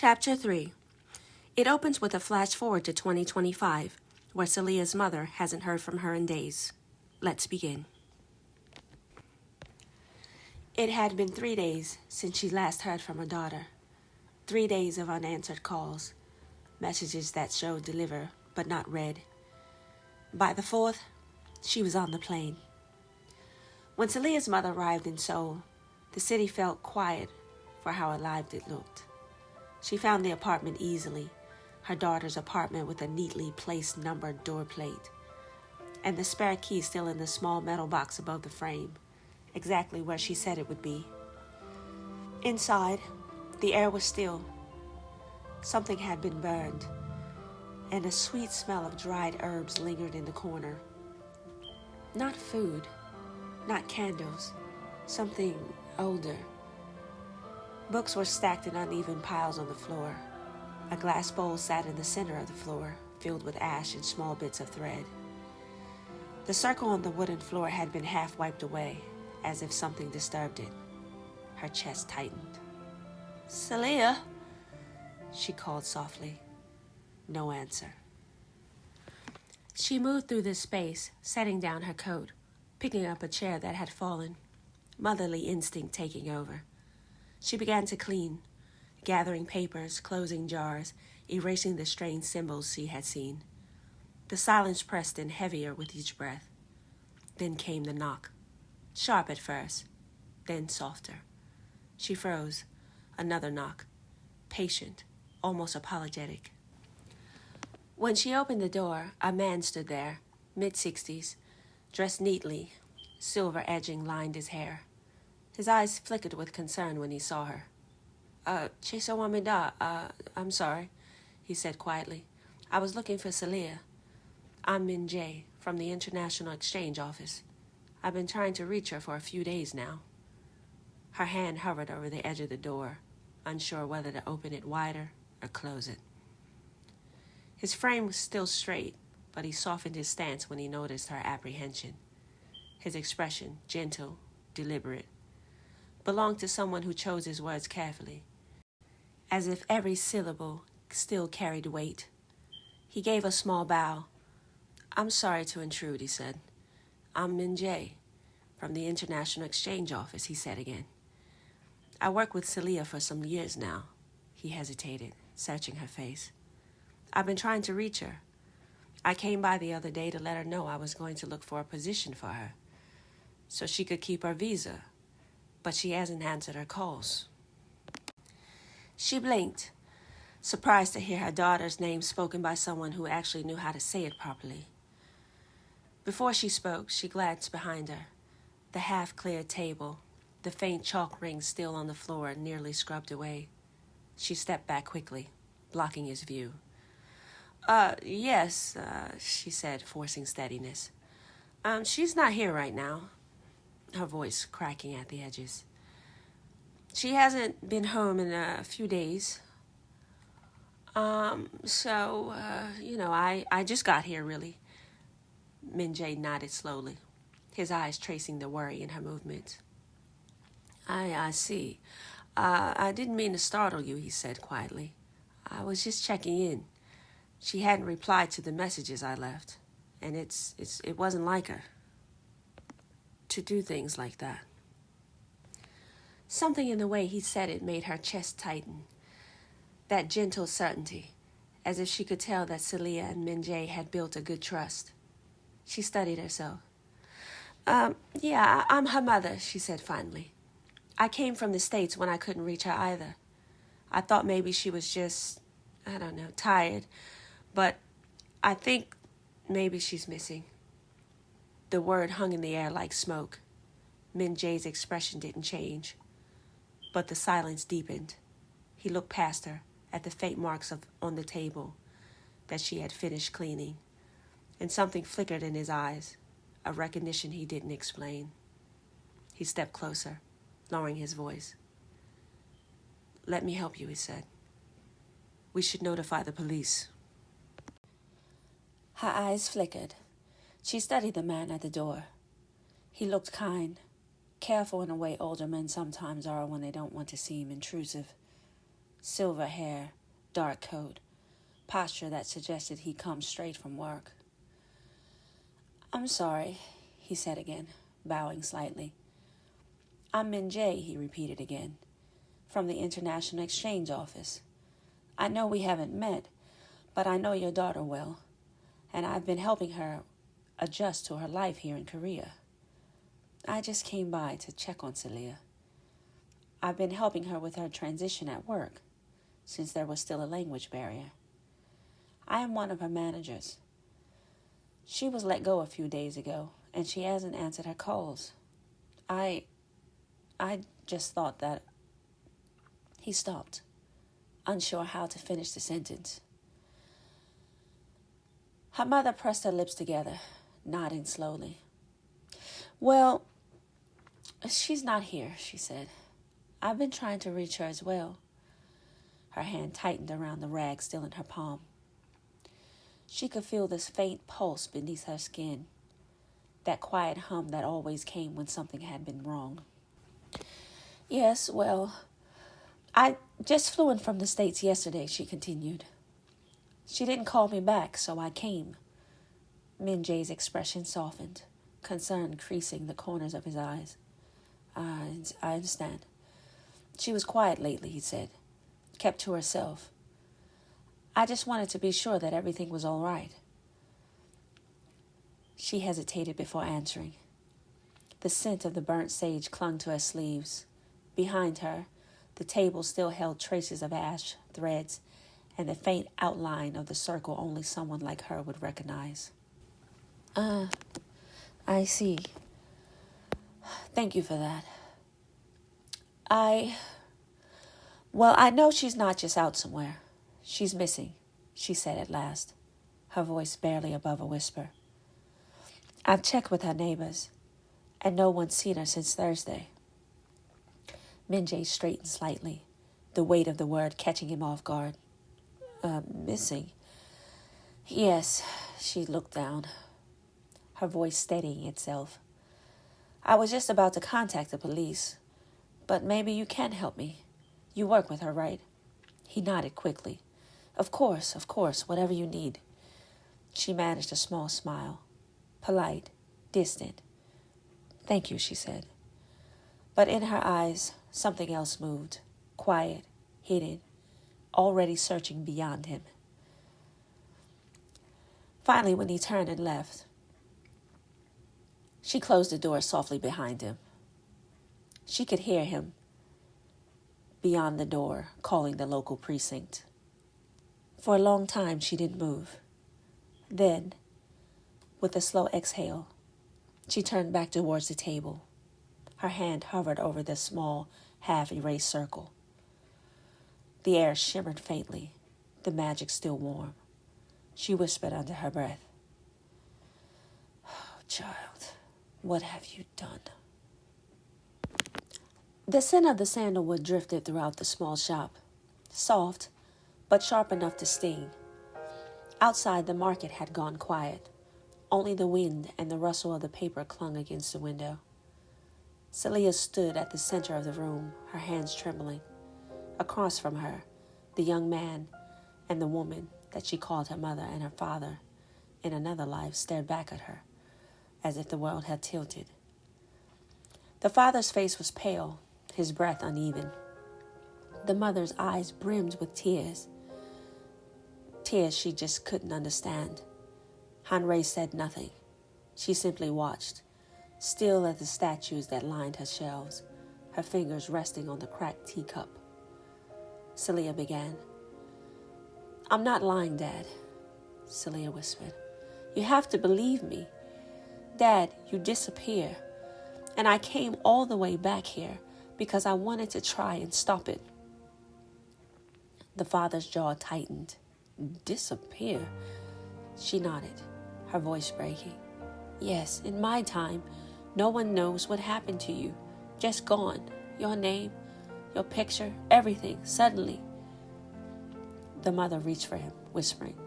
Chapter 3. It opens with a flash forward to 2025, where Seleah's mother hasn't heard from her in days. Let's begin. It had been 3 days since she last heard from her daughter. 3 days of unanswered calls, messages that showed deliver but not read. By the 4th, she was on the plane. When Seleah's mother arrived in Seoul, the city felt quiet for how alive it looked. She found the apartment easily, her daughter's apartment with a neatly placed numbered door plate, and the spare key still in the small metal box above the frame, exactly where she said it would be. Inside, the air was still. Something had been burned, and a sweet smell of dried herbs lingered in the corner. Not food, not candles, something older. Books were stacked in uneven piles on the floor. A glass bowl sat in the center of the floor, filled with ash and small bits of thread. The circle on the wooden floor had been half wiped away, as if something disturbed it. Her chest tightened. "Seleah," she called softly. No answer. She moved through the space, setting down her coat, picking up a chair that had fallen, motherly instinct taking over. She began to clean, gathering papers, closing jars, erasing the strange symbols she had seen. The silence pressed in heavier with each breath. Then came the knock, sharp at first, then softer. She froze. Another knock, patient, almost apologetic. When she opened the door, a man stood there, mid-60s, dressed neatly, silver edging lined his hair. His eyes flickered with concern when he saw her. 죄송합니다. I'm sorry, he said quietly. I was looking for Seleah. I'm Minjae, from the International Exchange Office. I've been trying to reach her for a few days now. Her hand hovered over the edge of the door, unsure whether to open it wider or close it. His frame was still straight, but he softened his stance when he noticed her apprehension. His expression, gentle, deliberate, belonged to someone who chose his words carefully, as if every syllable still carried weight. He gave a small bow. "I'm sorry to intrude," he said. "I'm Minjae, from the International Exchange Office," he said again. "I work with Seleah for some years now." He hesitated, searching her face. "I've been trying to reach her. I came by the other day to let her know I was going to look for a position for her, so she could keep her visa, but she hasn't answered her calls." She blinked, surprised to hear her daughter's name spoken by someone who actually knew how to say it properly. Before she spoke, she glanced behind her. The half-cleared table, the faint chalk rings still on the floor, nearly scrubbed away. She stepped back quickly, blocking his view. Yes, she said, forcing steadiness. She's not here right now," her voice cracking at the edges. "She hasn't been home in a few days. I just got here, really." Minjae nodded slowly, his eyes tracing the worry in her movements. I see. I didn't mean to startle you," he said quietly. "I was just checking in. She hadn't replied to the messages I left, and it wasn't like her to do things like that." Something in the way he said it made her chest tighten. That gentle certainty, as if she could tell that Seleah and Minjae had built a good trust. She studied herself. I'm her mother," she said finally. "I came from the States when I couldn't reach her either. I thought maybe she was just, tired, but I think maybe she's missing." The word hung in the air like smoke. Minjae's expression didn't change, but the silence deepened. He looked past her at the faint marks on the table that she had finished cleaning, and something flickered in his eyes, a recognition he didn't explain. He stepped closer, lowering his voice. "Let me help you," he said. "We should notify the police." Her eyes flickered. She studied the man at the door. He looked kind, careful in a way older men sometimes are when they don't want to seem intrusive. Silver hair, dark coat, posture that suggested he come straight from work. "I'm sorry," he said again, bowing slightly. "I'm Minjae," he repeated again, "from the International Exchange Office. I know we haven't met, but I know your daughter well, and I've been helping her adjust to her life here in Korea. I just came by to check on Seleah. I've been helping her with her transition at work, since there was still a language barrier. I am one of her managers. She was let go a few days ago, and she hasn't answered her calls. I just thought that..." He stopped, unsure how to finish the sentence. Her mother pressed her lips together, nodding slowly. "Well, she's not here," she said. "I've been trying to reach her as well." Her hand tightened around the rag still in her palm. She could feel this faint pulse beneath her skin, that quiet hum that always came when something had been wrong. "Yes, well, I just flew in from the States yesterday," she continued. "She didn't call me back, so I came." Minjae's expression softened, concern creasing the corners of his eyes. I understand. She was quiet lately," he said, "kept to herself. I just wanted to be sure that everything was all right." She hesitated before answering. The scent of the burnt sage clung to her sleeves. Behind her, the table still held traces of ash threads and the faint outline of the circle only someone like her would recognize. I see. Thank you for that. Well, I know she's not just out somewhere. She's missing," she said at last, her voice barely above a whisper. "I've checked with her neighbors, and no one's seen her since Thursday." Minjae straightened slightly, the weight of the word catching him off guard. Missing?" "Yes," she looked down, her voice steadying itself. "I was just about to contact the police, but maybe you can help me. You work with her, right?" He nodded quickly. Of course, whatever you need." She managed a small smile, polite, distant. "Thank you," she said. But in her eyes, something else moved, quiet, hidden, already searching beyond him. Finally, when he turned and left, she closed the door softly behind him. She could hear him beyond the door calling the local precinct. For a long time, she didn't move. Then, with a slow exhale, she turned back towards the table. Her hand hovered over the small, half-erased circle. The air shimmered faintly, the magic still warm. She whispered under her breath, "Oh, child, what have you done?" The scent of the sandalwood drifted throughout the small shop, soft, but sharp enough to sting. Outside, the market had gone quiet. Only the wind and the rustle of the paper clung against the window. Seleah stood at the center of the room, her hands trembling. Across from her, the young man and the woman that she called her mother and her father in another life stared back at her, as if the world had tilted. The father's face was pale, his breath uneven. The mother's eyes brimmed with tears she just couldn't understand. Hanrei said nothing. She simply watched, still as the statues that lined her shelves, her fingers resting on the cracked teacup. Seleah began. "I'm not lying, Dad," Seleah whispered. "You have to believe me. Dad, you disappear. And I came all the way back here because I wanted to try and stop it." The father's jaw tightened. "Disappear?" She nodded, her voice breaking. "Yes, in my time, no one knows what happened to you. Just gone. Your name, your picture, everything, suddenly." The mother reached for him, whispering,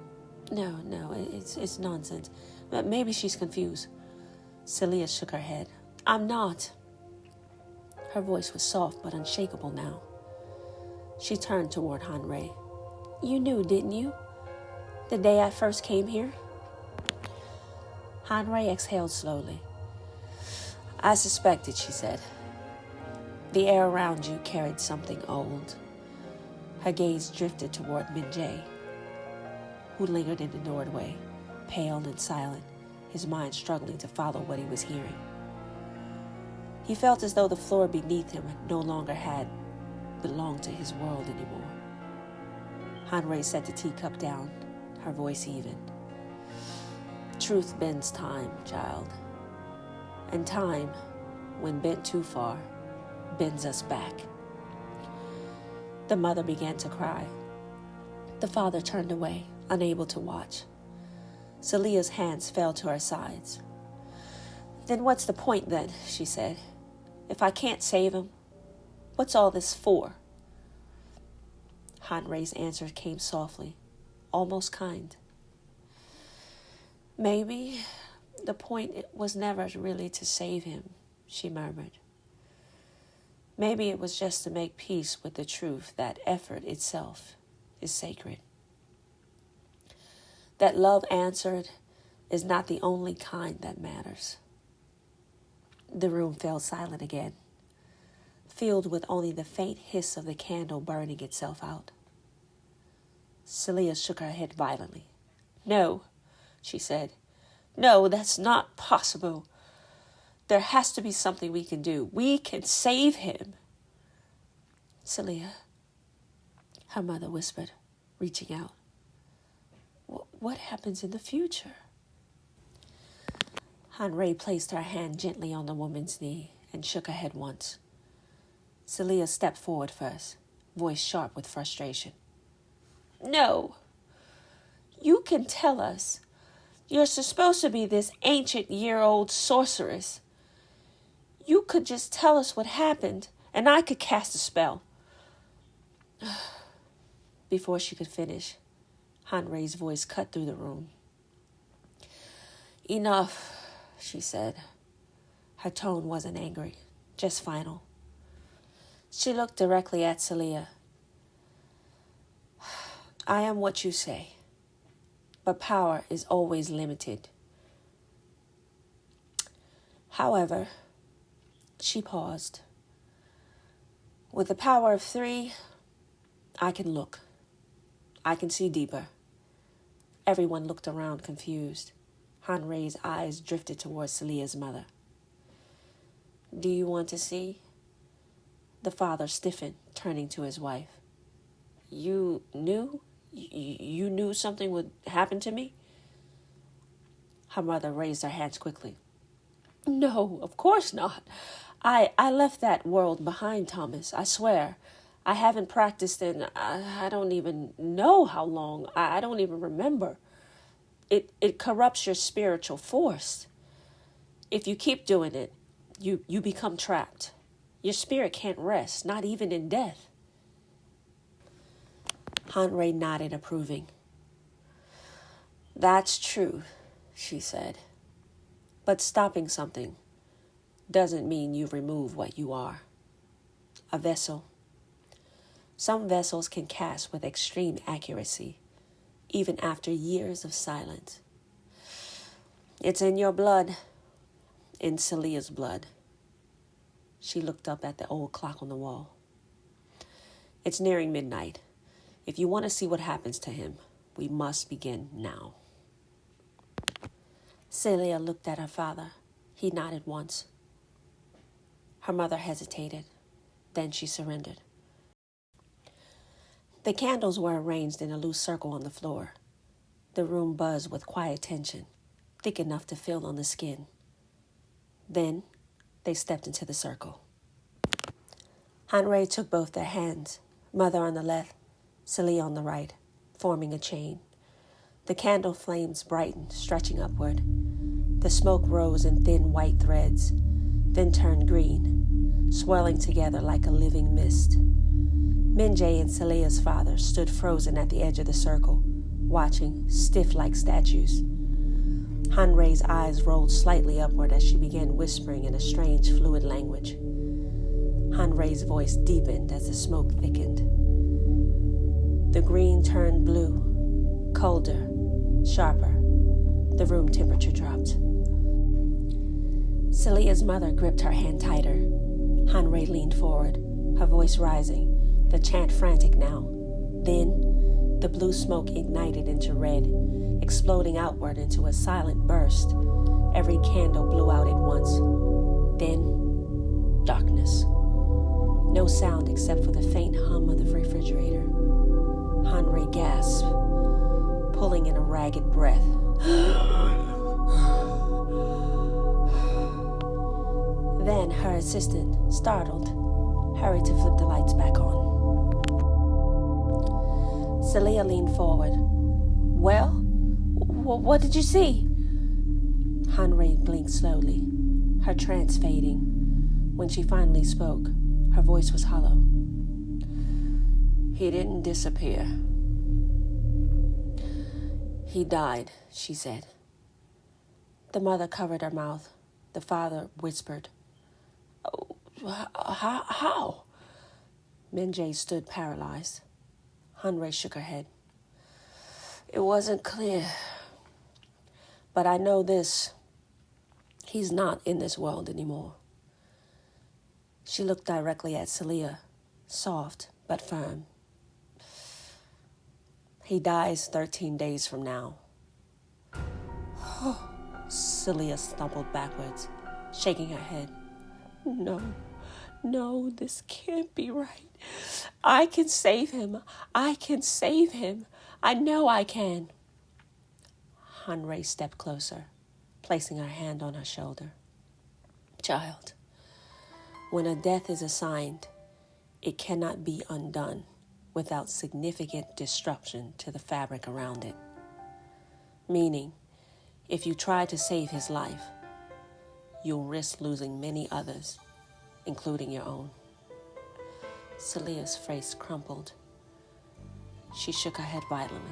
No, it's nonsense. But maybe she's confused." Seleah shook her head. "I'm not." Her voice was soft but unshakable now. She turned toward Hanrei. You knew, didn't you? The day I first came here? Hanrei exhaled slowly. I suspected, she said. The air around you carried something old. Her gaze drifted toward Minjae, who lingered in the doorway, pale and silent, his mind struggling to follow what he was hearing. He felt as though the floor beneath him no longer belonged to his world anymore. Hanrei set the teacup down, her voice even. Truth bends time, child. And time, when bent too far, bends us back. The mother began to cry. The father turned away, unable to watch. Seleah's hands fell to her sides. Then what's the point then, she said. If I can't save him, what's all this for? Hanrei's answer came softly, almost kind. Maybe the point was never really to save him, she murmured. Maybe it was just to make peace with the truth that effort itself is sacred. That love answered is not the only kind that matters. The room fell silent again, filled with only the faint hiss of the candle burning itself out. Seleah shook her head violently. No, she said. No, that's not possible. There has to be something we can do. We can save him. Seleah, her mother whispered, reaching out. What happens in the future? Hanrei placed her hand gently on the woman's knee and shook her head once. Seleah stepped forward first, voice sharp with frustration. No, you can tell us. You're supposed to be this ancient year-old sorceress. You could just tell us what happened, and I could cast a spell. Before she could finish, Hanrei's voice cut through the room. Enough, she said. Her tone wasn't angry, just final. She looked directly at Seleah. I am what you say, but power is always limited. However, she paused. With the power of 3, I can look. I can see deeper. Everyone looked around confused. Hanrei's eyes drifted towards Seleah's mother. Do you want to see? The father stiffened, turning to his wife. You knew? You knew something would happen to me? Her mother raised her hands quickly. No, of course not. I left that world behind, Thomas, I swear. I haven't practiced in, I don't even know how long. I don't even remember. It corrupts your spiritual force. If you keep doing it, you become trapped. Your spirit can't rest, not even in death. Hanrei nodded, approving. That's true, she said. But stopping something doesn't mean you remove what you are. A vessel. Some vessels can cast with extreme accuracy, even after years of silence. It's in your blood, in Seleah's blood. She looked up at the old clock on the wall. It's nearing midnight. If you want to see what happens to him, we must begin now. Seleah looked at her father. He nodded once. Her mother hesitated. Then she surrendered. The candles were arranged in a loose circle on the floor. The room buzzed with quiet tension, thick enough to feel on the skin. Then they stepped into the circle. Hanrei took both their hands, mother on the left, Seleah on the right, forming a chain. The candle flames brightened, stretching upward. The smoke rose in thin white threads, then turned green, swirling together like a living mist. Minjae and Seleah's father stood frozen at the edge of the circle, watching, stiff like statues. Hanrei's eyes rolled slightly upward as she began whispering in a strange, fluid language. Hanrei's voice deepened as the smoke thickened. The green turned blue, colder, sharper. The room temperature dropped. Seleah's mother gripped her hand tighter. Hanrei leaned forward, her voice rising, the chant frantic now. Then, the blue smoke ignited into red, exploding outward into a silent burst. Every candle blew out at once. Then, darkness. No sound except for the faint hum of the refrigerator. Hanrei gasped, pulling in a ragged breath. Then her assistant, startled, hurried to flip the lights back on. Seleah leaned forward. Well, what did you see? Hanrei blinked slowly, her trance fading. When she finally spoke, her voice was hollow. He didn't disappear. He died, she said. The mother covered her mouth. The father whispered. Oh, how? Minjae stood paralyzed. Hanrei shook her head. It wasn't clear. But I know this. He's not in this world anymore. She looked directly at Seleah, soft but firm. He dies 13 days from now. Seleah stumbled backwards, shaking her head. No, this can't be right. I can save him. I know I can. Hanrei stepped closer, placing her hand on her shoulder. Child, when a death is assigned, it cannot be undone without significant disruption to the fabric around it. Meaning, if you try to save his life, you'll risk losing many others, including your own. Seleah's face crumpled. She shook her head violently.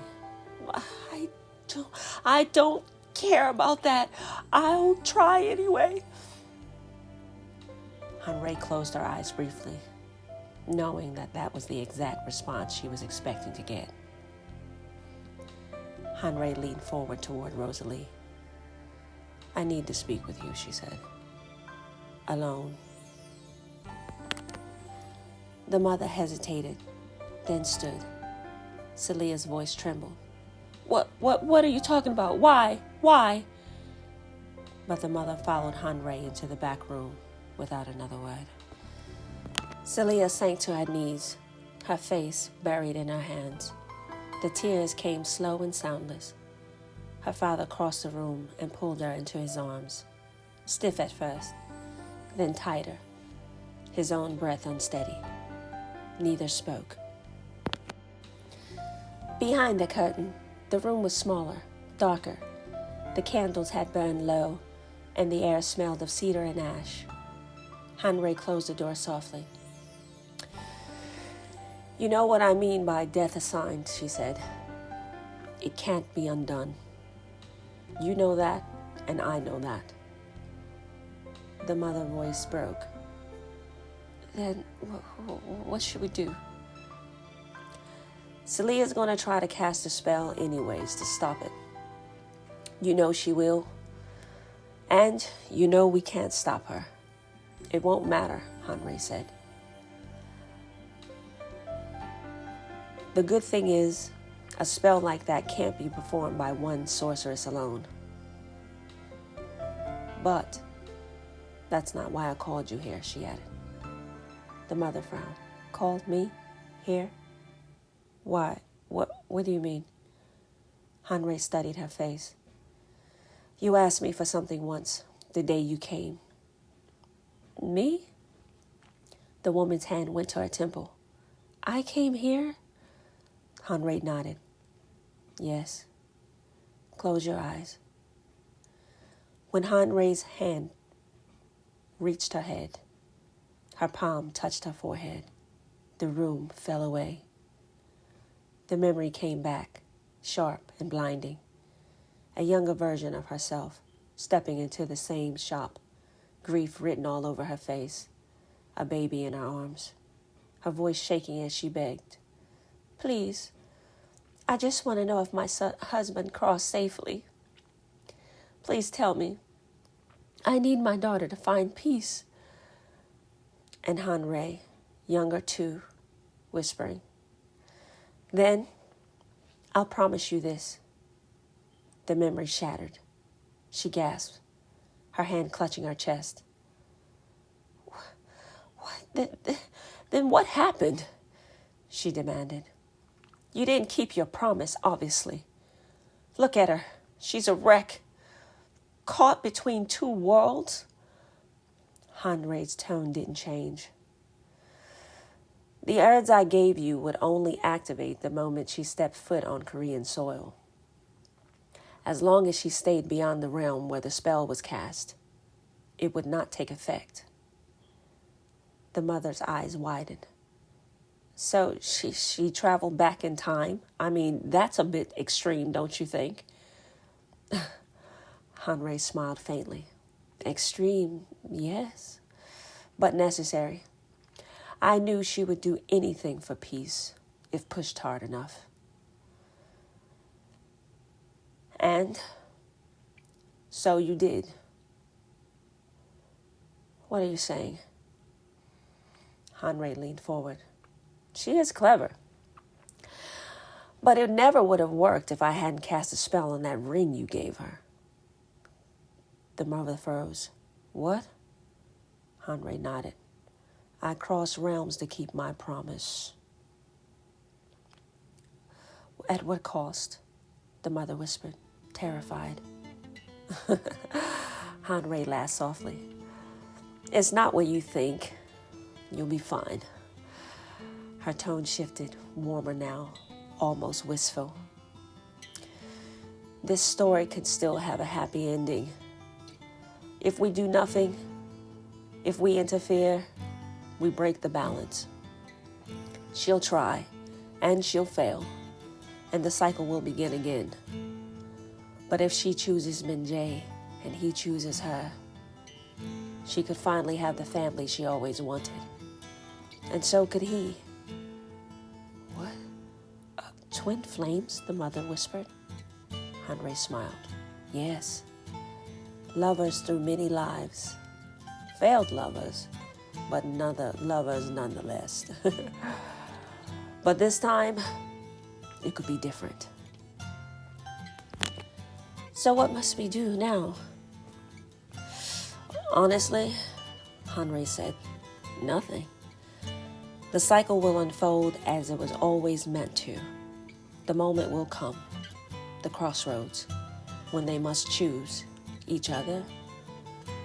I don't care about that. I'll try anyway. Hanrei closed her eyes briefly, knowing that was the exact response she was expecting to get. Hanrei leaned forward toward Rosalie. I need to speak with you, she said. Alone. The mother hesitated, then stood. Seleah's voice trembled. What are you talking about? Why? But the mother followed Hanrei into the back room without another word. Seleah sank to her knees, her face buried in her hands. The tears came slow and soundless. Her father crossed the room and pulled her into his arms, stiff at first, then tighter, his own breath unsteady. Neither spoke. Behind the curtain, the room was smaller, darker. The candles had burned low, and the air smelled of cedar and ash. Hanrei closed the door softly. You know what I mean by death assigned, she said. It can't be undone. You know that, and I know that. The mother voice broke. Then what should we do? Seleah's going to try to cast a spell anyways to stop it. You know she will. And you know we can't stop her. It won't matter, Hanrei said. The good thing is, a spell like that can't be performed by one sorceress alone. But that's not why I called you here, she added. The mother frowned. Called me? Here? Why? What do you mean? Hanrei studied her face. You asked me for something once, the day you came. Me? The woman's hand went to her temple. I came here? Hanrei nodded. Yes. Close your eyes. When Hanrei's hand reached her head, her palm touched her forehead. The room fell away. The memory came back, sharp and blinding. A younger version of herself, stepping into the same shop, grief written all over her face, a baby in her arms, her voice shaking as she begged. Please, I just want to know if my husband crossed safely. Please tell me. I need my daughter to find peace. And Hanrei, younger too, whispering. Then, I'll promise you this. The memory shattered. She gasped, her hand clutching her chest. Then what happened? She demanded. You didn't keep your promise, obviously. Look at her. She's a wreck. Caught between two worlds. Hanrei's tone didn't change. The urge I gave you would only activate the moment she stepped foot on Korean soil. As long as she stayed beyond the realm where the spell was cast, it would not take effect. The mother's eyes widened. So she traveled back in time? I mean, that's a bit extreme, don't you think? Hanrei smiled faintly. Extreme, yes, but necessary. I knew she would do anything for peace if pushed hard enough. And so you did. What are you saying? Hanrei leaned forward. She is clever. But it never would have worked if I hadn't cast a spell on that ring you gave her. The mother froze. What? Hanrei nodded. I crossed realms to keep my promise. At what cost? The mother whispered, terrified. Hanrei laughed softly. It's not what you think. You'll be fine. Her tone shifted, warmer now, almost wistful. This story could still have a happy ending. If we do nothing, if we interfere, we break the balance. She'll try, and she'll fail, and the cycle will begin again. But if she chooses Minjae, and he chooses her, she could finally have the family she always wanted. And so could he. What? Twin flames, the mother whispered. Hanrei smiled. Yes. Lovers through many lives. Failed lovers, but lovers nonetheless. But this time, it could be different. So what must we do now? Honestly, Hanrei said, nothing. The cycle will unfold as it was always meant to. The moment will come, the crossroads, when they must choose each other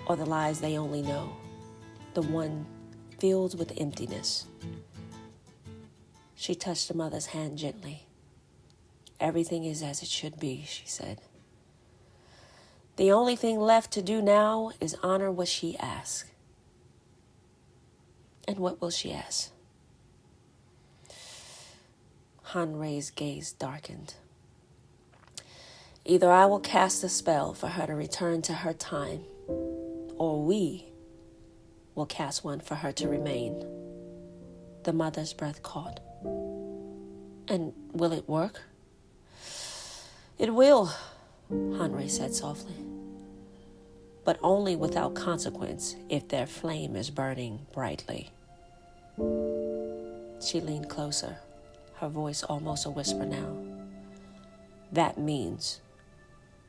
or the lives they only know, the one filled with emptiness. She touched the mother's hand gently. Everything is as it should be, she said. The only thing left to do now is honor what she asks. And what will she ask? Hanrei's gaze darkened. Either I will cast a spell for her to return to her time, or we will cast one for her to remain. The mother's breath caught. And will it work? It will, Hanrei said softly. But only without consequence if their flame is burning brightly. She leaned closer, her voice almost a whisper now. That means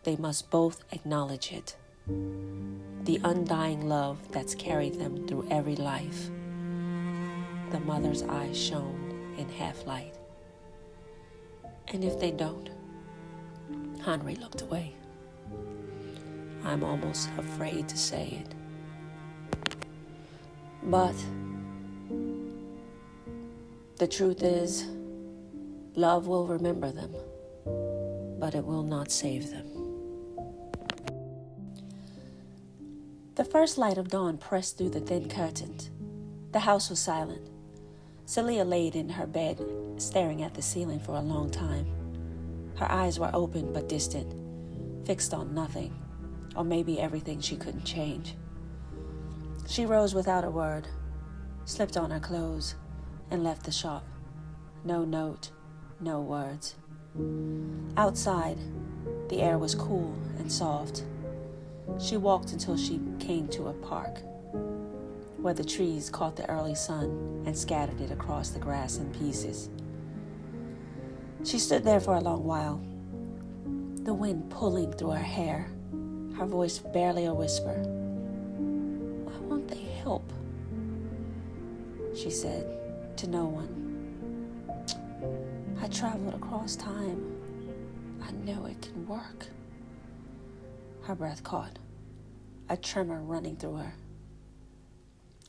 they must both acknowledge it. The undying love that's carried them through every life. The mother's eyes shone in half-light. And if they don't? Hanrei looked away. I'm almost afraid to say it. But the truth is, love will remember them, but it will not save them. The first light of dawn pressed through the thin curtains. The house was silent. Seleah laid in her bed, staring at the ceiling for a long time. Her eyes were open but distant, fixed on nothing, or maybe everything she couldn't change. She rose without a word, slipped on her clothes, and left the shop. No note, no words, Outside, the air was cool and soft. She walked until she came to a park, where the trees caught the early sun and scattered it across the grass in pieces. She stood there for a long while, the wind pulling through her hair, her voice barely a whisper. "Why won't they help?" she said to no one. "I traveled across time. I know it can work." Her breath caught, a tremor running through her.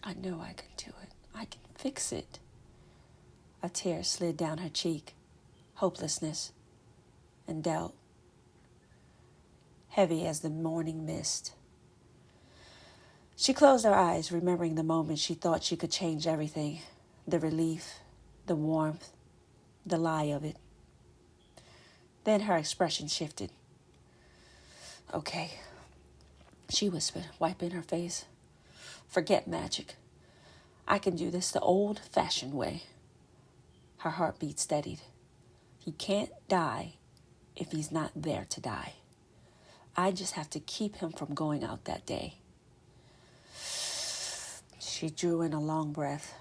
"I know I can do it. I can fix it." A tear slid down her cheek, hopelessness and doubt, heavy as the morning mist. She closed her eyes, remembering the moment she thought she could change everything, the relief, the warmth, the lie of it. Then her expression shifted. "Okay," she whispered, wiping her face. "Forget magic. I can do this the old-fashioned way." Her heartbeat steadied. He can't die if he's not there to die. I just have to keep him from going out that day. She drew in a long breath,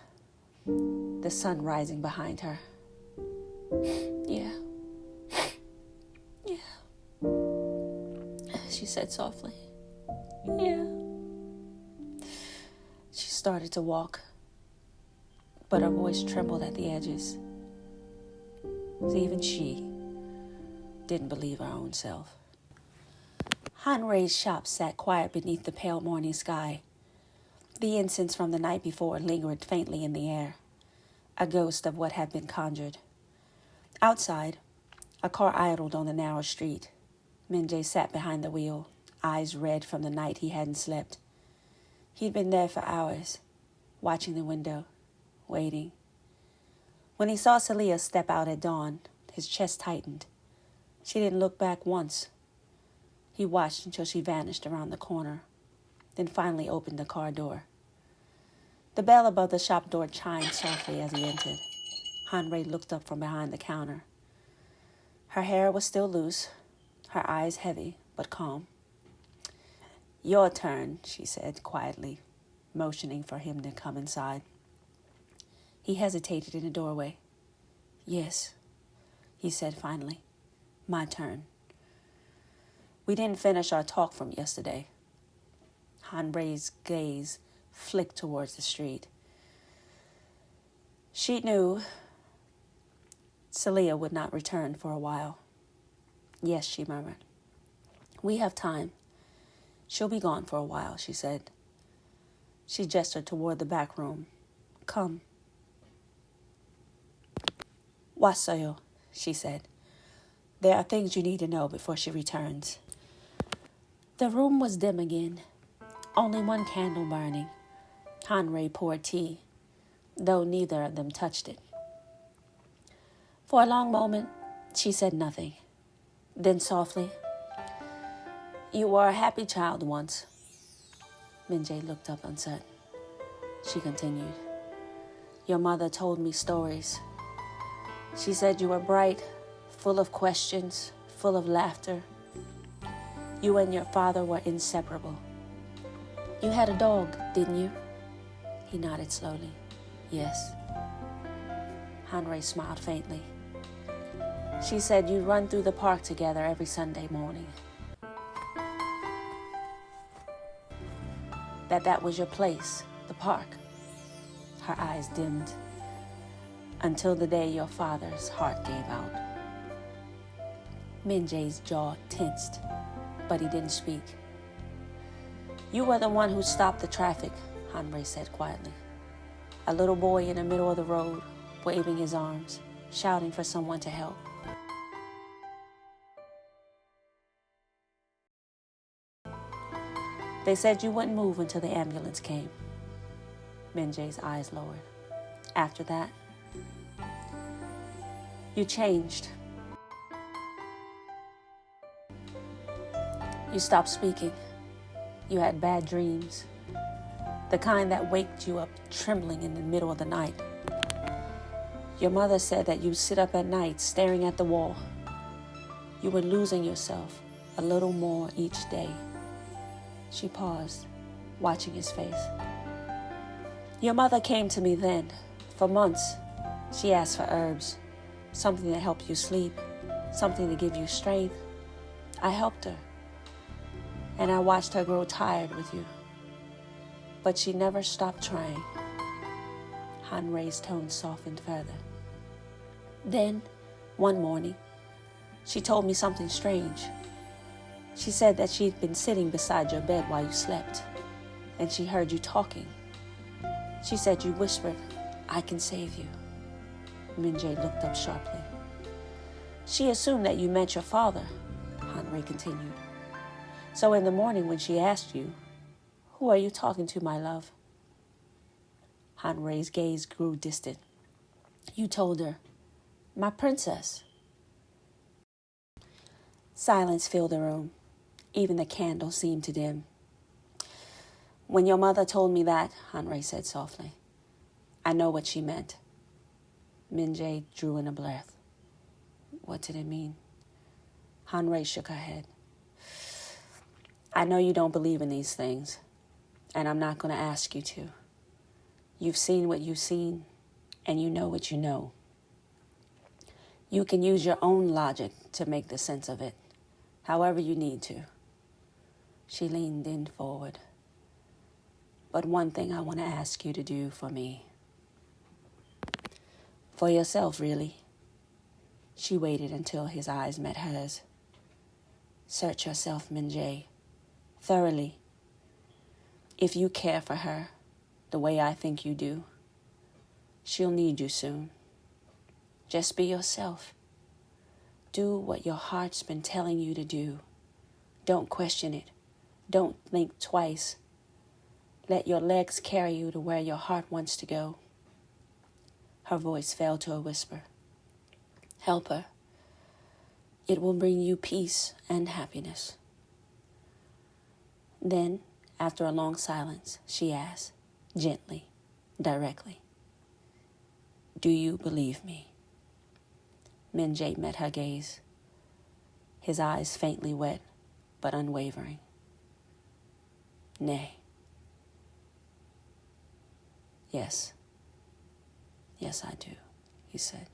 the sun rising behind her. Yeah, she said softly. "Yeah." She started to walk, but her voice trembled at the edges. Even she didn't believe her own self. Hanrei's shop sat quiet beneath the pale morning sky. The incense from the night before lingered faintly in the air, a ghost of what had been conjured. Outside, a car idled on the narrow street. Minjae sat behind the wheel, eyes red from the night he hadn't slept. He'd been there for hours, watching the window, waiting. When he saw Seleah step out at dawn, his chest tightened. She didn't look back once. He watched until she vanished around the corner, then finally opened the car door. The bell above the shop door chimed softly as he entered. Hanrei looked up from behind the counter. Her hair was still loose, her eyes heavy but calm. "Your turn," she said quietly, motioning for him to come inside. He hesitated in the doorway. "Yes," he said finally. "My turn." "We didn't finish our talk from yesterday." Hanrei's gaze flicked towards the street. She knew Seleah would not return for a while. "Yes," she murmured. "We have time. She'll be gone for a while," she said. She gestured toward the back room. "Come." "Wasayo," she said. "There are things you need to know before she returns." The room was dim again, only one candle burning. Hanrei poured tea, though neither of them touched it. For a long moment, she said nothing. Then softly, "You were a happy child once." Minjae looked up uncertain. She continued, "Your mother told me stories. She said you were bright, full of questions, full of laughter. You and your father were inseparable. You had a dog, didn't you?" He nodded slowly. "Yes." Hanrei smiled faintly. "She said you'd run through the park together every Sunday morning. That was your place, the park." Her eyes dimmed. "Until the day your father's heart gave out." Minjae's jaw tensed, but he didn't speak. "You were the one who stopped the traffic," Hanrei said quietly. "A little boy in the middle of the road, waving his arms, shouting for someone to help. They said you wouldn't move until the ambulance came." Minjae's eyes lowered. "After that, you changed. You stopped speaking. You had bad dreams, the kind that waked you up trembling in the middle of the night. Your mother said that you'd sit up at night staring at the wall, You were losing yourself a little more each day. She paused, watching his face. Your mother came to me then. For months, she asked for herbs, something to help you sleep, something to give you strength. I helped her, and I watched her grow tired with you. But she never stopped trying. Hanrei's tone softened further. Then, one morning, she told me something strange. She said that she'd been sitting beside your bed while you slept, and she heard you talking. She said you whispered, "I can save you." Minjae looked up sharply. She assumed that you meant your father, Hanrei continued. So in the morning when she asked you, "Who are you talking to, my love?" Hanrei's gaze grew distant. You told her, "My princess." Silence filled the room. Even the candle seemed to dim. When your mother told me that, Hanrei said softly, I know what she meant. Minjae drew in a breath. What did it mean? Hanrei shook her head. I know you don't believe in these things, and I'm not going to ask you to. You've seen what you've seen, and you know what you know. You can use your own logic to make the sense of it, however you need to. She leaned in forward. But one thing I want to ask you to do for me. For yourself, really. She waited until his eyes met hers. Search yourself, Minjae, thoroughly. If you care for her the way I think you do, she'll need you soon. Just be yourself. Do what your heart's been telling you to do. Don't question it. Don't think twice. Let your legs carry you to where your heart wants to go. Her voice fell to a whisper. Help her. It will bring you peace and happiness. Then, after a long silence, she asked, gently, directly, Do you believe me? Minjae met her gaze, his eyes faintly wet, but unwavering. Nay. Yes. Yes, I do, he said.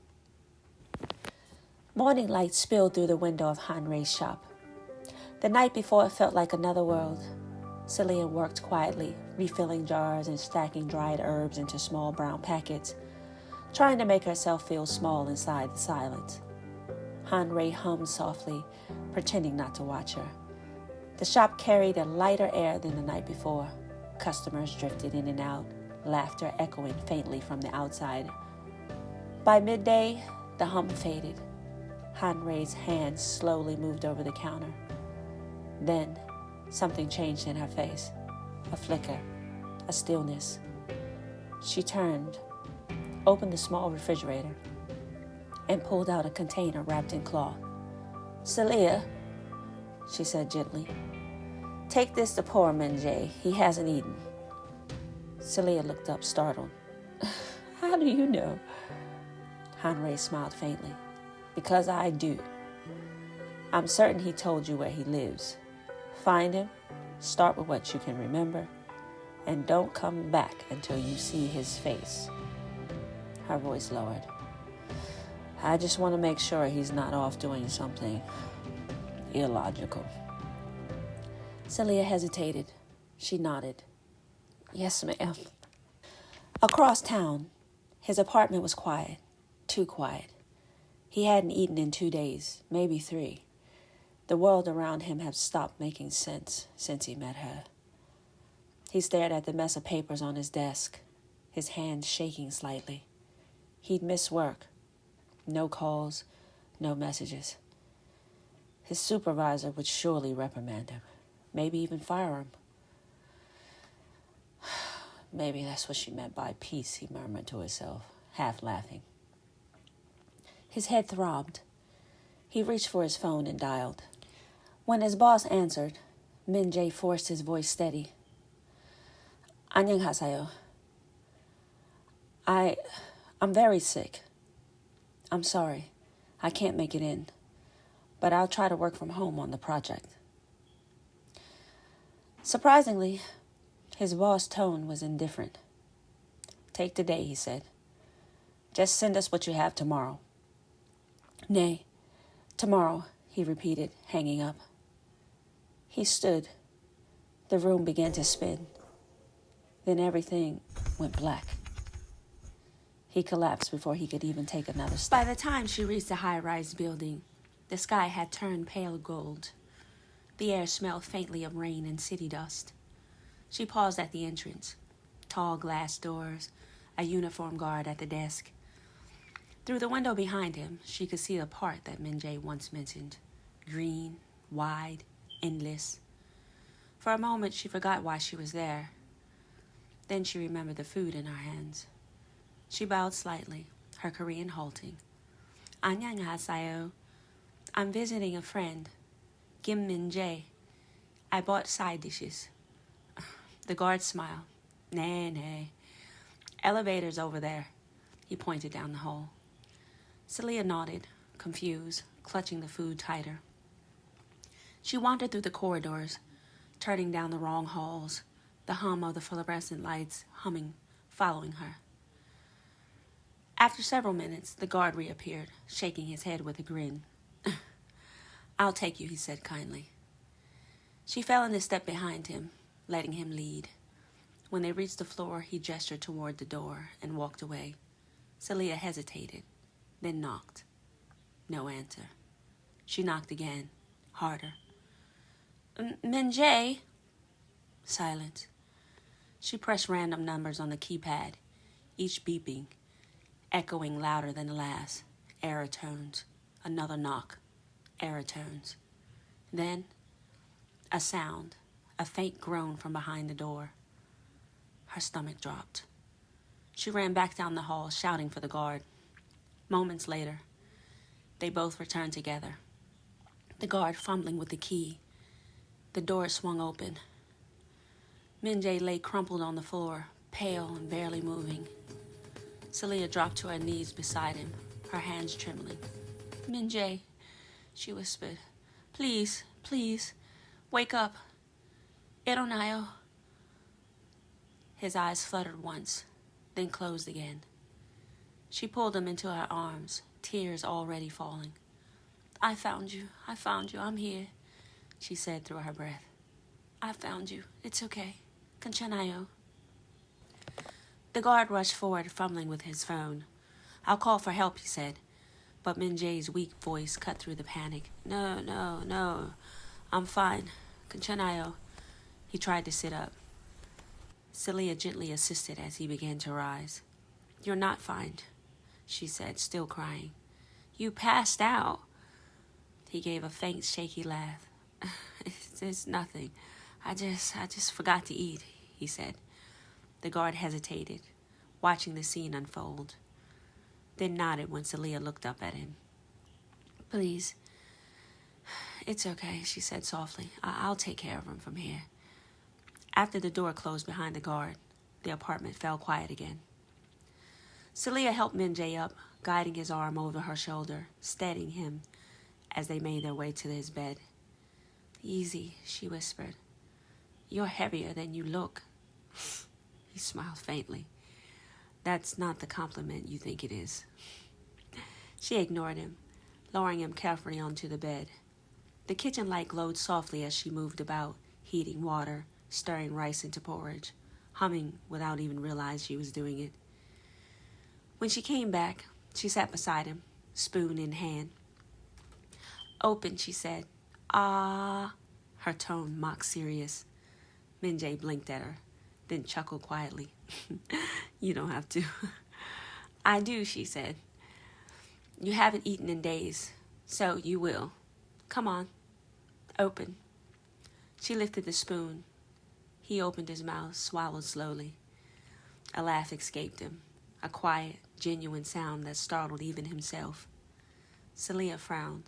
Morning light spilled through the window of Hanrei's shop. The night before, it felt like another world. Seleah worked quietly, refilling jars and stacking dried herbs into small brown packets, trying to make herself feel small inside the silence. Hanrei hummed softly, pretending not to watch her. The shop carried a lighter air than the night before. Customers drifted in and out, laughter echoing faintly from the outside. By midday, the hum faded. Hanrei's hands slowly moved over the counter. Then, something changed in her face. A flicker, a stillness. She turned, opened the small refrigerator, and pulled out a container wrapped in cloth. Seleah, she said gently, take this to poor Minjae. He hasn't eaten. Seleah looked up, startled. How do you know? Hanrei smiled faintly. Because I do. I'm certain he told you where he lives. Find him, start with what you can remember, and don't come back until you see his face. Her voice lowered. I just want to make sure he's not off doing something illogical. Seleah hesitated. She nodded. Yes, ma'am. Across town, his apartment was quiet. Too quiet. He hadn't eaten in 2 days, maybe 3. The world around him had stopped making sense since he met her. He stared at the mess of papers on his desk, his hands shaking slightly. He'd missed work. No calls, no messages. His supervisor would surely reprimand him, maybe even fire him. Maybe that's what she meant by peace, he murmured to himself, half laughing. His head throbbed. He reached for his phone and dialed. When his boss answered, Minjae forced his voice steady. 안녕하세요. I'm very sick. I'm sorry. I can't make it in. but I'll try to work from home on the project. Surprisingly, his boss' tone was indifferent. Take the day, he said. Just send us what you have tomorrow. Nay, tomorrow, he repeated, hanging up. He stood. The room began to spin. Then everything went black. He collapsed before he could even take another step. By the time she reached the high-rise building, the sky had turned pale gold. The air smelled faintly of rain and city dust. She paused at the entrance. Tall glass doors, a uniformed guard at the desk. Through the window behind him, she could see the park that Minjae once mentioned. Green, wide, endless. For a moment, she forgot why she was there. Then she remembered the food in her hands. She bowed slightly, her Korean halting. 안녕하세요. I'm visiting a friend, Kim Minjae. I bought side dishes. The guard smiled. Nay. Elevator's over there. He pointed down the hall. Seleah nodded, confused, clutching the food tighter. She wandered through the corridors, turning down the wrong halls, the hum of the fluorescent lights humming, following her. After several minutes, the guard reappeared, shaking his head with a grin. I'll take you, he said kindly. She fell in a step behind him, letting him lead. When they reached the floor, he gestured toward the door and walked away. Seleah hesitated, then knocked. No answer. She knocked again, harder. Minjae? Silence. She pressed random numbers on the keypad, each beeping, echoing louder than the last. Error tones. Another knock. Error tones. Then, a sound, a faint groan from behind the door. Her stomach dropped. She ran back down the hall, shouting for the guard. Moments later, they both returned together. The guard fumbling with the key. The door swung open. Minjae lay crumpled on the floor, pale and barely moving. Seleah dropped to her knees beside him, her hands trembling. Minjae, she whispered. Please, wake up. Eronayo. His eyes fluttered once, then closed again. She pulled him into her arms, tears already falling. I found you, I'm here, she said through her breath. I found you, it's okay. Kanchanayo. The guard rushed forward, fumbling with his phone. I'll call for help, he said, but Minjae's weak voice cut through the panic. No, I'm fine. Kanchanayo. He tried to sit up. Seleah gently assisted as he began to rise. You're not fine, she said, still crying. You passed out. He gave a faint, shaky laugh. It's nothing. I just forgot to eat, he said. The guard hesitated, watching the scene unfold, then nodded when Seleah looked up at him. Please. It's okay, she said softly. I'll take care of him from here. After the door closed behind the guard, the apartment fell quiet again. Seleah helped Minjae up, guiding his arm over her shoulder, steadying him as they made their way to his bed. Easy, she whispered. You're heavier than you look. He smiled faintly. That's not the compliment you think it is. She ignored him, lowering him carefully onto the bed. The kitchen light glowed softly as she moved about, heating water, stirring rice into porridge, humming without even realizing she was doing it. When she came back, she sat beside him, spoon in hand. Open, she said. Ah, her tone mock serious. Minjae blinked at her, then chuckled quietly. You don't have to. I do, she said. You haven't eaten in days, so you will. Come on, open. She lifted the spoon. He opened his mouth, swallowed slowly. A laugh escaped him, a quiet, genuine sound that startled even himself. Seleah frowned.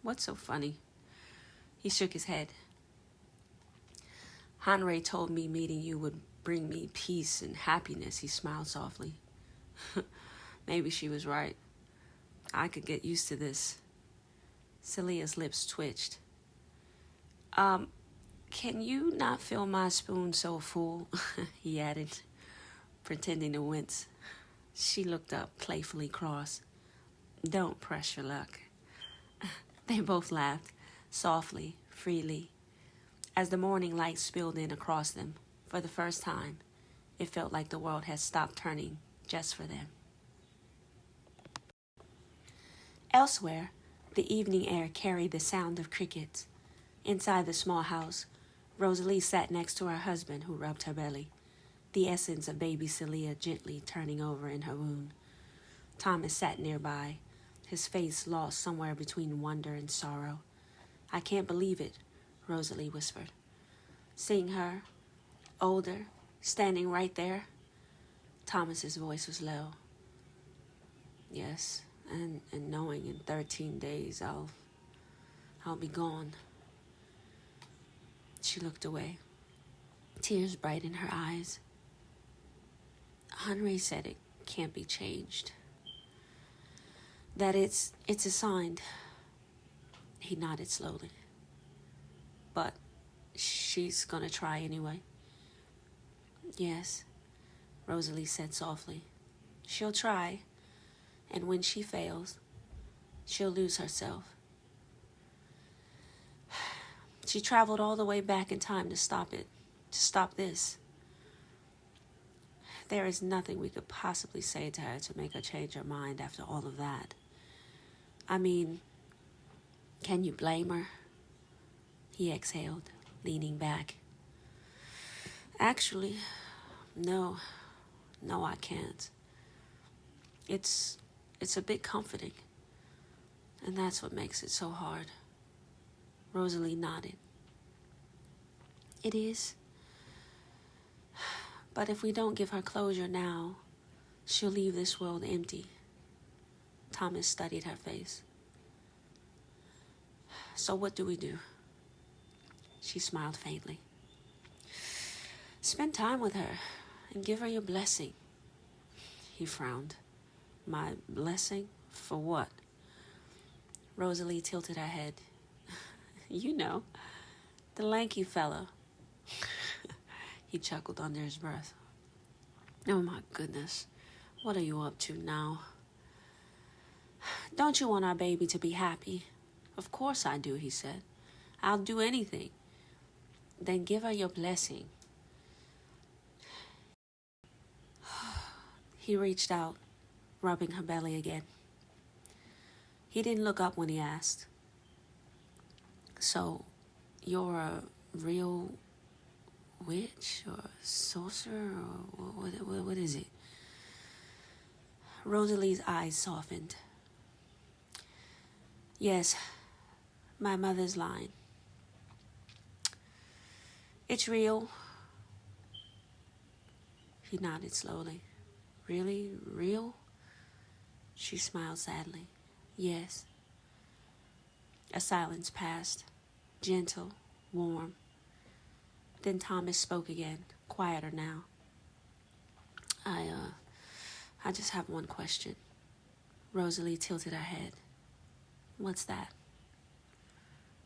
What's so funny? He shook his head. Hanrei told me meeting you would bring me peace and happiness, he smiled softly. Maybe she was right. I could get used to this. Seleah's lips twitched. Can you not fill my spoon so full? He added, pretending to wince. She looked up, playfully cross. Don't press your luck. They both laughed, softly, freely. As the morning light spilled in across them, for the first time, it felt like the world had stopped turning just for them. Elsewhere, the evening air carried the sound of crickets. Inside the small house, Rosalie sat next to her husband, who rubbed her belly, the essence of baby Seleah gently turning over in her wound. Thomas sat nearby, his face lost somewhere between wonder and sorrow. I can't believe it, Rosalie whispered. Seeing her, older, standing right there. Thomas's voice was low. Yes, and knowing in 13 days I'll be gone. She looked away, tears bright in her eyes. Henri said it can't be changed. That it's assigned. He nodded slowly. But she's gonna try anyway. Yes, Rosalie said softly. She'll try, and when she fails, she'll lose herself. She traveled all the way back in time to stop it, to stop this. There is nothing we could possibly say to her to make her change her mind after all of that. I mean, can you blame her? He exhaled, leaning back. Actually, no, I can't. It's a bit comforting, and that's what makes it so hard. Rosalie nodded. It is. But if we don't give her closure now, she'll leave this world empty. Thomas studied her face. So what do we do? She smiled faintly. Spend time with her and give her your blessing. He frowned. My blessing? For what? Rosalie tilted her head. You know, the lanky fella. He chuckled under his breath. Oh my goodness, what are you up to now? Don't you want our baby to be happy? Of course I do, he said. I'll do anything. Then give her your blessing. He reached out, rubbing her belly again. He didn't look up when he asked. So, you're a real witch or sorcerer or what is it? Rosalie's eyes softened. Yes, my mother's line. It's real. He nodded slowly. Really real? She smiled sadly. Yes. A silence passed, gentle, warm. Then Thomas spoke again, quieter now. I just have one question. Rosalie tilted her head. What's that?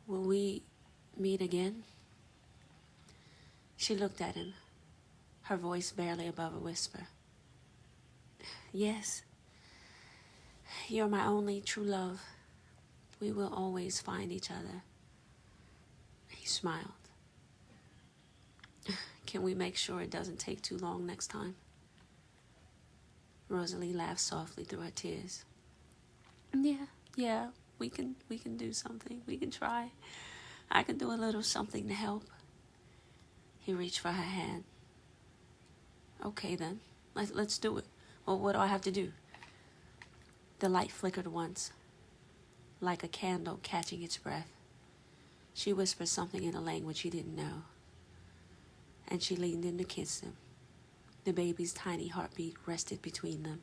Will we meet again? She looked at him, her voice barely above a whisper. Yes. You're my only true love. We will always find each other. He smiled. Can we make sure it doesn't take too long next time? Rosalie laughed softly through her tears. Yeah, we can do something. We can try. I can do a little something to help. He reached for her hand. Okay then, let's do it. Well, what do I have to do? The light flickered once, like a candle catching its breath. She whispered something in a language he didn't know, and she leaned in to kiss him. The baby's tiny heartbeat rested between them.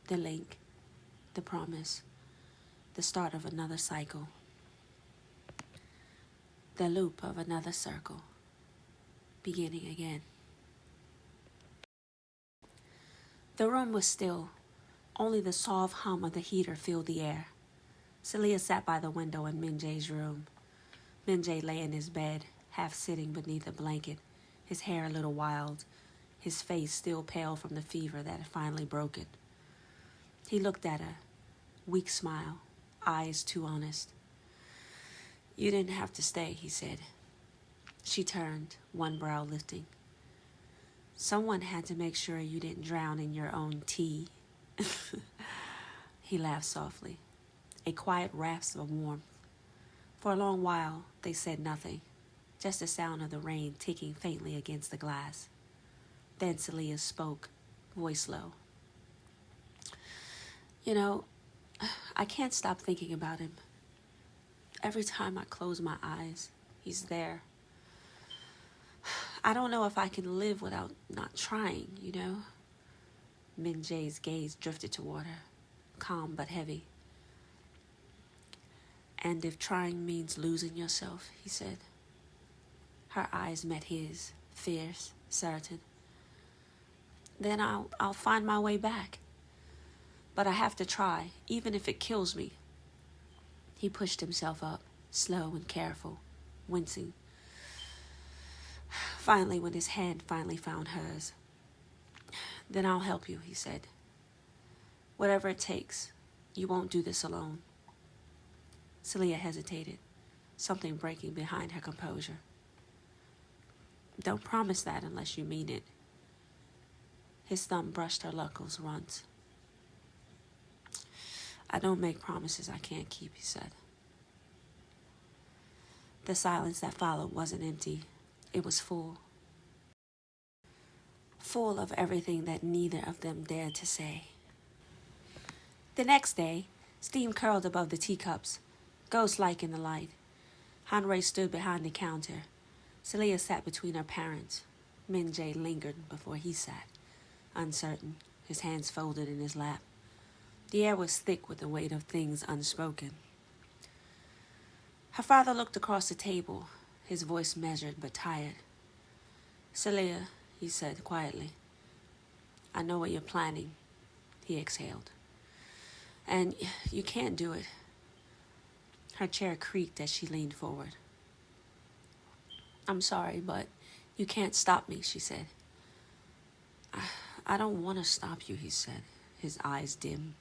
The link, the promise, the start of another cycle. The loop of another circle, beginning again. The room was still. Only the soft hum of the heater filled the air. Seleah sat by the window in Minjae's room. Minjae lay in his bed, half sitting beneath a blanket, his hair a little wild, his face still pale from the fever that had finally broken. He looked at her, weak smile, eyes too honest. "You didn't have to stay," he said. She turned, one brow lifting. "Someone had to make sure you didn't drown in your own tea." He laughed softly, a quiet rasp of warmth. For a long while, they said nothing, just the sound of the rain ticking faintly against the glass. Then Seleah spoke, voice low. "You know, I can't stop thinking about him. Every time I close my eyes, he's there. I don't know if I can live without not trying, you know?" Minjae's gaze drifted toward her, calm but heavy. "And if trying means losing yourself," he said. Her eyes met his, fierce, certain. "Then I'll find my way back. But I have to try, even if it kills me." He pushed himself up, slow and careful, wincing. Finally, when his hand finally found hers, "Then I'll help you," he said. "Whatever it takes, you won't do this alone." Seleah hesitated, something breaking behind her composure. "Don't promise that unless you mean it." His thumb brushed her knuckles once. "I don't make promises I can't keep," he said. The silence that followed wasn't empty. It was full. Full of everything that neither of them dared to say. The next day, steam curled above the teacups, ghost-like in the light. Hanrei stood behind the counter. Seleah sat between her parents. Minjae lingered before he sat, uncertain, his hands folded in his lap. The air was thick with the weight of things unspoken. Her father looked across the table, his voice measured but tired. "Seleah," he said quietly, "I know what you're planning." He exhaled. "And you can't do it." Her chair creaked as she leaned forward. "I'm sorry, but you can't stop me," she said. I don't want to stop you," he said, his eyes dim.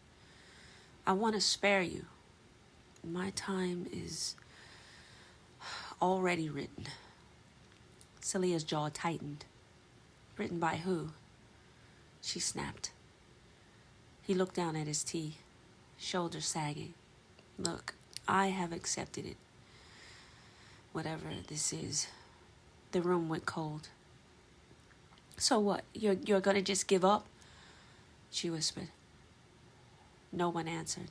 "I want to spare you. My time is already written." Seleah's jaw tightened. "Written by who?" She snapped. He looked down at his tea, shoulders sagging. "Look, I have accepted it. Whatever this is." The room went cold. "So what? You're gonna just give up?" she whispered. No one answered.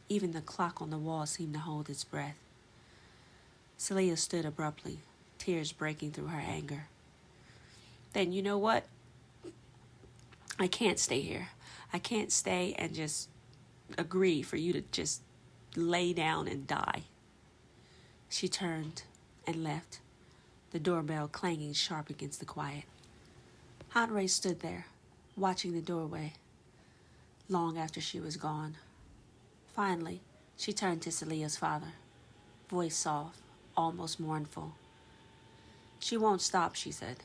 Even the clock on the wall seemed to hold its breath. Seleah stood abruptly, tears breaking through her anger. "Then you know what? I can't stay here. I can't stay and just agree for you to just lay down and die." She turned and left, the doorbell clanging sharp against the quiet. Hanrei stood there, watching the doorway, long after she was gone. Finally, she turned to Seleah's father, voice soft, almost mournful. "She won't stop," she said.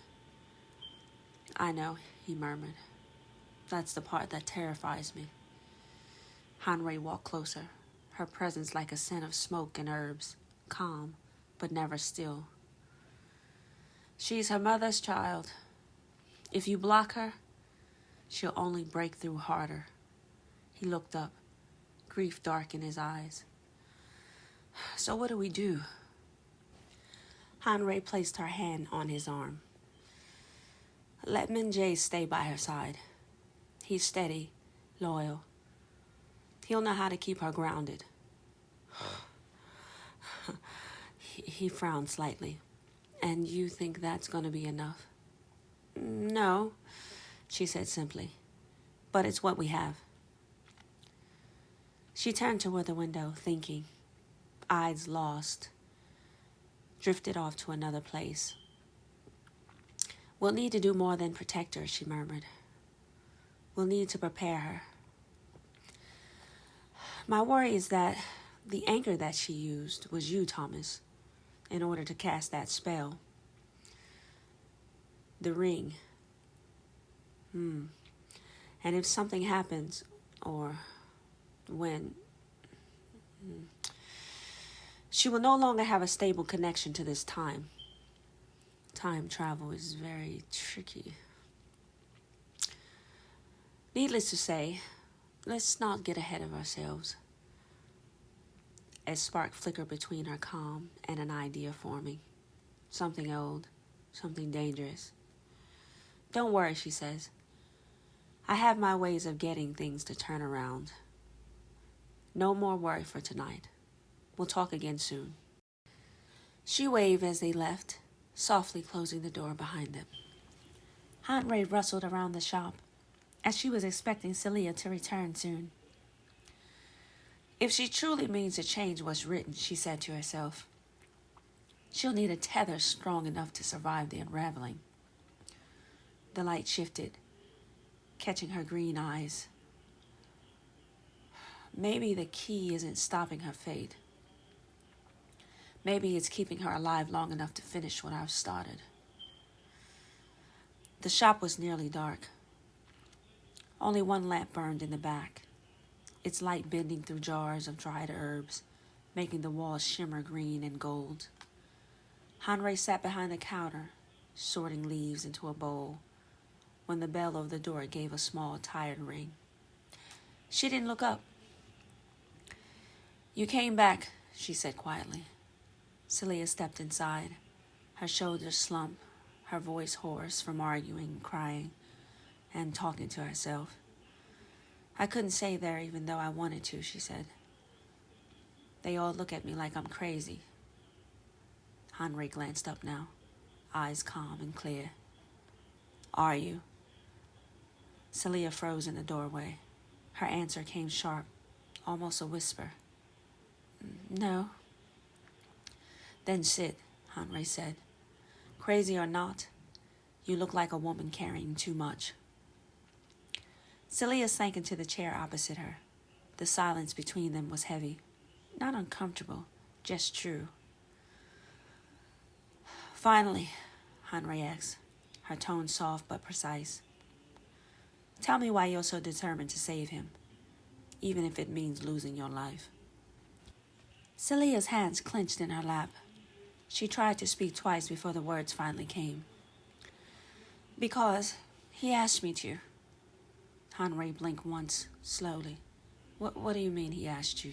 "I know," he murmured. "That's the part that terrifies me." Hanrei walked closer, her presence like a scent of smoke and herbs, calm, but never still. "She's her mother's child. If you block her, she'll only break through harder." He looked up, grief dark in his eyes. "So what do we do?" Hanrei placed her hand on his arm. "Let Minjae stay by her side. He's steady, loyal. He'll know how to keep her grounded." He frowned slightly. "And you think that's going to be enough?" "No," she said simply. "But it's what we have." She turned toward the window, thinking, eyes lost, drifted off to another place. "We'll need to do more than protect her," she murmured. "We'll need to prepare her. My worry is that The anchor that she used was you, Thomas, in order to cast that spell. The ring. And if something happens, or when, she will no longer have a stable connection to this time. Time travel is very tricky. Needless to say, let's not get ahead of ourselves. A spark flickered between her calm and an idea forming. Something old, something dangerous. Don't worry, she says. I have my ways of getting things to turn around. No more worry for tonight. We'll talk again soon. She waved as they left, softly closing the door behind them. Aunt Ray rustled around the shop, as she was expecting Seleah to return soon. If she truly means to change what's written, she said to herself, she'll need a tether strong enough to survive the unraveling. The light shifted, catching her green eyes. Maybe the key isn't stopping her fate. Maybe it's keeping her alive long enough to finish what I've started. The shop was nearly dark. Only one lamp burned in the back, its light bending through jars of dried herbs, making the walls shimmer green and gold. Hanrei sat behind the counter, sorting leaves into a bowl, when the bell over the door gave a small, tired ring. She didn't look up. You came back, she said quietly. Seleah stepped inside, her shoulders slumped, her voice hoarse from arguing, crying, and talking to herself. I couldn't stay there even though I wanted to, she said. They all look at me like I'm crazy. Hanrei glanced up now, eyes calm and clear. Are you? Seleah froze in the doorway. Her answer came sharp, almost a whisper. No. Then sit, Hanrei said. Crazy or not, you look like a woman carrying too much. Seleah sank into the chair opposite her. The silence between them was heavy, not uncomfortable, just true. Finally, Hanrei asked, her tone soft but precise. Tell me why you're so determined to save him, even if it means losing your life. Seleah's hands clenched in her lap. She tried to speak twice before the words finally came. Because he asked me to. Hanrei blinked once, slowly. What do you mean he asked you?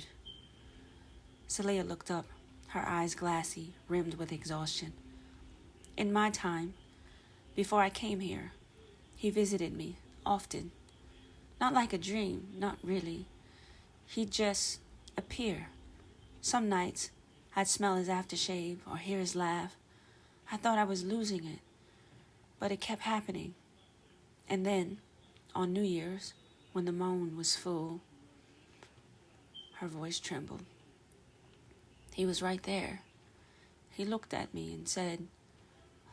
Seleah looked up, her eyes glassy, rimmed with exhaustion. In my time, before I came here, he visited me, often. Not like a dream, not really. He'd just appear. Some nights, I'd smell his aftershave or hear his laugh. I thought I was losing it, but it kept happening. And then, on New Year's, when the moon was full, her voice trembled. He was right there. He looked at me and said,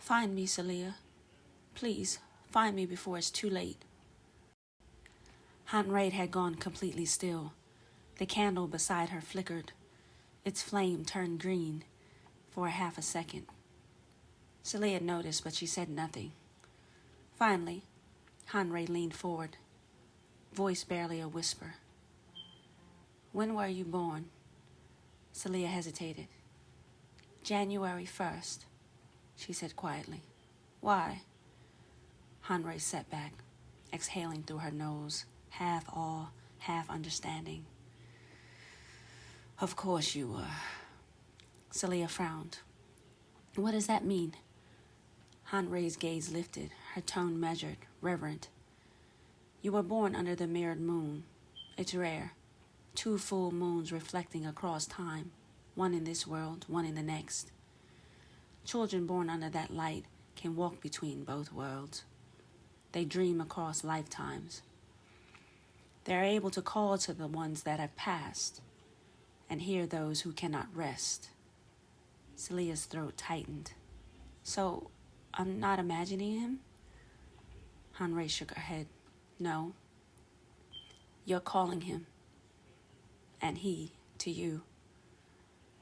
Find me, Seleah. Please, find me before it's too late. Hanrei had gone completely still. The candle beside her flickered. Its flame turned green for half a second. Seleah noticed, but she said nothing. Finally, Hanrei leaned forward, voice barely a whisper. When were you born? Seleah hesitated. January 1st, she said quietly. Why? Hanrei sat back, exhaling through her nose, half awe, half understanding. Of course you were. Seleah frowned. What does that mean? Hanrei's gaze lifted, her tone measured, reverent. You were born under the mirrored moon. It's rare. 2 full moons reflecting across time, one in this world, one in the next. Children born under that light can walk between both worlds. They dream across lifetimes. They're able to call to the ones that have passed and hear those who cannot rest. Seleah's throat tightened. So, I'm not imagining him? Hanrei shook her head. No. You're calling him. And he to you.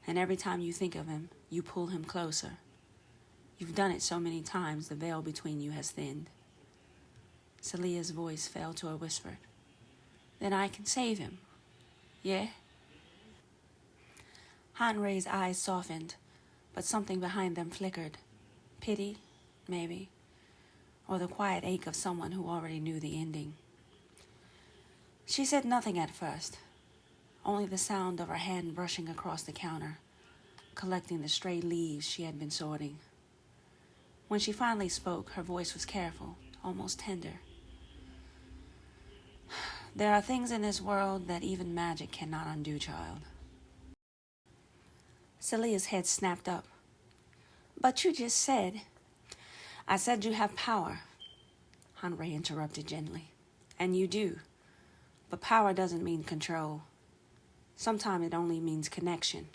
and every time you think of him, you pull him closer. You've done it so many times the veil between you has thinned. Seleah's voice fell to a whisper. Then I can save him. Yeah? Hanrei's eyes softened, but something behind them flickered. Pity, maybe, or the quiet ache of someone who already knew the ending. She said nothing at first, only the sound of her hand brushing across the counter, collecting the stray leaves she had been sorting. When she finally spoke, her voice was careful, almost tender. There are things in this world that even magic cannot undo, child. Seleah's head snapped up. But you just said... I said you have power, Hanrei interrupted gently. And you do. But power doesn't mean control. Sometimes it only means connection.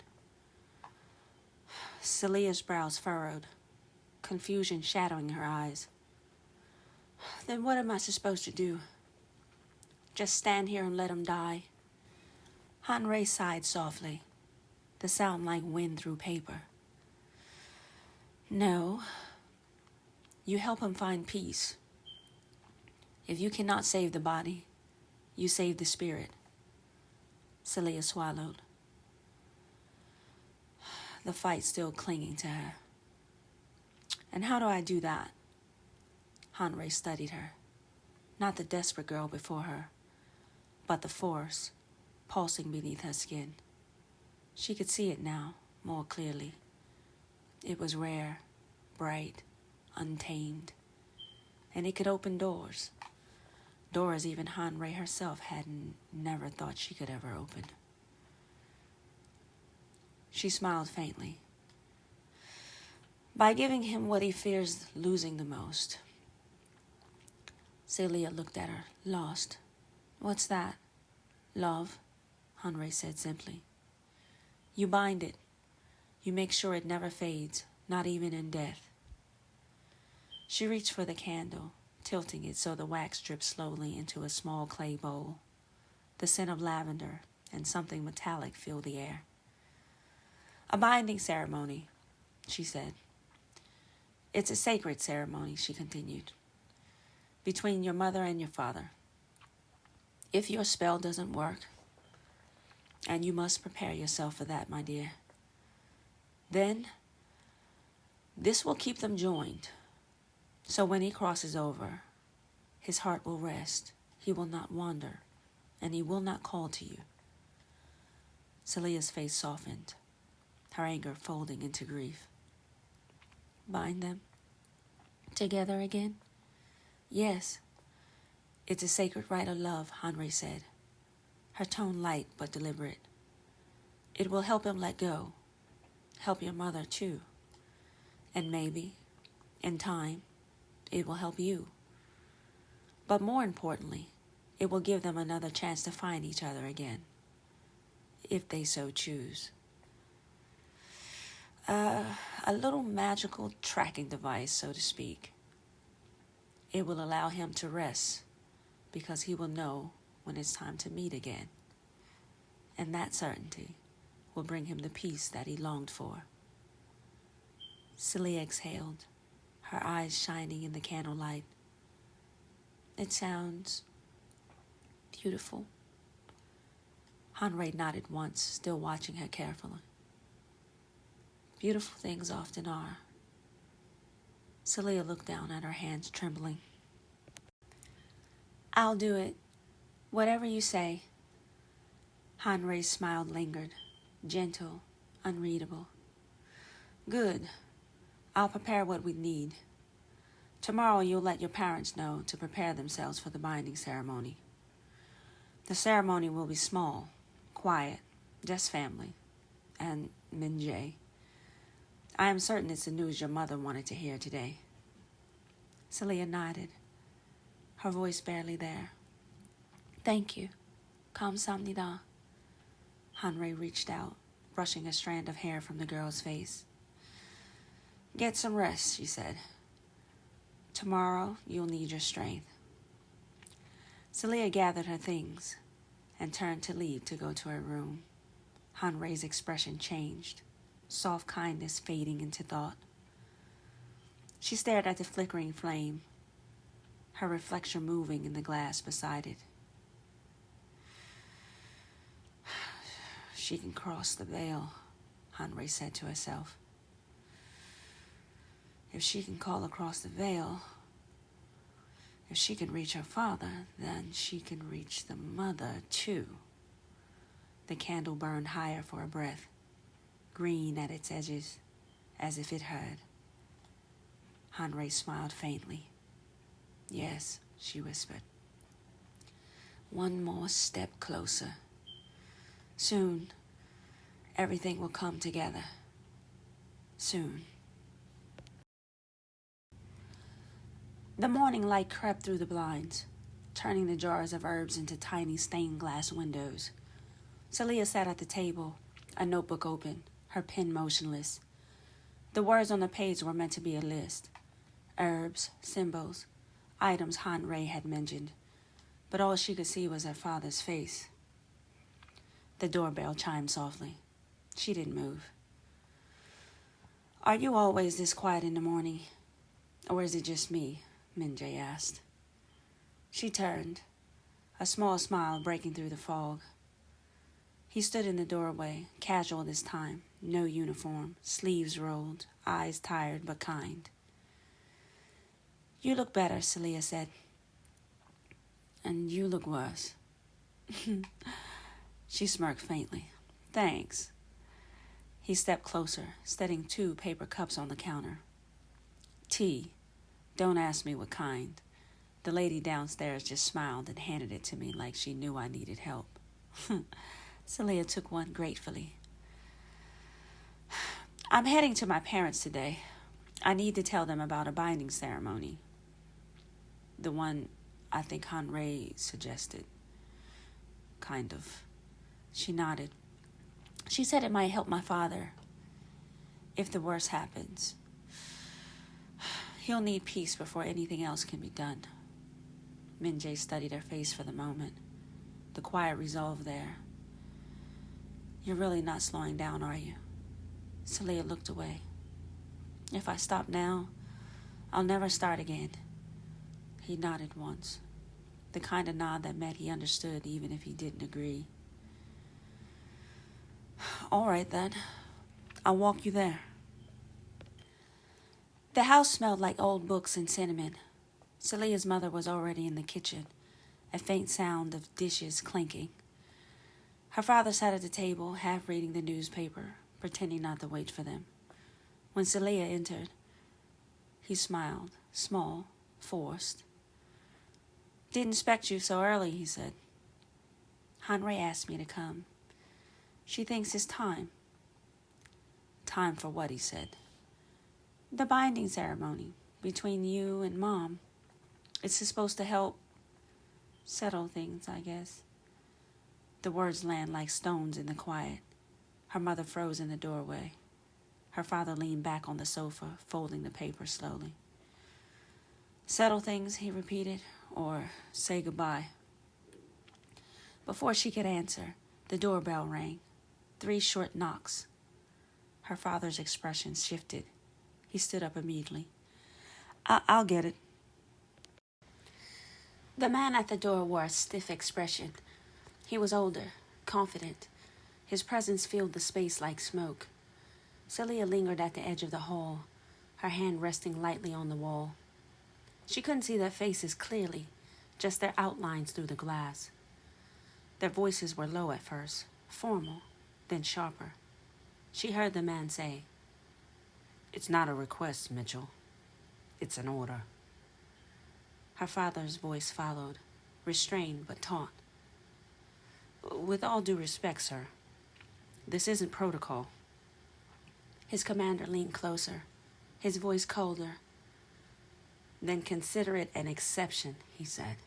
Seleah's brows furrowed, confusion shadowing her eyes. Then what am I supposed to do? Just stand here and let him die? Hanrei sighed softly, the sound like wind through paper. No. You help him find peace. If you cannot save the body, you save the spirit. Seleah swallowed, the fight still clinging to her. And how do I do that? Hanrei studied her, not the desperate girl before her, but the force pulsing beneath her skin. She could see it now, more clearly. It was rare, bright, untamed, and it could open doors. Doors even Hanrei herself had never thought she could ever open. She smiled faintly. By giving him what he fears losing the most. Seleah looked at her, lost. What's that? Love, Hanrei said simply. You bind it. You make sure it never fades, not even in death. She reached for the candle, tilting it so the wax dripped slowly into a small clay bowl. The scent of lavender and something metallic filled the air. A binding ceremony, she said. It's a sacred ceremony, she continued, between your mother and your father. If your spell doesn't work, and you must prepare yourself for that, my dear, then this will keep them joined. So when he crosses over, his heart will rest, he will not wander, and he will not call to you. Seleah's face softened, her anger folding into grief. Bind them together again? Yes. It's a sacred rite of love, Hanrei said, her tone light but deliberate. It will help him let go, help your mother too, and maybe, in time, it will help you. But more importantly, it will give them another chance to find each other again, if they so choose. A little magical tracking device, so to speak. It will allow him to rest, because he will know when it's time to meet again. And that certainty will bring him the peace that he longed for. Seleah exhaled, her eyes shining in the candlelight. It sounds beautiful. Hanrei nodded once, still watching her carefully. Beautiful things often are. Seleah looked down at her hands, trembling. I'll do it. Whatever you say. Hanrei's smile lingered, gentle, unreadable. Good. I'll prepare what we need. Tomorrow you'll let your parents know to prepare themselves for the binding ceremony. The ceremony will be small, quiet, just family, and Minjae. I am certain it's the news your mother wanted to hear today. Seleah nodded, her voice barely there. Thank you. 감사합니다. Hanrei reached out, brushing a strand of hair from the girl's face. Get some rest, she said. Tomorrow you'll need your strength. Seleah gathered her things and turned to leave to go to her room. Hanrei's expression changed, soft kindness fading into thought. She stared at the flickering flame, her reflection moving in the glass beside it. She can cross the veil, Hanrei said to herself. If she can call across the veil, if she can reach her father, then she can reach the mother, too. The candle burned higher for a breath, green at its edges, as if it heard. Hanrei smiled faintly. Yes, she whispered. One more step closer. Soon, everything will come together. Soon. The morning light crept through the blinds, turning the jars of herbs into tiny stained glass windows. Seleah sat at the table, a notebook open, her pen motionless. The words on the page were meant to be a list. Herbs, symbols, items Hanrei had mentioned, but all she could see was her father's face. The doorbell chimed softly. She didn't move. Are you always this quiet in the morning, or is it just me? Minjae asked. She turned, a small smile breaking through the fog. He stood in the doorway, casual this time, no uniform, sleeves rolled, eyes tired but kind. You look better, Seleah said. And you look worse. She smirked faintly. Thanks. He stepped closer, steadying 2 paper cups on the counter. Tea. Don't ask me what kind. The lady downstairs just smiled and handed it to me like she knew I needed help. Seleah took one gratefully. I'm heading to my parents today. I need to tell them about a binding ceremony. The one I think Hanrei suggested. Kind of. She nodded. She said it might help my father. If the worst happens. He'll need peace before anything else can be done. Minjae studied her face for the moment. The quiet resolve there. You're really not slowing down, are you? Seleah looked away. If I stop now, I'll never start again. He nodded once. The kind of nod that meant he understood even if he didn't agree. All right, then. I'll walk you there. The house smelled like old books and cinnamon. Seleah's mother was already in the kitchen, a faint sound of dishes clinking. Her father sat at the table, half reading the newspaper, pretending not to wait for them. When Seleah entered, he smiled, small, forced. Didn't expect you so early, he said. Hanrei asked me to come. She thinks it's time. Time for what, he said. The binding ceremony between you and Mom. It's supposed to help settle things, I guess. The words land like stones in the quiet. Her mother froze in the doorway. Her father leaned back on the sofa, folding the paper slowly. Settle things, he repeated, or say goodbye. Before she could answer, the doorbell rang. 3 short knocks. Her father's expression shifted. He stood up immediately. I'll get it. The man at the door wore a stiff expression. He was older, confident. His presence filled the space like smoke. Seleah lingered at the edge of the hall, her hand resting lightly on the wall. She couldn't see their faces clearly, just their outlines through the glass. Their voices were low at first, formal, then sharper. She heard the man say, It's not a request, Mitchell. It's an order. Her father's voice followed, restrained but taut. With all due respect, sir, this isn't protocol. His commander leaned closer, his voice colder. Then consider it an exception, he said.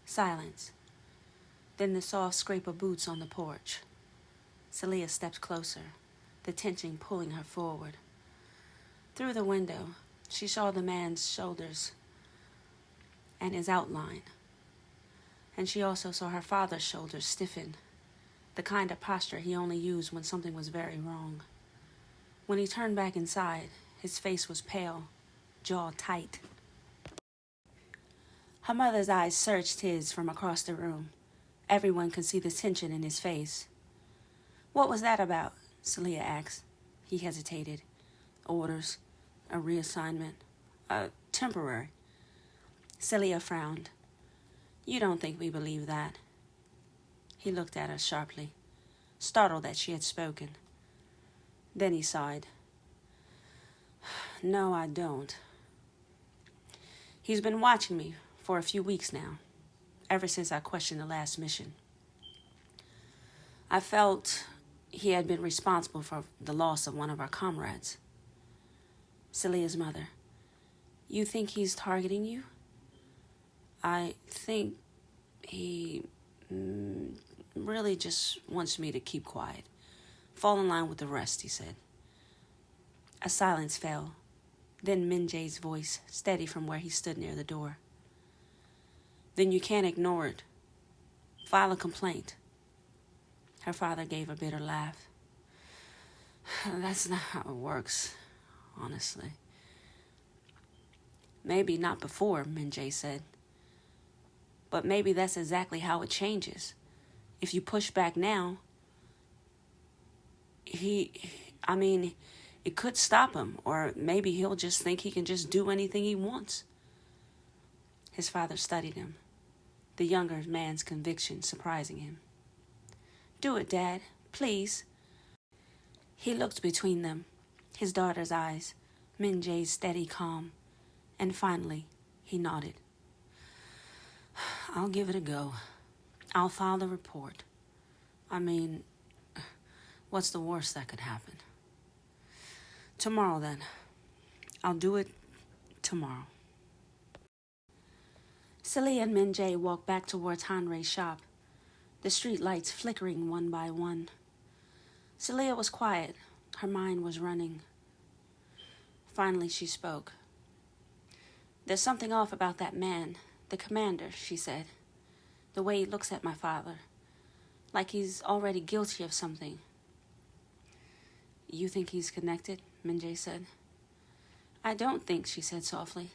Silence. Then the soft scrape of boots on the porch. Seleah stepped closer, the tension pulling her forward. Through the window, she saw the man's shoulders and his outline. And she also saw her father's shoulders stiffen, the kind of posture he only used when something was very wrong. When he turned back inside, his face was pale, jaw tight. Her mother's eyes searched his from across the room. Everyone could see the tension in his face. "What was that about?" Seleah asked. He hesitated. "Orders, a reassignment, temporary." Seleah frowned. "You don't think we believe that?" He looked at her sharply, startled that she had spoken. Then he sighed. "No, I don't. He's been watching me for a few weeks now, ever since I questioned the last mission. I felt he had been responsible for the loss of one of our comrades." Seleah's mother: "You think he's targeting you?" "I think he really just wants me to keep quiet. Fall in line with the rest," he said. A silence fell. Then Minjae's voice, steady from where he stood near the door. "Then you can't ignore it. File a complaint." Her father gave a bitter laugh. "That's not how it works, honestly." "Maybe not before," Minjae said. "But maybe that's exactly how it changes. If you push back now, it could stop him, or maybe he'll just think he can just do anything he wants." His father studied him, the younger man's conviction surprising him. "Do it, Dad, please." He looked between them, his daughter's eyes, Minjae's steady calm, and finally he nodded. "I'll give it a go. I'll file the report. What's the worst that could happen? Tomorrow, then. I'll do it tomorrow." Seleah and Minjae walked back towards Hanrei's shop, the street lights flickering one by one. Seleah was quiet. Her mind was running. Finally, she spoke. "There's something off about that man, the commander," she said. "The way he looks at my father, like he's already guilty of something." "You think he's connected?" Minjae said. "I don't think," she said softly.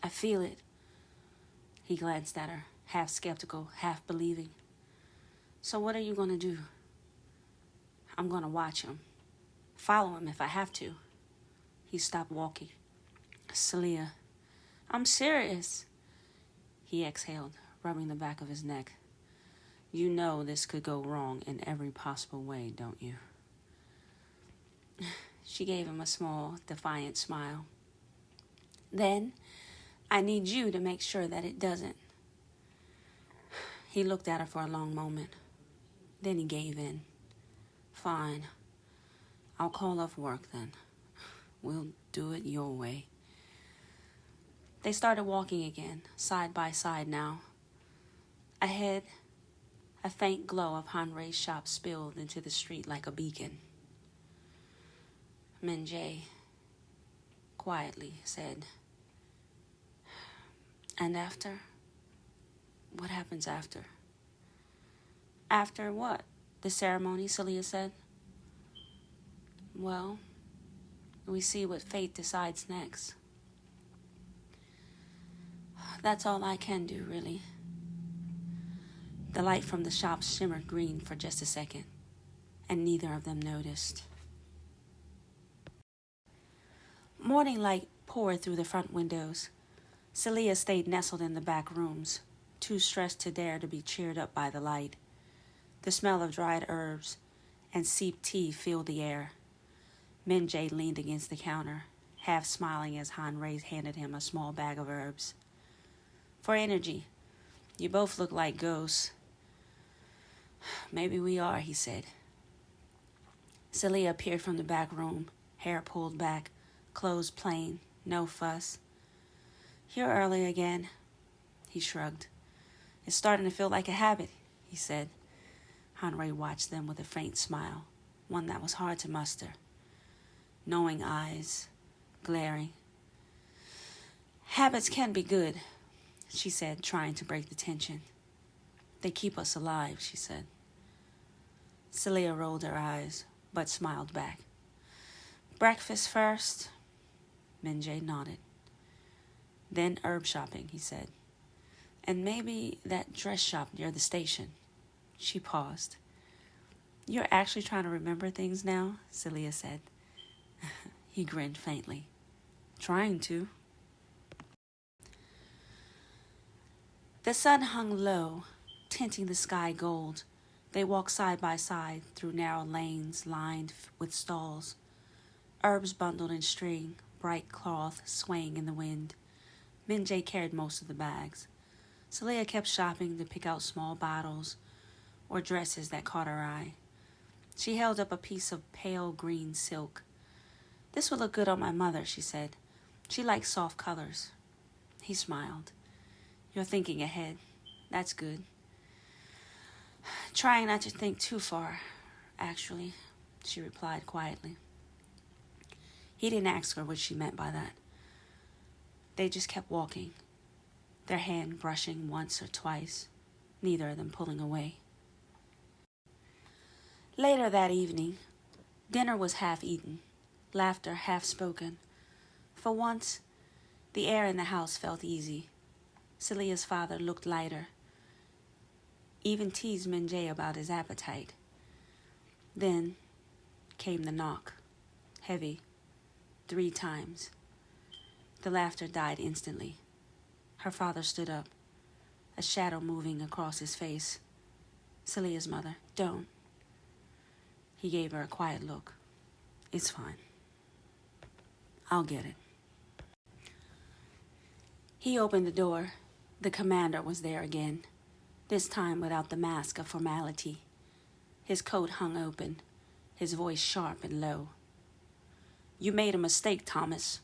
"I feel it." He glanced at her, half skeptical, half believing. "So what are you going to do?" "I'm going to watch him. Follow him if I have to." He stopped walking. "Seleah, I'm serious." He exhaled, rubbing the back of his neck. "You know this could go wrong in every possible way, don't you?" She gave him a small, defiant smile. "Then, I need you to make sure that it doesn't." He looked at her for a long moment. Then he gave in. "Fine. I'll call off work then. We'll do it your way." They started walking again, side by side now. Ahead, a faint glow of Hanrei's shop spilled into the street like a beacon. Minjae quietly said, "And after? What happens after?" "After what? The ceremony," Seleah said. "Well, we see what fate decides next." "That's all I can do, really." The light from the shop shimmered green for just a second, and neither of them noticed. Morning light poured through the front windows. Seleah stayed nestled in the back rooms, too stressed to dare to be cheered up by the light. The smell of dried herbs and seeped tea filled the air. Minjae leaned against the counter, half smiling as Hanrei handed him a small bag of herbs. "For energy. You both look like ghosts." "Maybe we are," he said. Seleah appeared from the back room, hair pulled back, clothes plain, no fuss. "You're early again." He shrugged. "It's starting to feel like a habit," he said. Hanrei watched them with a faint smile, one that was hard to muster. Knowing eyes, glaring. "Habits can be good," she said, trying to break the tension. "They keep us alive," she said. Seleah rolled her eyes, but smiled back. Breakfast first? Minjae nodded. Then herb shopping, he said. And maybe that dress shop near the station. She paused. You're actually trying to remember things now? Seleah said. He grinned faintly. Trying to. The sun hung low, tinting the sky gold. They walked side by side through narrow lanes lined with stalls. Herbs bundled in string, bright cloth swaying in the wind. Minjae carried most of the bags. Seleah kept shopping to pick out small bottles or dresses that caught her eye. She held up a piece of pale green silk. This would look good on my mother, she said. She likes soft colors. He smiled. You're thinking ahead. That's good. Trying not to think too far, actually, she replied quietly. He didn't ask her what she meant by that. They just kept walking, their hand brushing once or twice, neither of them pulling away. Later that evening, dinner was half eaten, laughter half spoken. For once, the air in the house felt easy. Seleah's father looked lighter, even teased Minjae about his appetite. Then came the knock, heavy, 3 times. The laughter died instantly. Her father stood up, a shadow moving across his face. Seleah's mother, don't. He gave her a quiet look. It's fine. I'll get it. He opened the door. The commander was there again, this time without the mask of formality. His coat hung open, his voice sharp and low. You made a mistake, Thomas.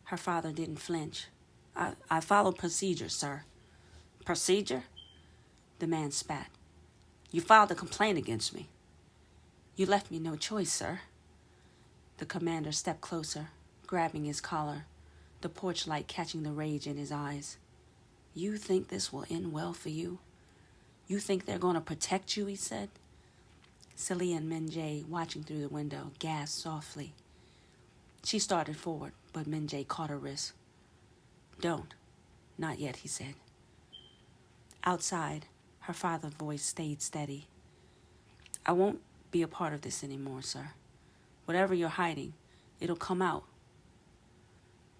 Her father didn't flinch. I followed procedure, sir. Procedure? The man spat. You filed a complaint against me. You left me no choice, sir. The commander stepped closer, grabbing his collar, the porch light catching the rage in his eyes. You think this will end well for you? You think they're going to protect you, he said. Seleah and Minjae, watching through the window, gasped softly. She started forward, but Minjae caught her wrist. Don't. Not yet, he said. Outside, her father's voice stayed steady. I won't be a part of this anymore, sir. Whatever you're hiding, it'll come out.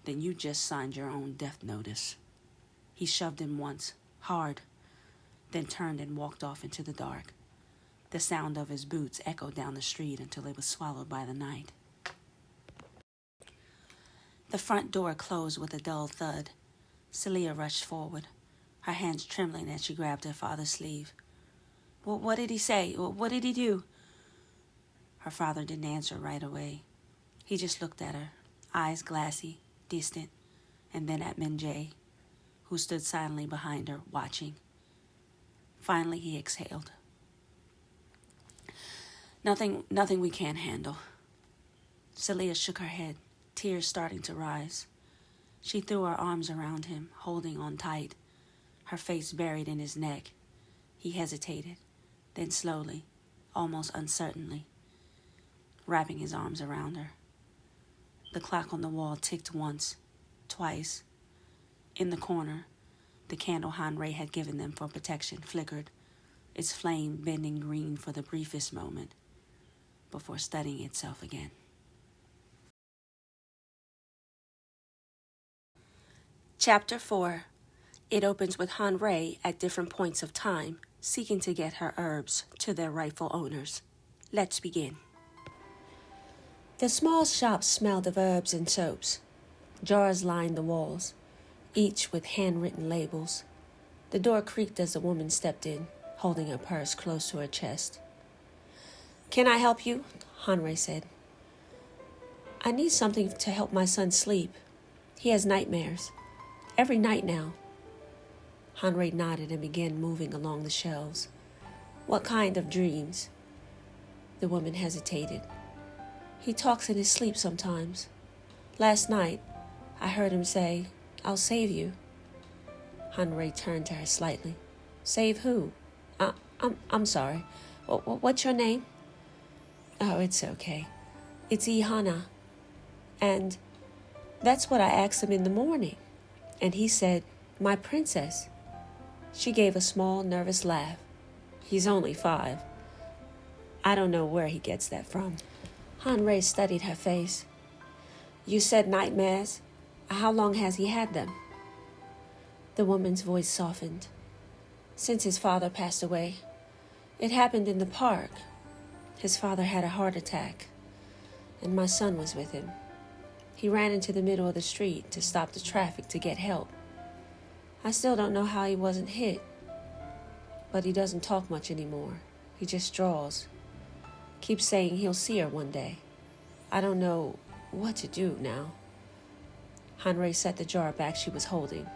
Then you just signed your own death notice. He shoved him once, hard, then turned and walked off into the dark. The sound of his boots echoed down the street until it was swallowed by the night. The front door closed with a dull thud. Seleah rushed forward, her hands trembling as she grabbed her father's sleeve. What did he say? What did he do? Her father didn't answer right away. He just looked at her, eyes glassy, distant, and then at Minjae, who stood silently behind her, watching. Finally, he exhaled. Nothing we can't handle. Seleah shook her head, tears starting to rise. She threw her arms around him, holding on tight, her face buried in his neck. He hesitated, then slowly, almost uncertainly, wrapping his arms around her. The clock on the wall ticked once, twice. In the corner, the candle Hanrei had given them for protection flickered, its flame bending green for the briefest moment, before studying itself again. Chapter 4. It opens with Hanrei at different points of time, seeking to get her herbs to their rightful owners. Let's begin. The small shop smelled of herbs and soaps. Jars lined the walls, each with handwritten labels. The door creaked as a woman stepped in, holding a purse close to her chest. Can I help you? Hanrei said. I need something to help my son sleep. He has nightmares. Every night now. Hanrei nodded and began moving along the shelves. What kind of dreams? The woman hesitated. He talks in his sleep sometimes. Last night, I heard him say, I'll save you. Hanrei turned to her slightly. Save who? I'm sorry. What's your name? Oh, it's okay. It's Ihana. And that's what I asked him in the morning. And he said, my princess. She gave a small, nervous laugh. He's only 5. I don't know where he gets that from. Hanrei studied her face. You said nightmares. How long has he had them? The woman's voice softened. Since his father passed away. It happened in the park. His father had a heart attack, and my son was with him. He ran into the middle of the street to stop the traffic to get help. I still don't know how he wasn't hit, but he doesn't talk much anymore. He just draws. Keeps saying he'll see her one day. I don't know what to do now. Hanrei set the jar back she was holding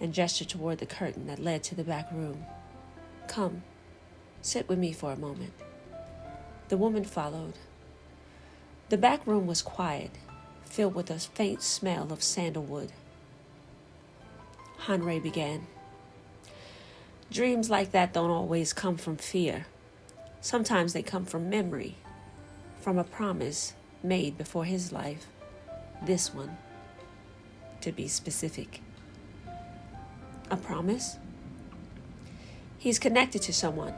and gestured toward the curtain that led to the back room. Come, sit with me for a moment. The woman followed. The back room was quiet, filled with a faint smell of sandalwood. Hanrei began. Dreams like that don't always come from fear. Sometimes they come from memory, from a promise made before his life. This one, to be specific. A promise? He's connected to someone,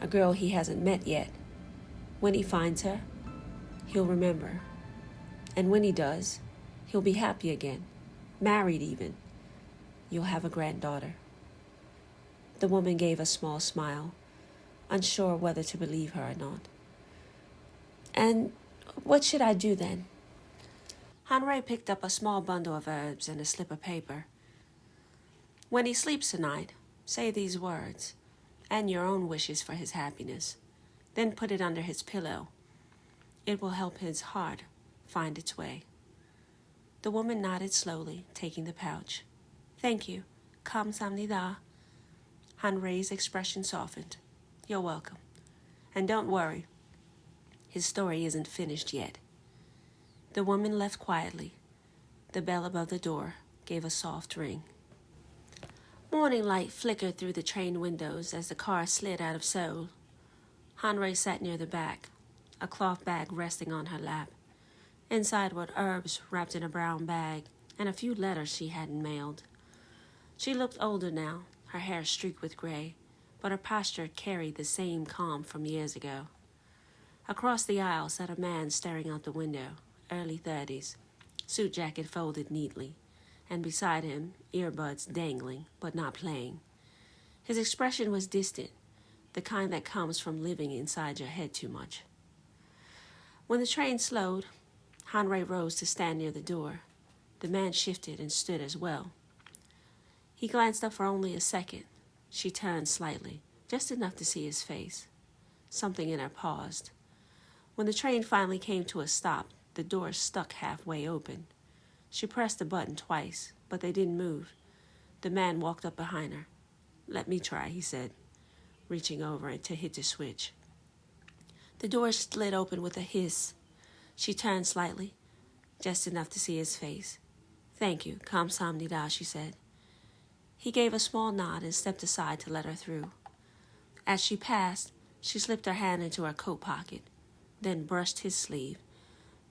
a girl he hasn't met yet. When he finds her, he'll remember. And when he does, he'll be happy again, married even. You'll have a granddaughter. The woman gave a small smile, unsure whether to believe her or not. And what should I do then? Hanrei picked up a small bundle of herbs and a slip of paper. When he sleeps tonight, say these words, and your own wishes for his happiness. Then put it under his pillow. It will help his heart find its way. The woman nodded slowly, taking the pouch. Thank you. Kamsamnida. Hanrei's expression softened. You're welcome. And don't worry. His story isn't finished yet. The woman left quietly. The bell above the door gave a soft ring. Morning light flickered through the train windows as the car slid out of Seoul. Hanrei sat near the back, a cloth bag resting on her lap. Inside were herbs wrapped in a brown bag and a few letters she hadn't mailed. She looked older now, her hair streaked with gray, but her posture carried the same calm from years ago. Across the aisle sat a man staring out the window, early 30s, suit jacket folded neatly, and beside him, earbuds dangling but not playing. His expression was distant, the kind that comes from living inside your head too much. When the train slowed, Hanrei rose to stand near the door. The man shifted and stood as well. He glanced up for only a second. She turned slightly, just enough to see his face. Something in her paused. When the train finally came to a stop, the door stuck halfway open. She pressed the button twice, but they didn't move. The man walked up behind her. Let me try, he said, reaching over to hit the switch. The door slid open with a hiss. She turned slightly, just enough to see his face. Thank you, kamsamnida, she said. He gave a small nod and stepped aside to let her through. As she passed, she slipped her hand into her coat pocket, then brushed his sleeve,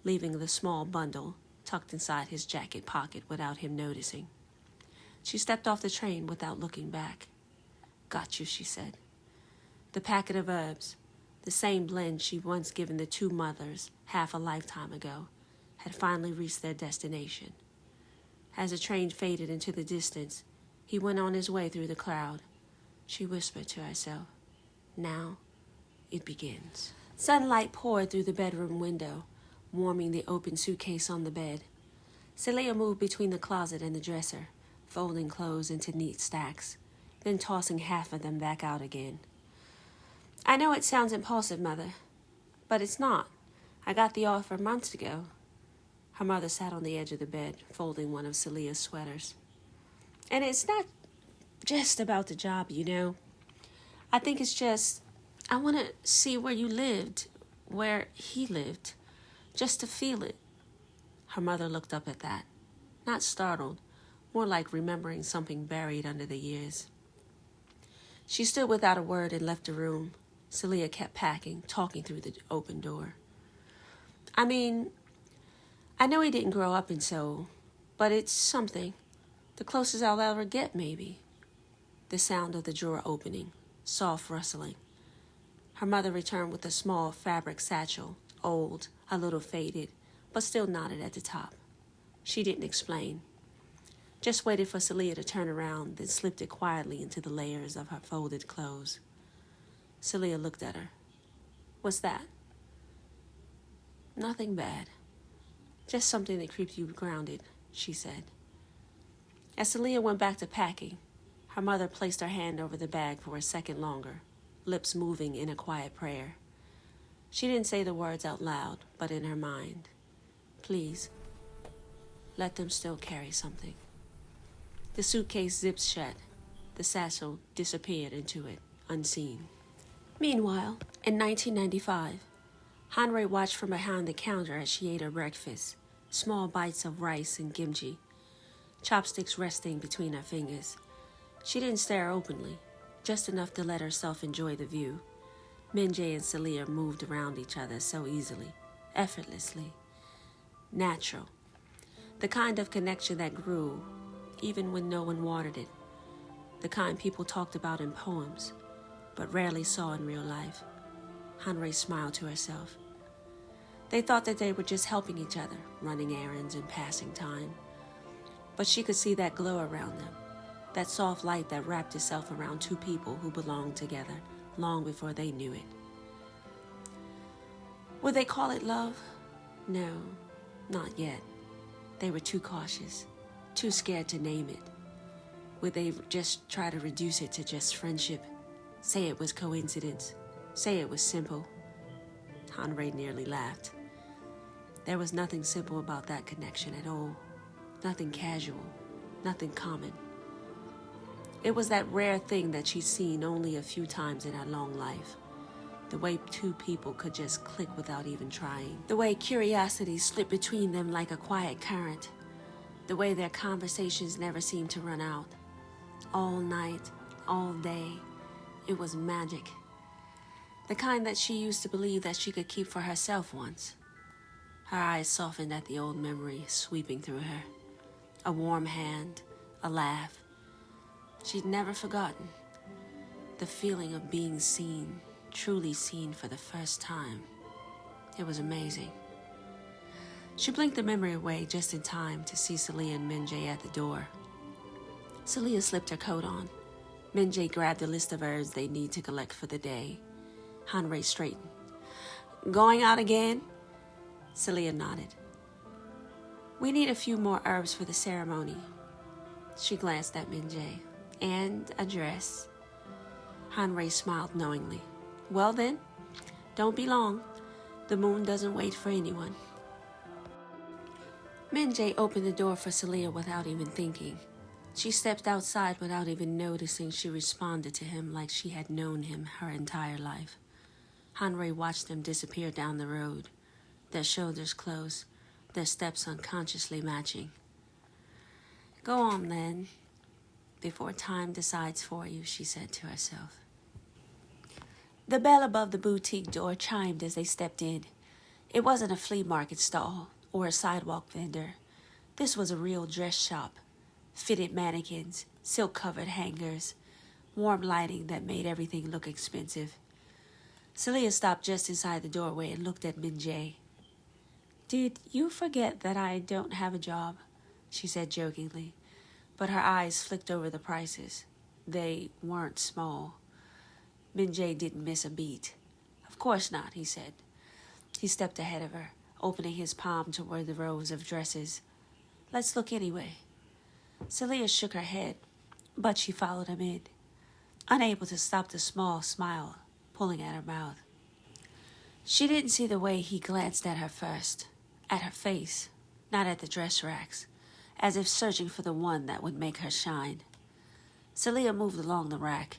leaving the small bundle tucked inside his jacket pocket without him noticing. She stepped off the train without looking back. Got you, she said. The packet of herbs, the same blend she'd once given the 2 mothers half a lifetime ago, had finally reached their destination. As the train faded into the distance, he went on his way through the crowd. She whispered to herself, now it begins. Sunlight poured through the bedroom window, warming the open suitcase on the bed. Seleah moved between the closet and the dresser, folding clothes into neat stacks, then tossing half of them back out again. I know it sounds impulsive, Mother, but it's not. I got the offer months ago. Her mother sat on the edge of the bed, folding one of Seleah's sweaters. And it's not just about the job, you know. I think it's just, I want to see where you lived, where he lived, just to feel it. Her mother looked up at that, not startled, more like remembering something buried under the years. She stood without a word and left the room. Seleah kept packing, talking through the open door. I mean, I know he didn't grow up in Seoul, but it's something. The closest I'll ever get, maybe. The sound of the drawer opening, soft rustling. Her mother returned with a small fabric satchel, old, a little faded, but still knotted at the top. She didn't explain. Just waited for Seleah to turn around, then slipped it quietly into the layers of her folded clothes. Seleah looked at her. What's that? Nothing bad. Just something that keeps you grounded, she said. As Seleah went back to packing, her mother placed her hand over the bag for a second longer, lips moving in a quiet prayer. She didn't say the words out loud, but in her mind. Please, let them still carry something. The suitcase zipped shut. The satchel disappeared into it, unseen. Meanwhile, in 1995, Hanrei watched from behind the counter as she ate her breakfast, small bites of rice and kimchi, chopsticks resting between her fingers. She didn't stare openly, just enough to let herself enjoy the view. Minjae and Seleah moved around each other so easily, effortlessly. Natural. The kind of connection that grew, even when no one watered it. The kind people talked about in poems, but rarely saw in real life. Hanrei smiled to herself. They thought that they were just helping each other, running errands and passing time. But she could see that glow around them, that soft light that wrapped itself around two people who belonged together long before they knew it. Would they call it love? No, not yet. They were too cautious, too scared to name it. Would they just try to reduce it to just friendship? Say it was coincidence? Say it was simple? Hanrei nearly laughed. There was nothing simple about that connection at all. Nothing casual, nothing common. It was that rare thing that she'd seen only a few times in her long life. The way two people could just click without even trying. The way curiosity slipped between them like a quiet current. The way their conversations never seemed to run out. All night, all day, it was magic. The kind that she used to believe that she could keep for herself once. Her eyes softened at the old memory sweeping through her. A warm hand, a laugh. She'd never forgotten. The feeling of being seen, truly seen for the first time. It was amazing. She blinked the memory away just in time to see Seleah and Minjae at the door. Seleah slipped her coat on. Minjae grabbed a list of herbs they need to collect for the day. Hanrei straightened. Going out again? Seleah nodded. We need a few more herbs for the ceremony. She glanced at Minjae. And a dress. Hanrei smiled knowingly. Well then, don't be long. The moon doesn't wait for anyone. Minjae opened the door for Seleah without even thinking. She stepped outside without even noticing she responded to him like she had known him her entire life. Hanrei watched them disappear down the road, their shoulders close, their steps unconsciously matching. Go on then, before time decides for you, she said to herself. The bell above the boutique door chimed as they stepped in. It wasn't a flea market stall or a sidewalk vendor. This was a real dress shop. Fitted mannequins, silk-covered hangers, warm lighting that made everything look expensive. Seleah stopped just inside the doorway and looked at Minjae. Did you forget that I don't have a job? She said jokingly, but her eyes flicked over the prices. They weren't small. Minjae didn't miss a beat. Of course not, he said. He stepped ahead of her, opening his palm toward the rows of dresses. Let's look anyway. Seleah shook her head, but she followed him in, unable to stop the small smile pulling at her mouth. She didn't see the way he glanced at her first, at her face, not at the dress racks, as if searching for the one that would make her shine. Seleah moved along the rack,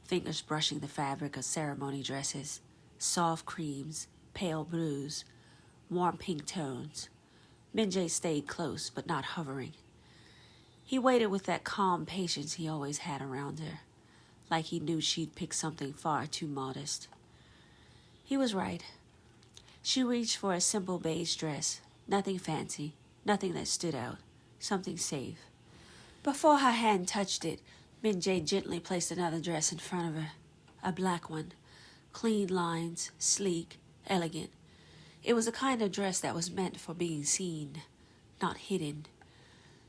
fingers brushing the fabric of ceremony dresses, soft creams, pale blues, warm pink tones. Minjae stayed close, but not hovering. He waited with that calm patience he always had around her, like he knew she'd pick something far too modest. He was right. She reached for a simple beige dress, nothing fancy, nothing that stood out, something safe. Before her hand touched it, Minjae gently placed another dress in front of her, a black one, clean lines, sleek, elegant. It was a kind of dress that was meant for being seen, not hidden.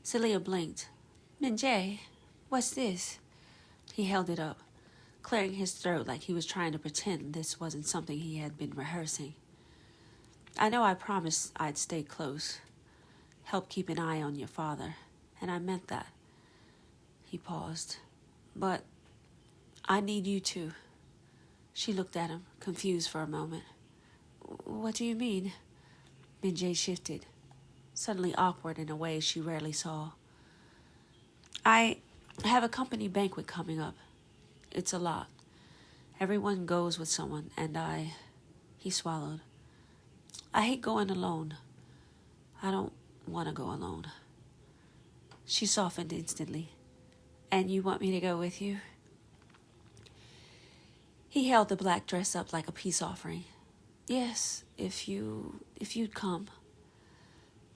Seleah blinked. Minjae, what's this? He held it up, clearing his throat like he was trying to pretend this wasn't something he had been rehearsing. I know I promised I'd stay close, help keep an eye on your father, and I meant that. He paused. But I need you too. She looked at him, confused for a moment. What do you mean? Minjae shifted, suddenly awkward in a way she rarely saw. I have a company banquet coming up. It's a lot. Everyone goes with someone, and He swallowed. I hate going alone. I don't want to go alone. She softened instantly. And you want me to go with you? He held the black dress up like a peace offering. Yes, if you'd come.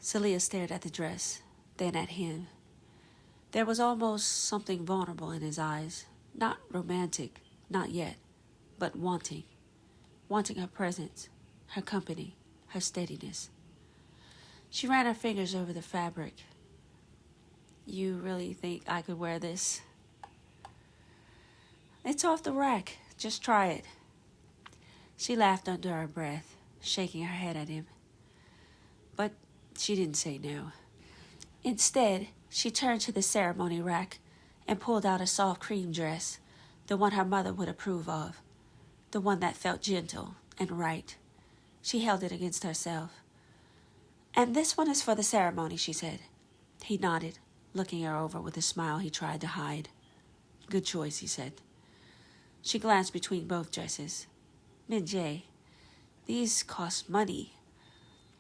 Seleah stared at the dress, then at him. There was almost something vulnerable in his eyes. Not romantic, not yet, but wanting. Wanting her presence, her company, her steadiness. She ran her fingers over the fabric. You really think I could wear this? It's off the rack. Just try it. She laughed under her breath, shaking her head at him. But she didn't say no. Instead, she turned to the ceremony rack and pulled out a soft cream dress, the one her mother would approve of, the one that felt gentle and right. She held it against herself. And this one is for the ceremony, she said. He nodded, looking her over with a smile he tried to hide. Good choice, he said. She glanced between both dresses. Minjae, these cost money.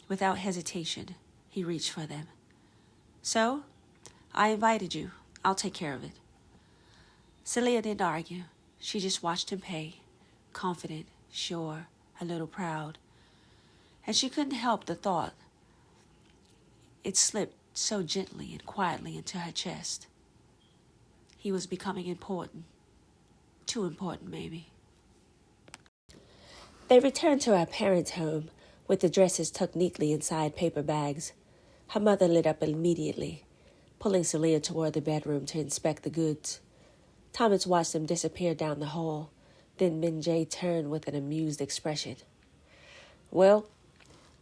Without hesitation, he reached for them. So, I invited you. I'll take care of it. Seleah didn't argue. She just watched him pay, confident, sure, a little proud. And she couldn't help the thought. It slipped so gently and quietly into her chest. He was becoming important. Too important, maybe. They returned to her parents' home with the dresses tucked neatly inside paper bags. Her mother lit up immediately, pulling Seleah toward the bedroom to inspect the goods. Thomas watched them disappear down the hall. Then Minjae turned with an amused expression. Well,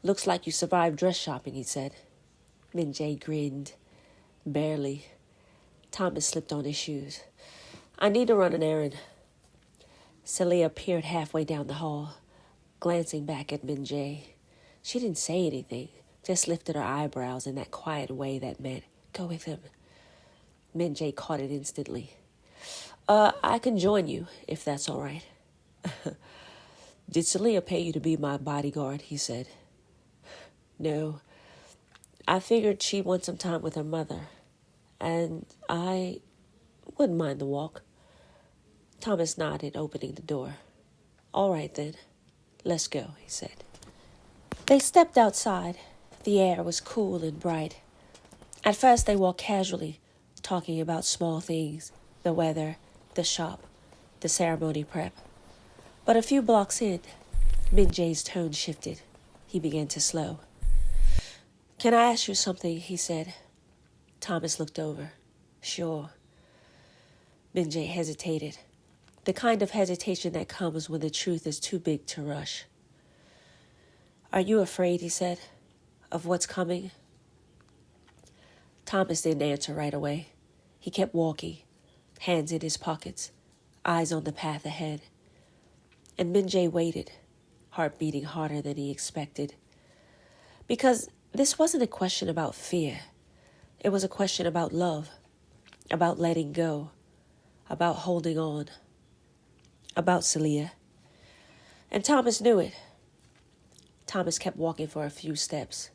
looks like you survived dress shopping, he said. Minjae grinned. Barely. Thomas slipped on his shoes. I need to run an errand. Seleah peered halfway down the hall, glancing back at Minjae. She didn't say anything, just lifted her eyebrows in that quiet way that meant, go with him. Minjae caught it instantly. I can join you, if that's all right. Did Seleah pay you to be my bodyguard? He said. No. I figured she'd want some time with her mother, and I wouldn't mind the walk. Thomas nodded, opening the door. All right, then. Let's go, he said. They stepped outside. The air was cool and bright. At first, they walked casually, talking about small things, the weather, the shop, the ceremony prep. But a few blocks in, Minjae's tone shifted. He began to slow. Can I ask you something? He said. Thomas looked over. Sure. Minjae hesitated. The kind of hesitation that comes when the truth is too big to rush. Are you afraid, he said, of what's coming? Thomas didn't answer right away. He kept walking, hands in his pockets, eyes on the path ahead. And Minjae waited, heart beating harder than he expected. Because this wasn't a question about fear. It was a question about love, about letting go, about holding on, about Seleah. And Thomas knew it. Thomas kept walking for a few steps,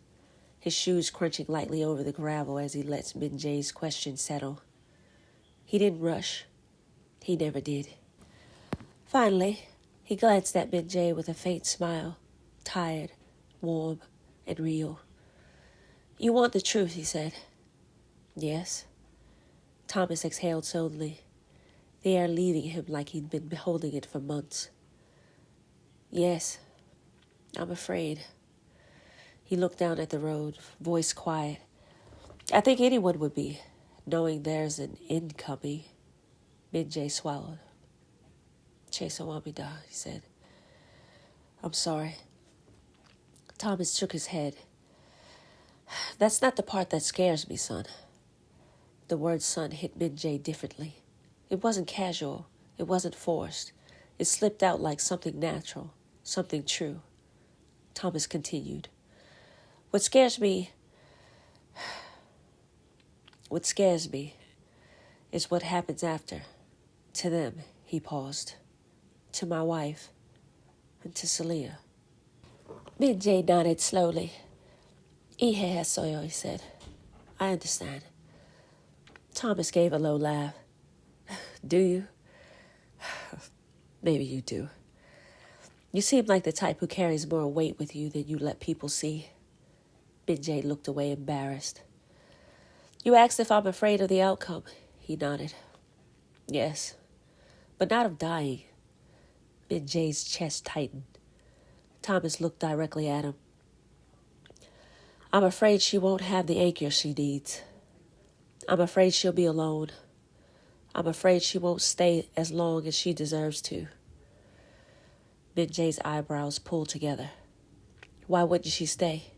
his shoes crunching lightly over the gravel as he let Minjae's question settle. He didn't rush. He never did. Finally, He glanced at Minjae with a faint smile, tired, warm, and real. You want the truth, he said. Yes. Thomas exhaled slowly, the air leaving him like he'd been holding it for months. Yes, I'm afraid. He looked down at the road, voice quiet. I think anyone would be, knowing there's an end coming. Minjae swallowed. Chesawamida, he said. I'm sorry. Thomas shook his head. That's not the part that scares me, son. The word son hit Minjae differently. It wasn't casual. It wasn't forced. It slipped out like something natural, something true. Thomas continued. What scares me is what happens after. To them, he paused. To my wife and to Seleah. Minjae nodded slowly. Ihe soyo, he said. I understand. Thomas gave a low laugh. Do you? Maybe you do. You seem like the type who carries more weight with you than you let people see. Minjae looked away embarrassed. You asked if I'm afraid of the outcome. He nodded. Yes, but not of dying. Minjae's chest tightened. Thomas looked directly at him. I'm afraid she won't have the anchor she needs. I'm afraid she'll be alone. I'm afraid she won't stay as long as she deserves to. Minjae's eyebrows pulled together. Why wouldn't she stay?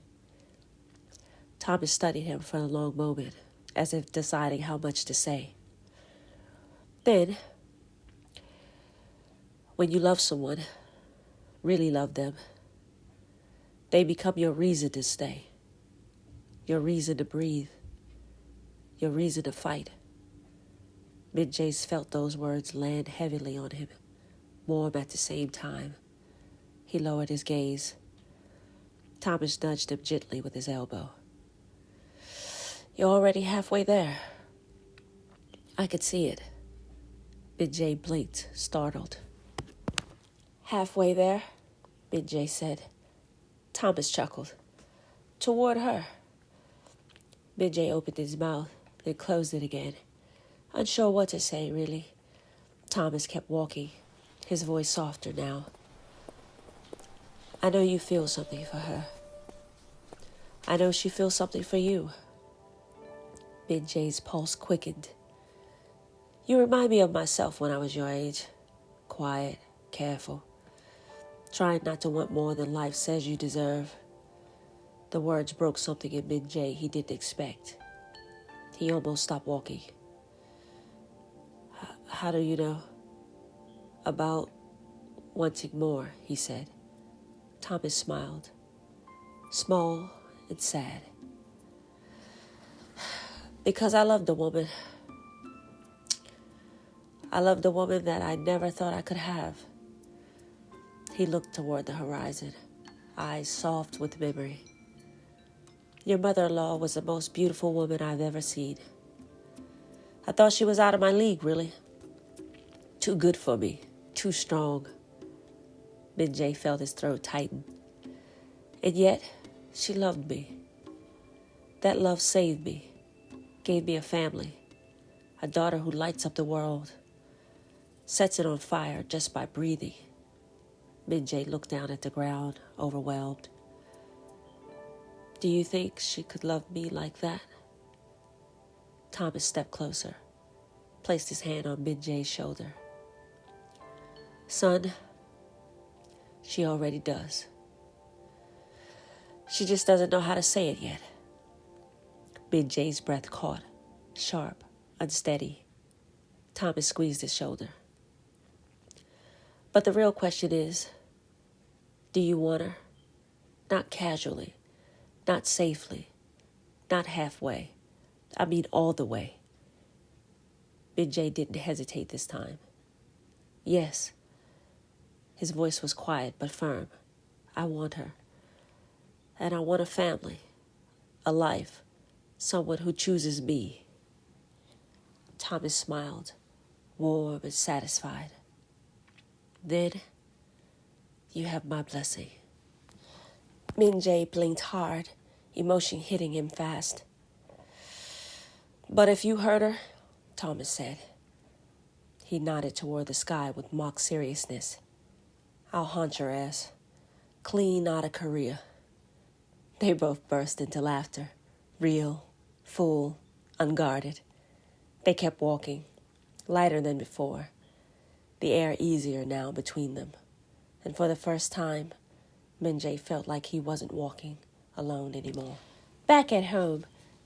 Thomas studied him for a long moment, as if deciding how much to say. Then, when you love someone, really love them, they become your reason to stay, your reason to breathe, your reason to fight. Minjae felt those words land heavily on him, warm at the same time. He lowered his gaze. Thomas nudged him gently with his elbow. You're already halfway there. I could see it. Minjae blinked, startled. Halfway there, Minjae said. Thomas chuckled. Toward her. Minjae opened his mouth, then closed it again. Unsure what to say, really. Thomas kept walking, his voice softer now. I know you feel something for her. I know she feels something for you. Minjae's pulse quickened. You remind me of myself when I was your age. Quiet, careful. Trying not to want more than life says you deserve. The words broke something in Minjae he didn't expect. He almost stopped walking. How do you know? About wanting more, he said. Thomas smiled. Small and sad. Because I loved a woman. I loved a woman that I never thought I could have. He looked toward the horizon, eyes soft with memory. Your mother-in-law was the most beautiful woman I've ever seen. I thought she was out of my league, really. Too good for me, too strong. Minjae felt his throat tighten. And yet, she loved me. That love saved me, gave me a family, a daughter who lights up the world, sets it on fire just by breathing. Minjae looked down at the ground, overwhelmed. Do you think she could love me like that? Thomas stepped closer, placed his hand on Minjae's shoulder. Son, she already does. She just doesn't know how to say it yet. Minjae's breath caught, sharp, unsteady. Thomas squeezed his shoulder. But the real question is, do you want her? Not casually, not safely, not halfway. I mean all the way. Minjae didn't hesitate this time. Yes. His voice was quiet but firm. I want her. And I want a family, a life, someone who chooses me. Thomas smiled, warm and satisfied. Then You have my blessing. Minjae blinked hard, emotion hitting him fast. But if you hurt her, Thomas said. He nodded toward the sky with mock seriousness. I'll haunt your ass. Clean out of Korea. They both burst into laughter. Real, full, unguarded. They kept walking, lighter than before, the air easier now between them. And for the first time, Minjae felt like he wasn't walking alone anymore. Back at home,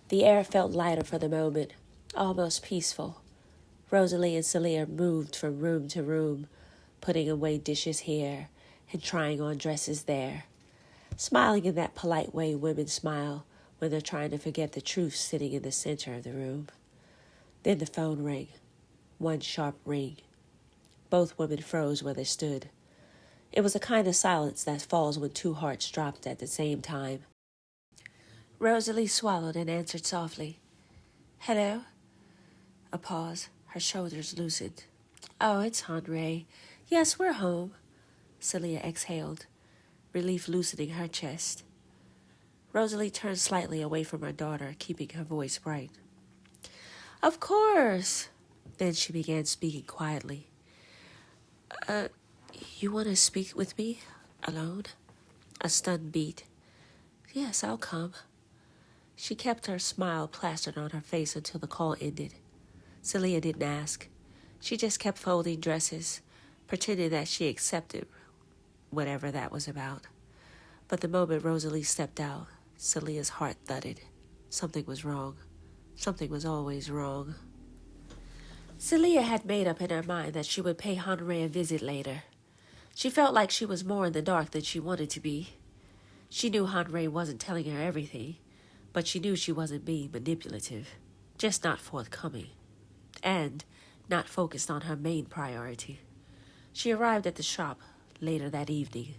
the air felt lighter for the moment, almost peaceful. Rosalie and Seleah moved from room to room, putting away dishes here and trying on dresses there, smiling in that polite way women smile when they're trying to forget the truth sitting in the center of the room. Then the phone rang, one sharp ring. Both women froze where they stood. It was a kind of silence that falls when two hearts dropped at the same time. Rosalie swallowed and answered softly. Hello? A pause. Her shoulders loosened. Oh, it's Henri. Yes, we're home. Seleah exhaled, relief loosening her chest. Rosalie turned slightly away from her daughter, keeping her voice bright. Of course. Then she began speaking quietly. You want to speak with me? Alone? A stunned beat. Yes, I'll come. She kept her smile plastered on her face until the call ended. Seleah didn't ask. She just kept folding dresses, pretending that she accepted whatever that was about. But the moment Rosalie stepped out, Seleah's heart thudded. Something was wrong. Something was always wrong. Seleah had made up in her mind that she would pay Henri a visit later. She felt like she was more in the dark than she wanted to be. She knew Henri wasn't telling her everything, but she knew she wasn't being manipulative, just not forthcoming, and not focused on her main priority. She arrived at the shop later that evening.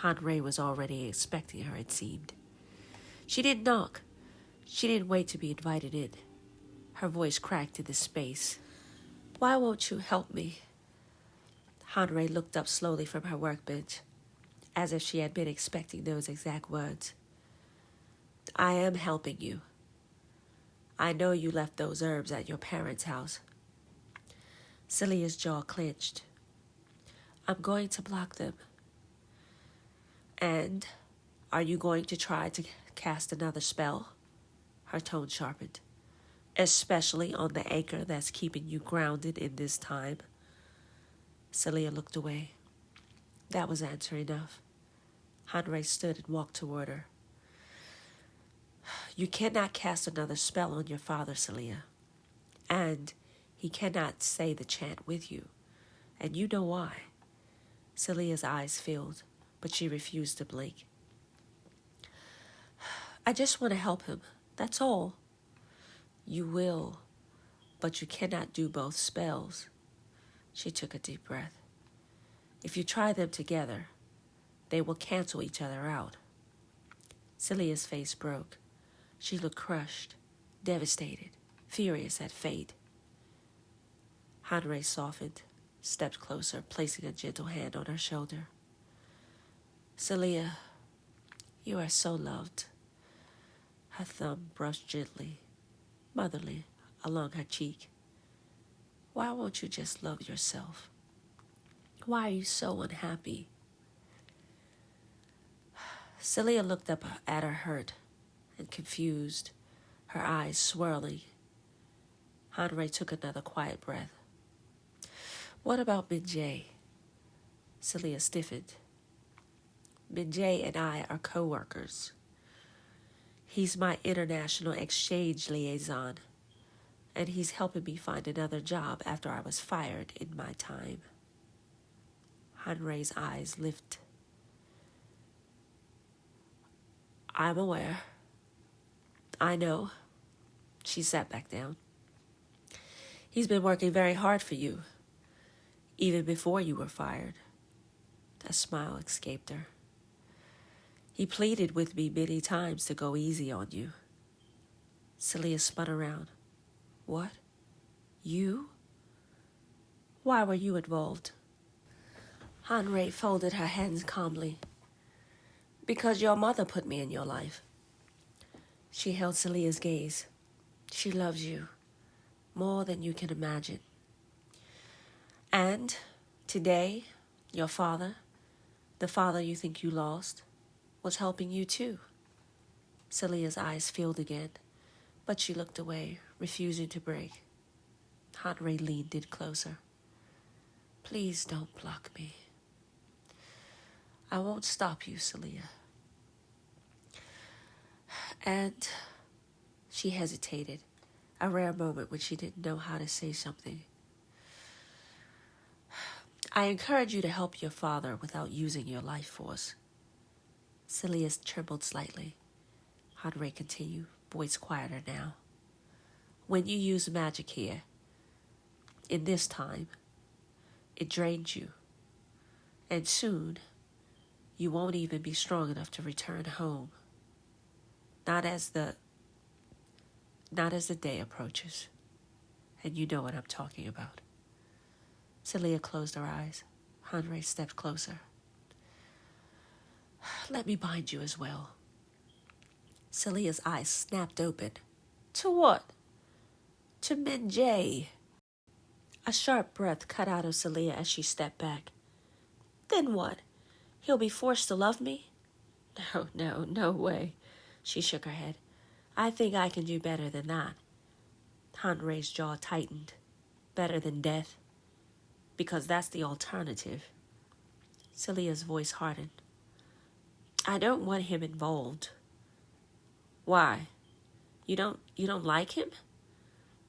Henri was already expecting her, it seemed. She didn't knock. She didn't wait to be invited in. Her voice cracked in the space. Why won't you help me? Henri looked up slowly from her workbench, as if she had been expecting those exact words. I am helping you. I know you left those herbs at your parents' house. Seleah's jaw clenched. I'm going to block them. And are you going to try to cast another spell? Her tone sharpened. Especially on the anchor that's keeping you grounded in this time. Seleah looked away. That was answer enough. Henri stood and walked toward her. You cannot cast another spell on your father, Seleah. And he cannot say the chant with you. And you know why. Seleah's eyes filled, but she refused to blink. I just want to help him. That's all. You will, but you cannot do both spells. She took a deep breath. If you try them together, they will cancel each other out. Seleah's face broke. She looked crushed, devastated, furious at fate. Henri softened, stepped closer, placing a gentle hand on her shoulder. Seleah, you are so loved. Her thumb brushed gently, motherly, along her cheek. Why won't you just love yourself? Why are you so unhappy? Seleah looked up at her hurt and confused, her eyes swirling. Henri took another quiet breath. What about Minjae? Seleah stiffened. Minjae and I are co-workers. He's my international exchange liaison, and he's helping me find another job after I was fired in my time. Henri's eyes lifted. I'm aware. I know. She sat back down. He's been working very hard for you, even before you were fired. A smile escaped her. He pleaded with me many times to go easy on you. Seleah spun around. What? You? Why were you involved? Hanrei folded her hands calmly. Because your mother put me in your life. She held Seleah's gaze. She loves you more than you can imagine. And today, your father, the father you think you lost, was helping you too. Seleah's eyes filled again, but she looked away, refusing to break. Hanrei leaned in closer. Please don't block me. I won't stop you, Seleah. And she hesitated, a rare moment when she didn't know how to say something. I encourage you to help your father without using your life force. Seleah trembled slightly. Hanrei continued, voice quieter now. When you use magic here, in this time, it drains you. And soon, you won't even be strong enough to return home. Not as the day approaches. And you know what I'm talking about. Seleah closed her eyes. Hanrei stepped closer. Let me bind you as well. Seleah's eyes snapped open. To what? To Minjae. A sharp breath cut out of Seleah as she stepped back. Then what? He'll be forced to love me? No way. She shook her head. I think I can do better than that. Hanrei's jaw tightened. Better than death? Because that's the alternative. Seleah's voice hardened. I don't want him involved. Why? You don't like him?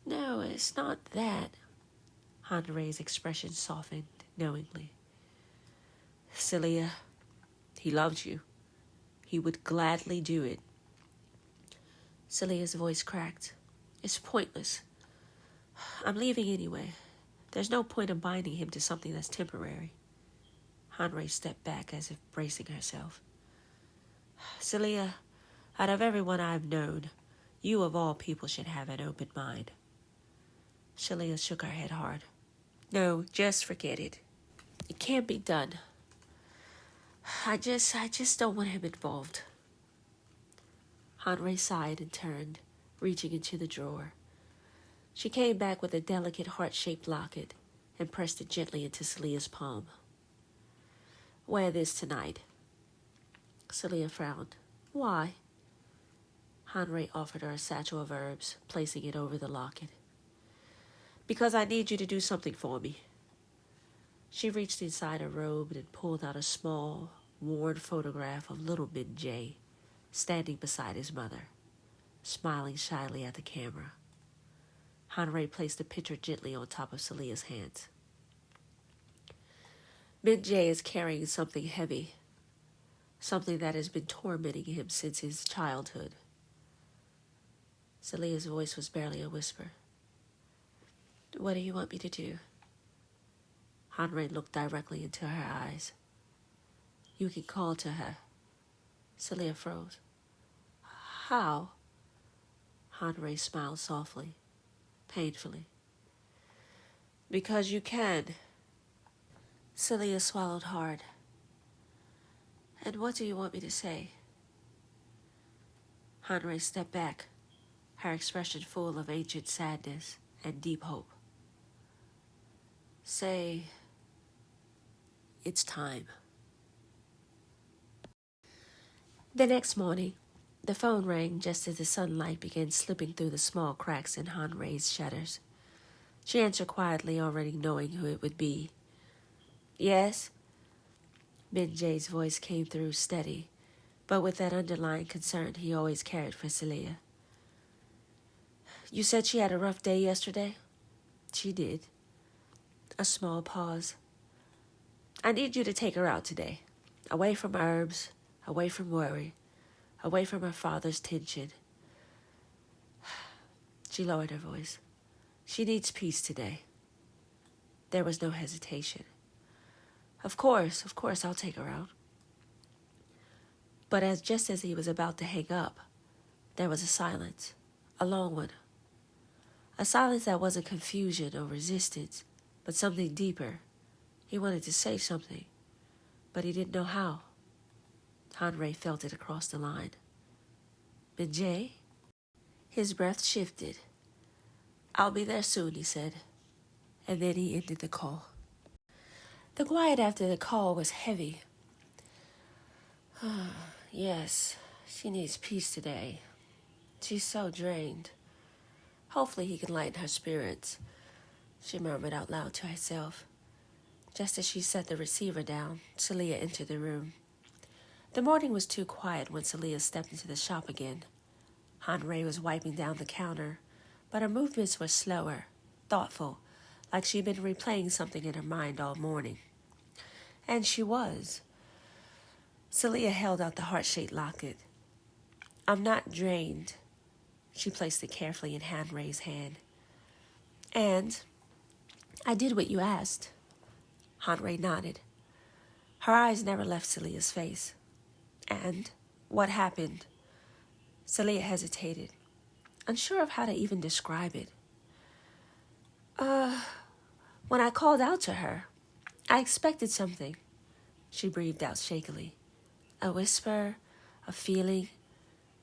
No, it's not that. Hanrei's expression softened knowingly. Seleah, he loves you. He would gladly do it. Seleah's voice cracked. It's pointless. I'm leaving anyway. There's no point in binding him to something that's temporary. Hanrei stepped back as if bracing herself. Seleah, out of everyone I've known, you of all people should have an open mind. Seleah shook her head hard. No, just forget it. It can't be done. I just don't want him involved. Hanrei sighed and turned, reaching into the drawer. She came back with a delicate heart-shaped locket and pressed it gently into Seleah's palm. Wear this tonight. Seleah frowned. Why? Hanrei offered her a satchel of herbs, placing it over the locket. Because I need you to do something for me. She reached inside her robe and pulled out a small, worn photograph of little Minjae, standing beside his mother, smiling shyly at the camera. Hanrei placed the picture gently on top of Seleah's hands. Minjae is carrying something heavy, something that has been tormenting him since his childhood. Seleah's voice was barely a whisper. What do you want me to do? Hanrei looked directly into her eyes. You can call to her. Seleah froze. How? Hanrei smiled softly, painfully. Because you can. Seleah swallowed hard. And what do you want me to say? Hanrei stepped back, her expression full of ancient sadness and deep hope. Say, it's time. The next morning, the phone rang just as the sunlight began slipping through the small cracks in Hanrei's shutters. She answered quietly, already knowing who it would be. Yes? Minjae's voice came through steady, but with that underlying concern he always carried for Seleah. You said she had a rough day yesterday? She did. A small pause. I need you to take her out today. Away from herbs, away from worry, away from her father's tension. She lowered her voice. She needs peace today. There was no hesitation. Of course, I'll take her out. But just as he was about to hang up, there was a silence, a long one. A silence that wasn't confusion or resistance, but something deeper. He wanted to say something, but he didn't know how. Hanrei felt it across the line. Minjae? His breath shifted. "I'll be there soon," he said, and then he ended the call. The quiet after the call was heavy. Yes, she needs peace today. She's so drained. Hopefully he can lighten her spirits, she murmured out loud to herself. Just as she set the receiver down, Seleah entered the room. The morning was too quiet when Seleah stepped into the shop again. Hanrei was wiping down the counter, but her movements were slower, thoughtful, like she'd been replaying something in her mind all morning. And she was. Seleah held out the heart-shaped locket. "I'm not drained." She placed it carefully in Hanrei's hand. "And I did what you asked." Hanrei nodded. Her eyes never left Seleah's face. "And what happened?" Seleah hesitated, unsure of how to even describe it. When I called out to her, I expected something," she breathed out shakily. "A whisper, a feeling,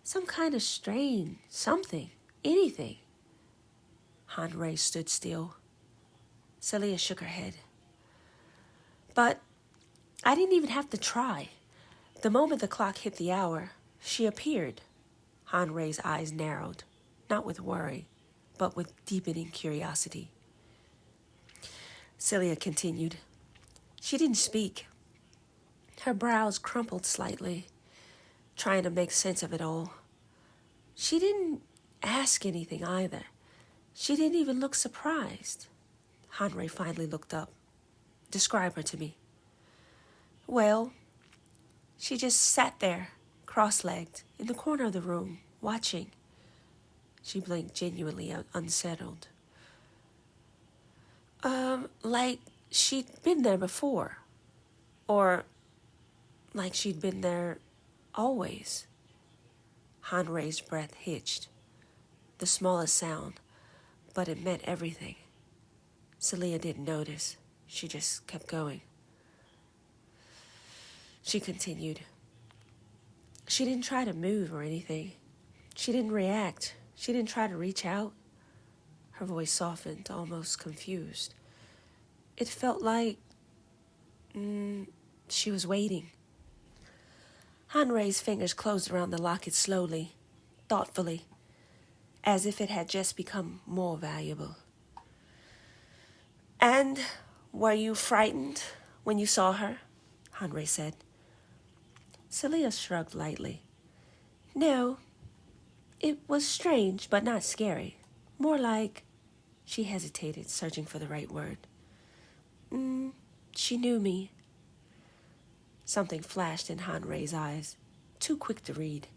some kind of strain, something, anything." Hanrei stood still. Seleah shook her head. "But I didn't even have to try. The moment the clock hit the hour, she appeared." Hanrei's eyes narrowed, not with worry, but with deepening curiosity. Seleah continued. She didn't speak. Her brows crumpled slightly, trying to make sense of it all. She didn't ask anything either. She didn't even look surprised. Hanrei finally looked up. "Describe her to me." "Well, she just sat there, cross-legged, in the corner of the room, watching." She blinked, genuinely unsettled. Like she'd been there before. Or like she'd been there always." Hanrei's breath hitched. The smallest sound, but it meant everything. Seleah didn't notice. She just kept going. She continued. "She didn't try to move or anything. She didn't react. She didn't try to reach out." Her voice softened, almost confused. "It felt like she was waiting." Hanrei's fingers closed around the locket slowly, thoughtfully, as if it had just become more valuable. "And were you frightened when you saw her?" Hanrei said. Seleah shrugged lightly. "No, it was strange, but not scary. More like..." She hesitated, searching for the right word. She knew me." Something flashed in Hanrei's eyes, too quick to read.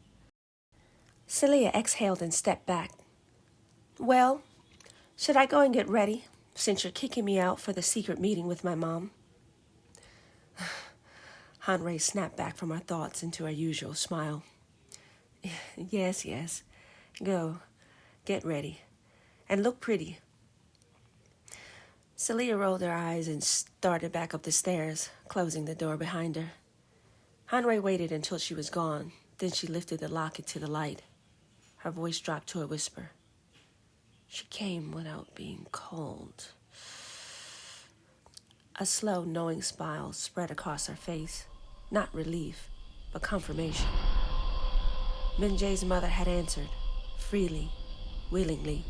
Seleah exhaled and stepped back. "Well, should I go and get ready, since you're kicking me out for the secret meeting with my mom?" Hanrei snapped back from her thoughts into her usual smile. Yes. Go. Get ready. And look pretty." Seleah rolled her eyes and started back up the stairs, closing the door behind her. Hanrei waited until she was gone, then she lifted the locket to the light. Her voice dropped to a whisper. "She came without being called." A slow, knowing smile spread across her face. Not relief, but confirmation. Minjae's mother had answered, freely, willingly,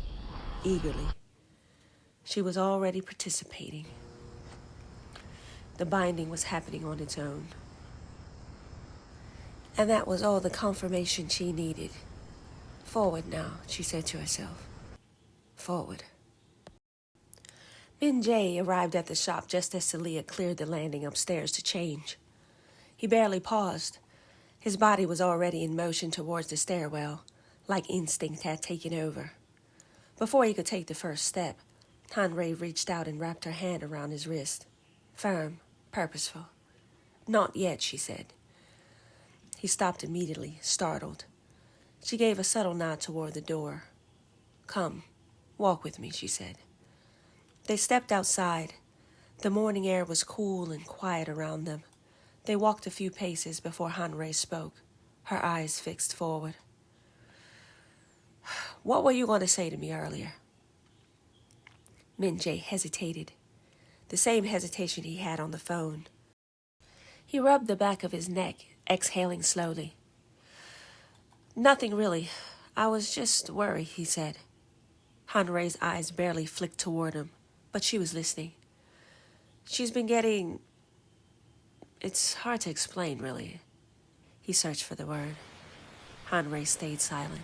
eagerly. She was already participating. The binding was happening on its own. And that was all the confirmation she needed. Forward now, she said to herself. Forward. Binjae arrived at the shop just as Seleah cleared the landing upstairs to change. He barely paused. His body was already in motion towards the stairwell, like instinct had taken over. Before he could take the first step, Hanrei reached out and wrapped her hand around his wrist. Firm, purposeful. "Not yet," she said. He stopped immediately, startled. She gave a subtle nod toward the door. "Come, walk with me," she said. They stepped outside. The morning air was cool and quiet around them. They walked a few paces before Hanrei spoke, her eyes fixed forward. What were you going to say to me earlier? Minjae hesitated, the same hesitation he had on the phone. He rubbed the back of his neck, exhaling slowly. Nothing really. I was just worried, he said. Hanrei's eyes barely flicked toward him, but she was listening. She's been getting... It's hard to explain, really. He searched for the word. Hanrei stayed silent.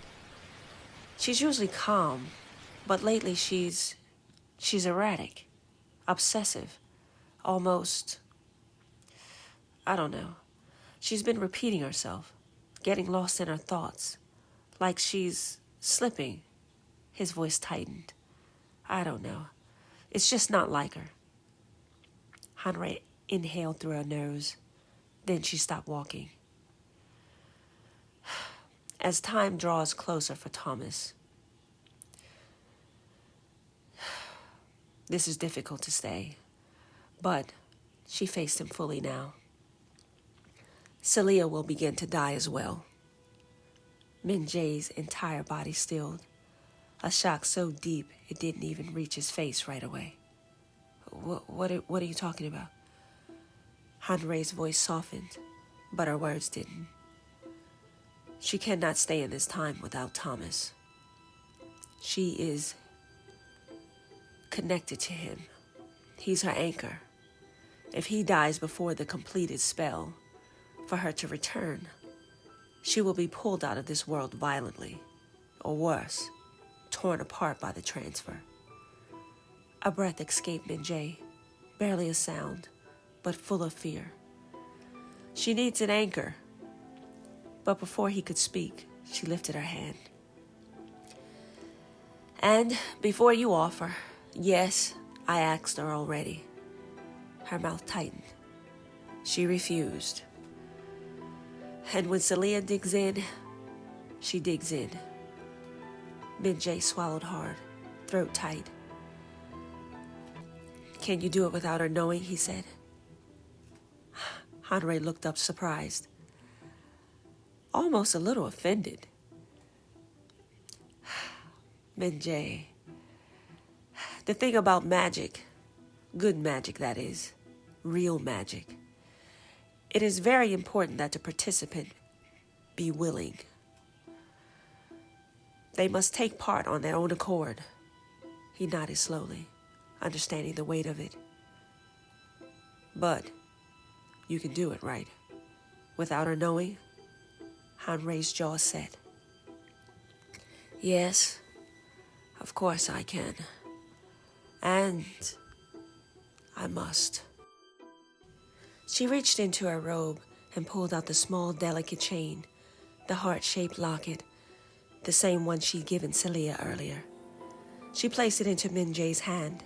She's usually calm, but lately she's erratic, obsessive, almost... I don't know. She's been repeating herself, getting lost in her thoughts, like she's slipping. His voice tightened. I don't know. It's just not like her. Hanrei inhaled through her nose. Then she stopped walking. As time draws closer for Thomas, this is difficult to say, but she faced him fully now. Seleah will begin to die as well. Minjae's entire body stilled, a shock so deep it didn't even reach his face right away. What are you talking about? Hanrei's voice softened, but her words didn't. She cannot stay in this time without Thomas. She is connected to him. He's her anchor. If he dies before the completed spell, for her to return, she will be pulled out of this world violently, or worse, torn apart by the transfer. A breath escaped Minjae, barely a sound, but full of fear. She needs an anchor. But before he could speak, she lifted her hand. And before you offer, yes, I asked her already. Her mouth tightened. She refused. And when Seleah digs in, she digs in. Minjae swallowed hard, throat tight. Can you do it without her knowing, he said. Hanrei looked up surprised, almost a little offended. Minjae, the thing about magic, good magic that is, real magic, it is very important that the participant be willing. They must take part on their own accord. He nodded slowly, understanding the weight of it. But you can do it, right? Without her knowing? Hanrei's jaw set. Yes, of course I can. And I must. She reached into her robe and pulled out the small, delicate chain, the heart-shaped locket, the same one she'd given Seleah earlier. She placed it into Minjae's hand.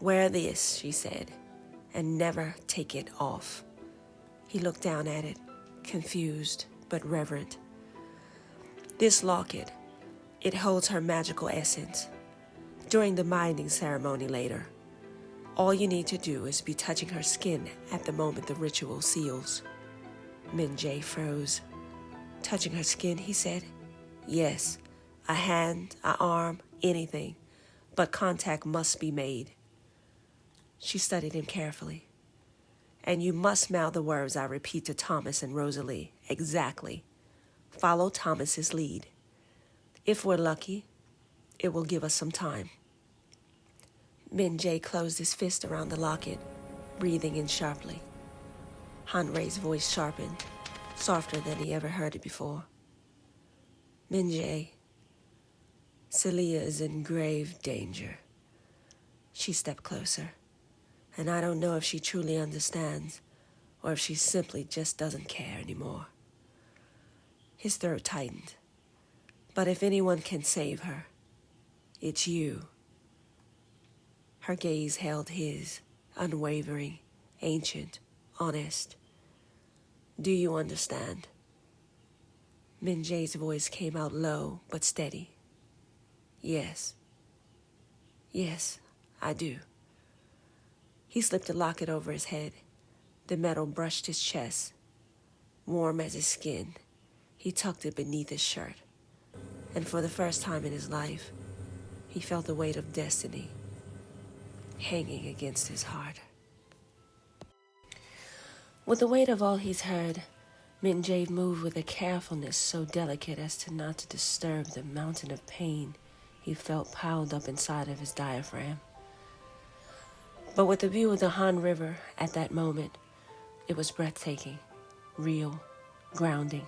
Wear this, she said, and never take it off. He looked down at it, confused but reverent. This locket, it holds her magical essence. During the binding ceremony later, all you need to do is be touching her skin at the moment the ritual seals. Minjae froze. Touching her skin, he said. Yes, a hand, an arm, anything, but contact must be made. She studied him carefully. And you must mouth the words I repeat to Thomas and Rosalie, exactly. Follow Thomas's lead. If we're lucky, it will give us some time. Minjae closed his fist around the locket, breathing in sharply. Hanrei's voice sharpened, softer than he ever heard it before. Minjae, Seleah is in grave danger. She stepped closer, and I don't know if she truly understands or if she simply just doesn't care anymore. His throat tightened. But if anyone can save her, it's you. Her gaze held his, unwavering, ancient, honest. Do you understand? Minjae's voice came out low but steady. Yes. Yes, I do. He slipped the locket over his head, The metal brushed his chest, warm as his skin. He tucked it beneath his shirt, and for the first time in his life, he felt the weight of destiny hanging against his heart. With the weight of all he's heard, Minjae moved with a carefulness so delicate as to not to disturb the mountain of pain he felt piled up inside of his diaphragm. But with the view of the Han River at that moment, it was breathtaking, real, grounding.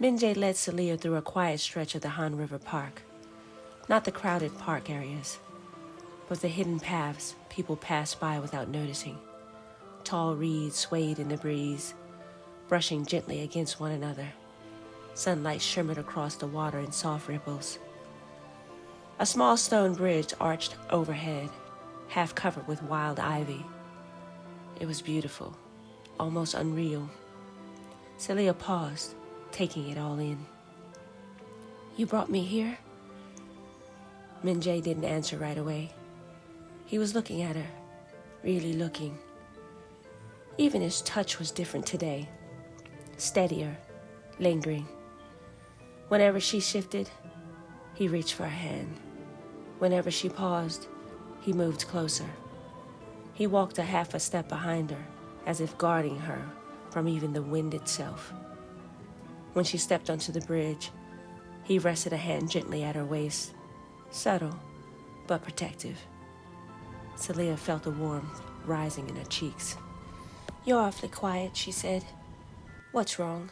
Minjae led Seleah through a quiet stretch of the Han River Park. Not the crowded park areas, but the hidden paths people passed by without noticing. Tall reeds swayed in the breeze, brushing gently against one another. Sunlight shimmered across the water in soft ripples. A small stone bridge arched overhead, half covered with wild ivy. It was beautiful, almost unreal. Seleah paused, taking it all in. "You brought me here?" Minjae didn't answer right away. He was looking at her, really looking. Even his touch was different today, steadier, lingering. Whenever she shifted, he reached for her hand. Whenever she paused, he moved closer. He walked a half a step behind her, as if guarding her from even the wind itself. When she stepped onto the bridge, he rested a hand gently at her waist, subtle but protective. Seleah felt the warmth rising in her cheeks. "You're awfully quiet," she said. "What's wrong?"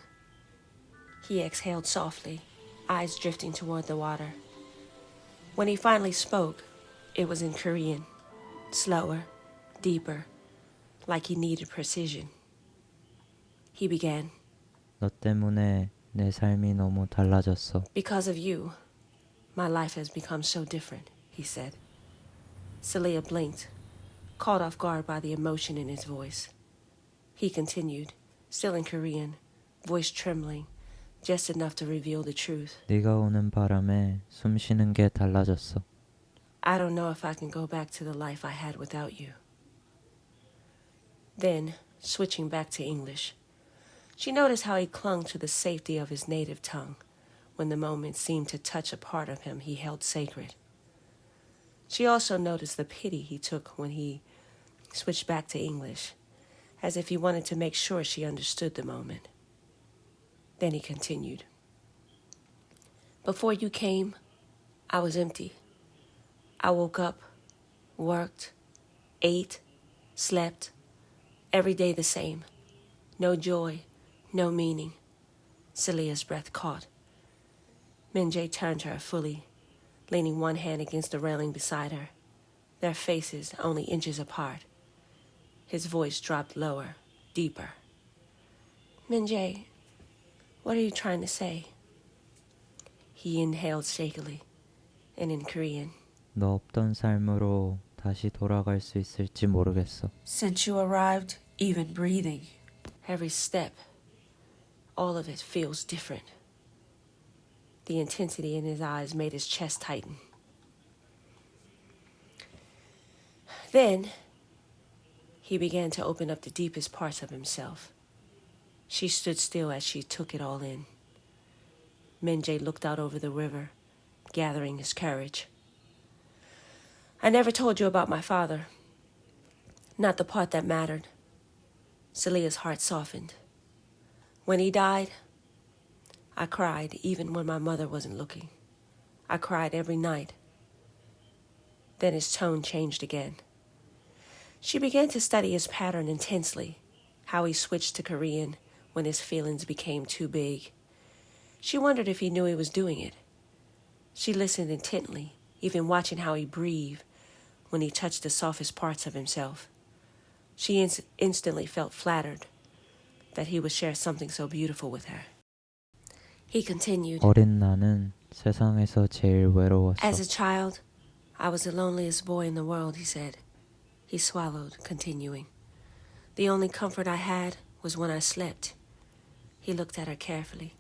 He exhaled softly, eyes drifting toward the water. When he finally spoke, it was in Korean, slower, deeper, like he needed precision. He began. 너 때문에 내 삶이 너무 달라졌어. "Because of you, my life has become so different," he said. Seleah blinked, caught off guard by the emotion in his voice. He continued, still in Korean, voice trembling, just enough to reveal the truth. 네가 오는 바람에 숨 쉬는 게 달라졌어. "I don't know if I can go back to the life I had without you." Then, switching back to English, she noticed how he clung to the safety of his native tongue when the moment seemed to touch a part of him he held sacred. She also noticed the pity he took when he switched back to English, as if he wanted to make sure she understood the moment. Then he continued. "Before you came, I was empty. I woke up, worked, ate, slept, every day the same. No joy, no meaning." Seleah's breath caught. Minjae turned to her fully, leaning one hand against the railing beside her, their faces only inches apart. His voice dropped lower, deeper. "Minjae, what are you trying to say?" He inhaled shakily, and in Korean. 너 없던 삶으로 다시 돌아갈 수 있을지 모르겠어. Since you arrived, even breathing. Every step, all of it feels different. The intensity in his eyes made his chest tighten. Then, he began to open up the deepest parts of himself. She stood still as she took it all in. Minjae looked out over the river, gathering his courage. "I never told you about my father. Not the part that mattered." Seleah's heart softened. "When he died, I cried even when my mother wasn't looking. I cried every night." Then his tone changed again. She began to study his pattern intensely, how he switched to Korean when his feelings became too big. She wondered if he knew he was doing it. She listened intently, even watching how he breathed when he touched the softest parts of himself. She instantly felt flattered that he would share something so beautiful with her. He continued. 어린 나는 세상에서 제일 외로웠어. "As a child, I was the loneliest boy in the world," he said. He swallowed, continuing. "The only comfort I had was when I slept." He looked at her carefully.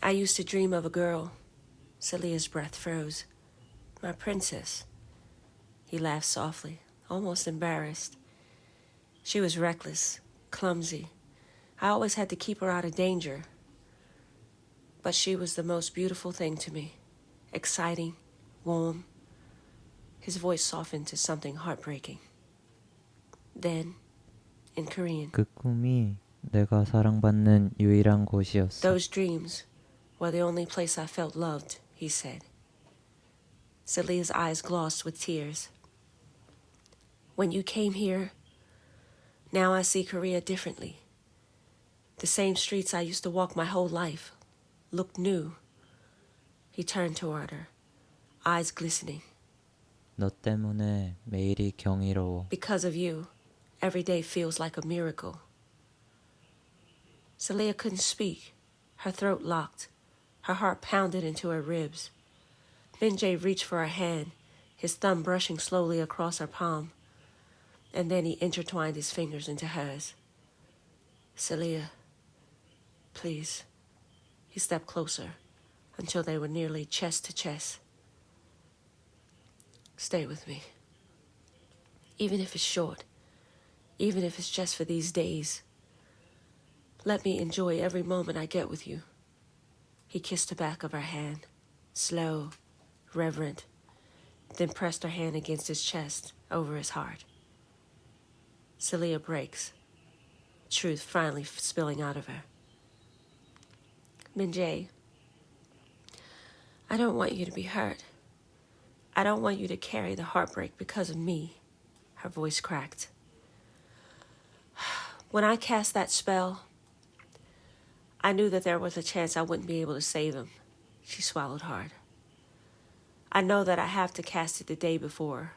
"I used to dream of a girl." Seleah's breath froze. "My princess." He laughed softly, almost embarrassed. She was reckless, clumsy. I always had to keep her out of danger. But she was the most beautiful thing to me. Exciting, warm. His voice softened to something heartbreaking. Then, in Korean, 그 꿈이 내가 사랑받는 유일한 곳이었어. those dreams were the only place I felt loved, he said. Seleah's eyes glossed with tears. When you came here, now I see Korea differently. The same streets I used to walk my whole life looked new. He turned toward her, eyes glistening. 너 때문에 매일이 경이로워. Because of you, every day feels like a miracle. Seleah couldn't speak, her throat locked, her heart pounded into her ribs. Minjae reached for her hand, his thumb brushing slowly across her palm, and then he intertwined his fingers into hers. Seleah, please. He stepped closer until they were nearly chest to chest. Stay with me. Even if it's short, even if it's just for these days. Let me enjoy every moment I get with you. He kissed the back of her hand, slow, reverent, then pressed her hand against his chest, over his heart. Seleah breaks, truth finally spilling out of her. Minjae, I don't want you to be hurt. I don't want you to carry the heartbreak because of me. Her voice cracked. When I cast that spell, I knew that there was a chance I wouldn't be able to save him. She swallowed hard. I know that I have to cast it the day before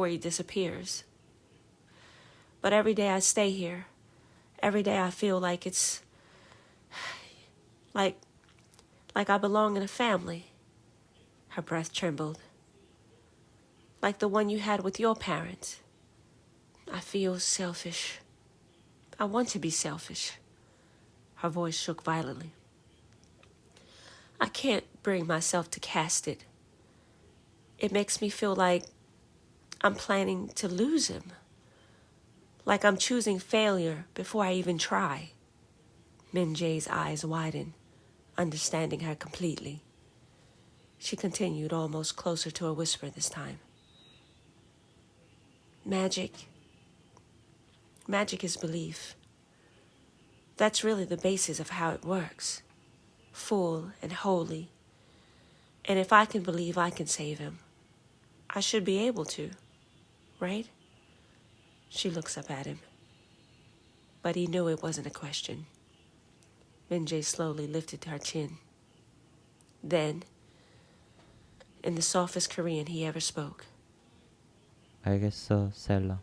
he disappears. But every day I stay here, every day I feel like it's like I belong in a family. Her breath trembled. Like the one you had with your parents. I feel selfish. I want to be selfish. Her voice shook violently. I can't bring myself to cast it. It makes me feel like I'm planning to lose him. Like I'm choosing failure before I even try. Minjae's eyes widened, understanding her completely. She continued, almost closer to a whisper this time. Magic is belief. That's really the basis of how it works. Full and holy. And if I can believe I can save him, I should be able to, right? She looks up at him. But he knew it wasn't a question. Minjae slowly lifted her chin. Then, in the softest Korean he ever spoke, 알겠어, 셀라.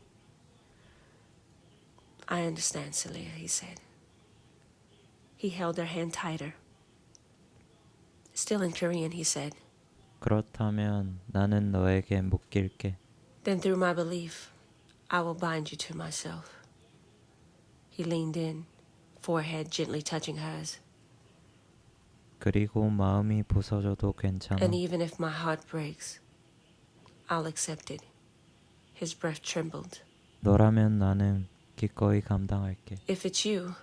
I understand, Seleah, he said. He held her hand tighter. Still in Korean, he said, 그렇다면 나는 너에게 묶일게. Then through my belief, I will bind you to myself. He leaned in, forehead gently touching hers. 그리고 마음이 부서져도 괜찮아. And even if my heart breaks, I'll accept it. His breath trembled. 너라면 나는 기꺼이 감당할게. If it's you,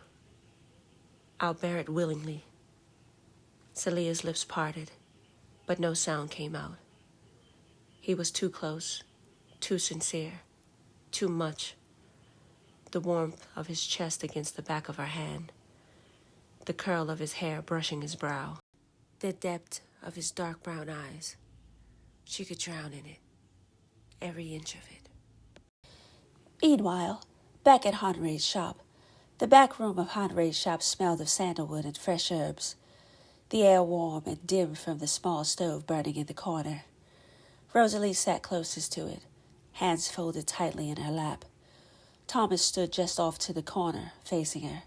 I'll bear it willingly. Seleah's lips parted, but no sound came out. He was too close, too sincere, too much. The warmth of his chest against the back of her hand, the curl of his hair brushing his brow, the depth of his dark brown eyes. She could drown in it, every inch of it. Meanwhile, back at Hanrei's shop, the back room of Hanrei's shop smelled of sandalwood and fresh herbs, the air warm and dim from the small stove burning in the corner. Rosalie sat closest to it, hands folded tightly in her lap. Thomas stood just off to the corner, facing her,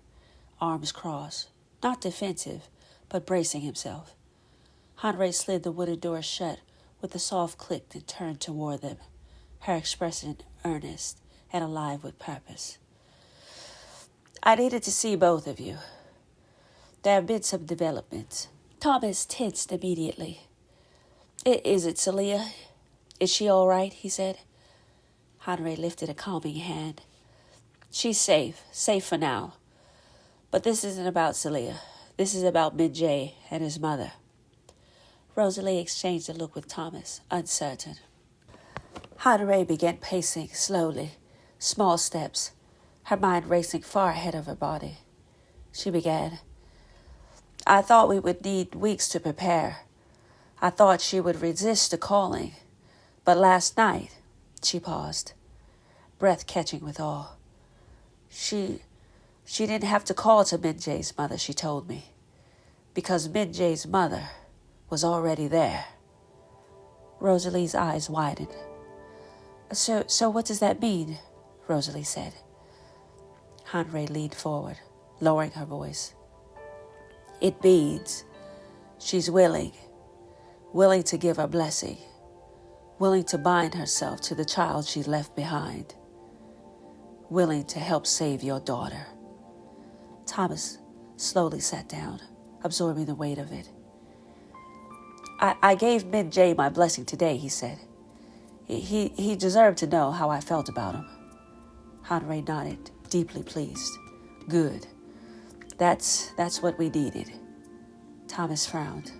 arms crossed, not defensive, but bracing himself. Hanrei slid the wooden door shut with a soft click and turned toward them, her expression earnest and alive with purpose. I needed to see both of you. There have been some developments. Thomas tensed immediately. Is it Seleah? Is she all right? He said. Hanrei lifted a calming hand. She's safe for now. But this isn't about Seleah. This is about Minjae and his mother. Rosalie exchanged a look with Thomas, uncertain. Hanrei began pacing slowly, small steps, her mind racing far ahead of her body. She began, I thought we would need weeks to prepare. I thought she would resist the calling. But last night, she paused, breath catching with awe. She didn't have to call to Minjae's mother, she told me, because Minjae's mother was already there. Rosalie's eyes widened. So what does that mean? Rosalie said. Hanrei leaned forward, lowering her voice. It means she's willing to give her blessing, willing to bind herself to the child she left behind, willing to help save your daughter. Thomas slowly sat down, absorbing the weight of it. I gave Minjae my blessing today, he said. He deserved to know how I felt about him. Hanrei nodded, deeply pleased. Good. That's what we needed. Thomas frowned.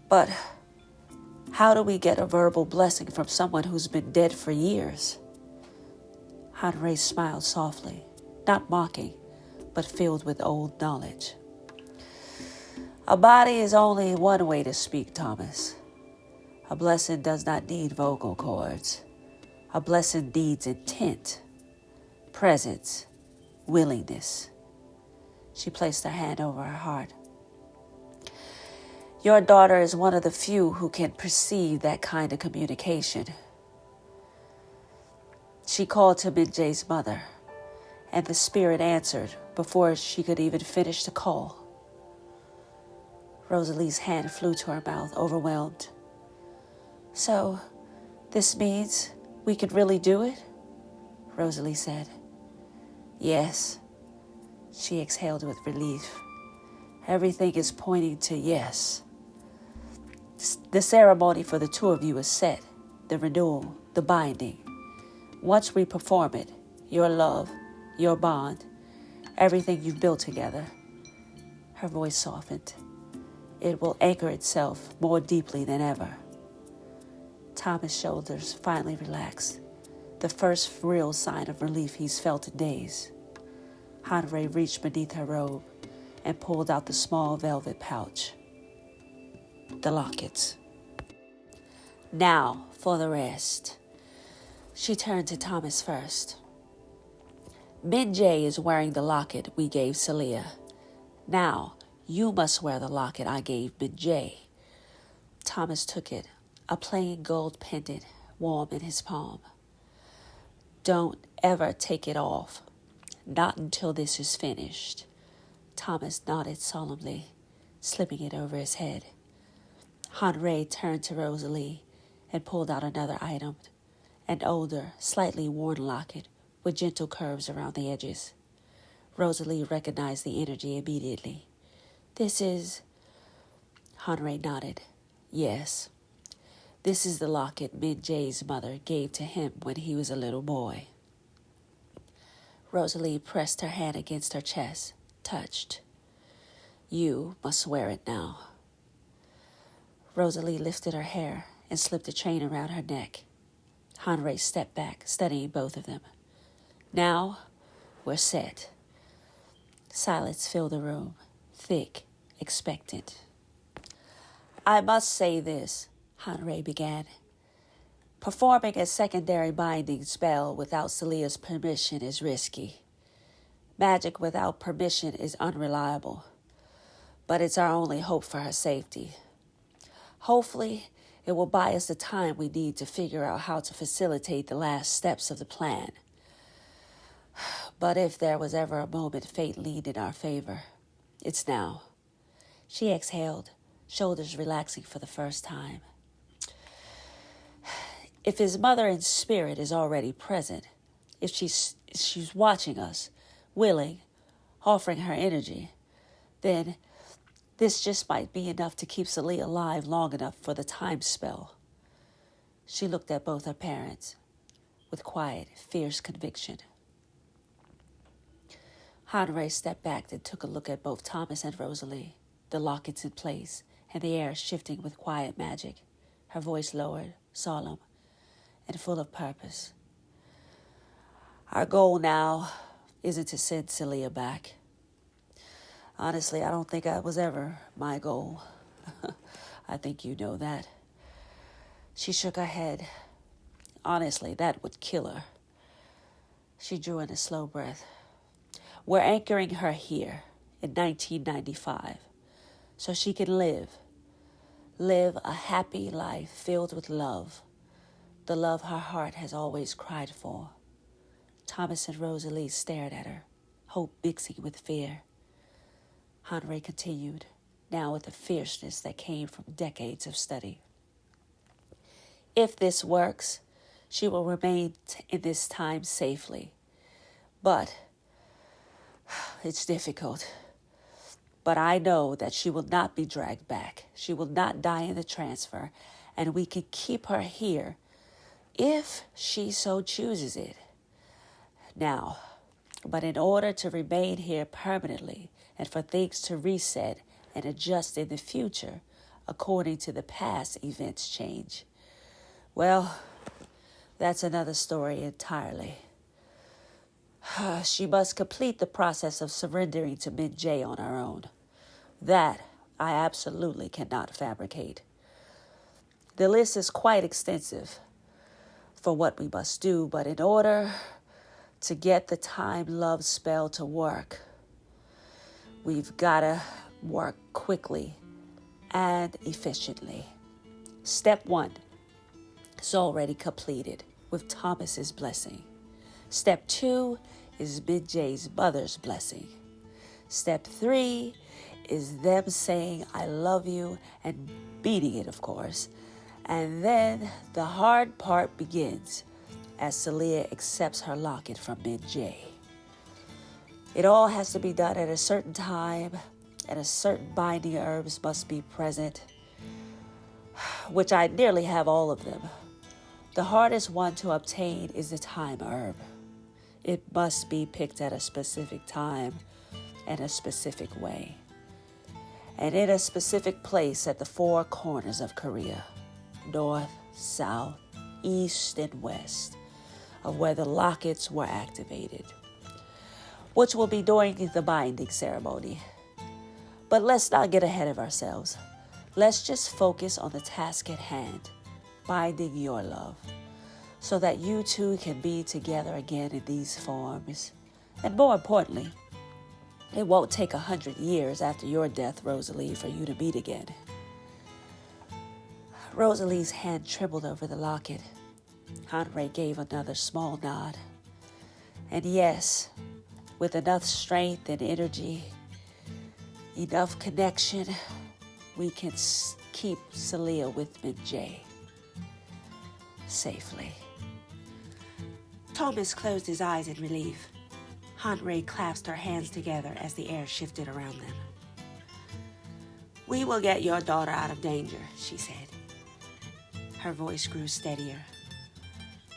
But how do we get a verbal blessing from someone who's been dead for years? Hanrei smiled softly, not mocking, but filled with old knowledge. A body is only one way to speak, Thomas. A blessing does not need vocal cords. A blessing needs intent, presence, willingness. She placed her hand over her heart. Your daughter is one of the few who can perceive that kind of communication. She called to Minjae's mother, and the spirit answered before she could even finish the call. Rosalie's hand flew to her mouth, overwhelmed. So, this means we could really do it? Rosalie said. Yes. She exhaled with relief. Everything is pointing to yes. The ceremony for the two of you is set, the renewal, the binding. Once we perform it, your love, your bond, everything you've built together. Her voice softened. It will anchor itself more deeply than ever. Thomas' shoulders finally relaxed, the first real sign of relief he's felt in days. Hanrei reached beneath her robe and pulled out the small velvet pouch. The lockets. Now for the rest. She turned to Thomas first. Minjae is wearing the locket we gave Seleah. Now you must wear the locket I gave Minjae. Thomas took it, a plain gold pendant warm in his palm. Don't ever take it off. Not until this is finished. Thomas nodded solemnly, slipping it over his head. Hanrei turned to Rosalie and pulled out another item, an older, slightly worn locket with gentle curves around the edges. Rosalie recognized the energy immediately. This is... Hanrei nodded. Yes. This is the locket Minjae's mother gave to him when he was a little boy. Rosalie pressed her hand against her chest, touched. You must wear it now. Rosalie lifted her hair and slipped a chain around her neck. Hanrei stepped back, studying both of them. Now, we're set. Silence filled the room, thick, expectant. I must say this, Hanrei began. Performing a secondary binding spell without Seleah's permission is risky. Magic without permission is unreliable, but it's our only hope for her safety. Hopefully, it will buy us the time we need to figure out how to facilitate the last steps of the plan. But if there was ever a moment fate leaned in our favor, it's now. She exhaled, shoulders relaxing for the first time. If his mother in spirit is already present, if she's watching us, willing, offering her energy, then this just might be enough to keep Seleah alive long enough for the time spell. She looked at both her parents, with quiet, fierce conviction. Henri stepped back and took a look at both Thomas and Rosalie, the lockets in place, and the air shifting with quiet magic, her voice lowered, solemn, and full of purpose. Our goal now isn't to send Seleah back. Honestly, I don't think that was ever my goal. I think you know that. She shook her head. Honestly, that would kill her. She drew in a slow breath. We're anchoring her here in 1995 so she can live a happy life filled with love, the love her heart has always cried for. Thomas and Rosalie stared at her, hope mixing with fear. Henri continued, now with the fierceness that came from decades of study. If this works, she will remain in this time safely. But it's difficult. But I know that she will not be dragged back. She will not die in the transfer, and we can keep her here if she so chooses it. Now, but in order to remain here permanently and for things to reset and adjust in the future according to the past events change, well, that's another story entirely. She must complete the process of surrendering to Minjae on her own. That I absolutely cannot fabricate. The list is quite extensive for what we must do, but in order to get the time love spell to work, we've got to work quickly and efficiently. Step 1 is already completed with Thomas's blessing. Step 2 is Minjae's mother's blessing. Step 3 is them saying, I love you, and beating it, of course. And then the hard part begins as Seleah accepts her locket from Minjae. It all has to be done at a certain time, and a certain binding herbs must be present, which I nearly have all of them. The hardest one to obtain is the time herb. It must be picked at a specific time and a specific way, and in a specific place at the 4 corners of Korea, north, south, east, and west, of where the lockets were activated, which will be during the binding ceremony. But let's not get ahead of ourselves. Let's just focus on the task at hand, binding your love, so that you two can be together again in these forms. And more importantly, it won't take 100 years after your death, Rosalie, for you to meet again. Rosalie's hand trembled over the locket. Henri gave another small nod. And yes, with enough strength and energy, enough connection, we can keep Seleah with Minjae safely. Thomas closed his eyes in relief. Henri clasped her hands together as the air shifted around them. We will get your daughter out of danger, she said. Her voice grew steadier.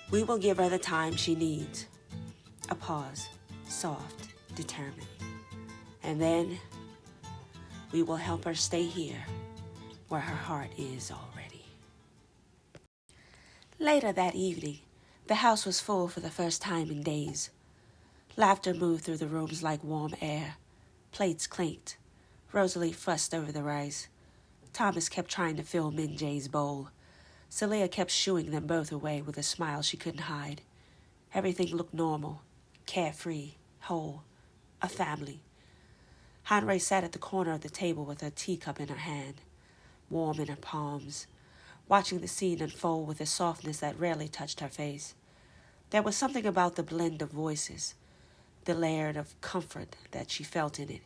We will give her the time she needs. A pause, soft, determined. And then we will help her stay here, where her heart is already. Later that evening, the house was full for the first time in days. Laughter moved through the rooms like warm air. Plates clinked. Rosalie fussed over the rice. Thomas kept trying to fill Minjae's bowl. Seleah kept shooing them both away with a smile she couldn't hide. Everything looked normal, carefree, whole, a family. Henri sat at the corner of the table with her teacup in her hand, warm in her palms, watching the scene unfold with a softness that rarely touched her face. There was something about the blend of voices, the layer of comfort that she felt in it,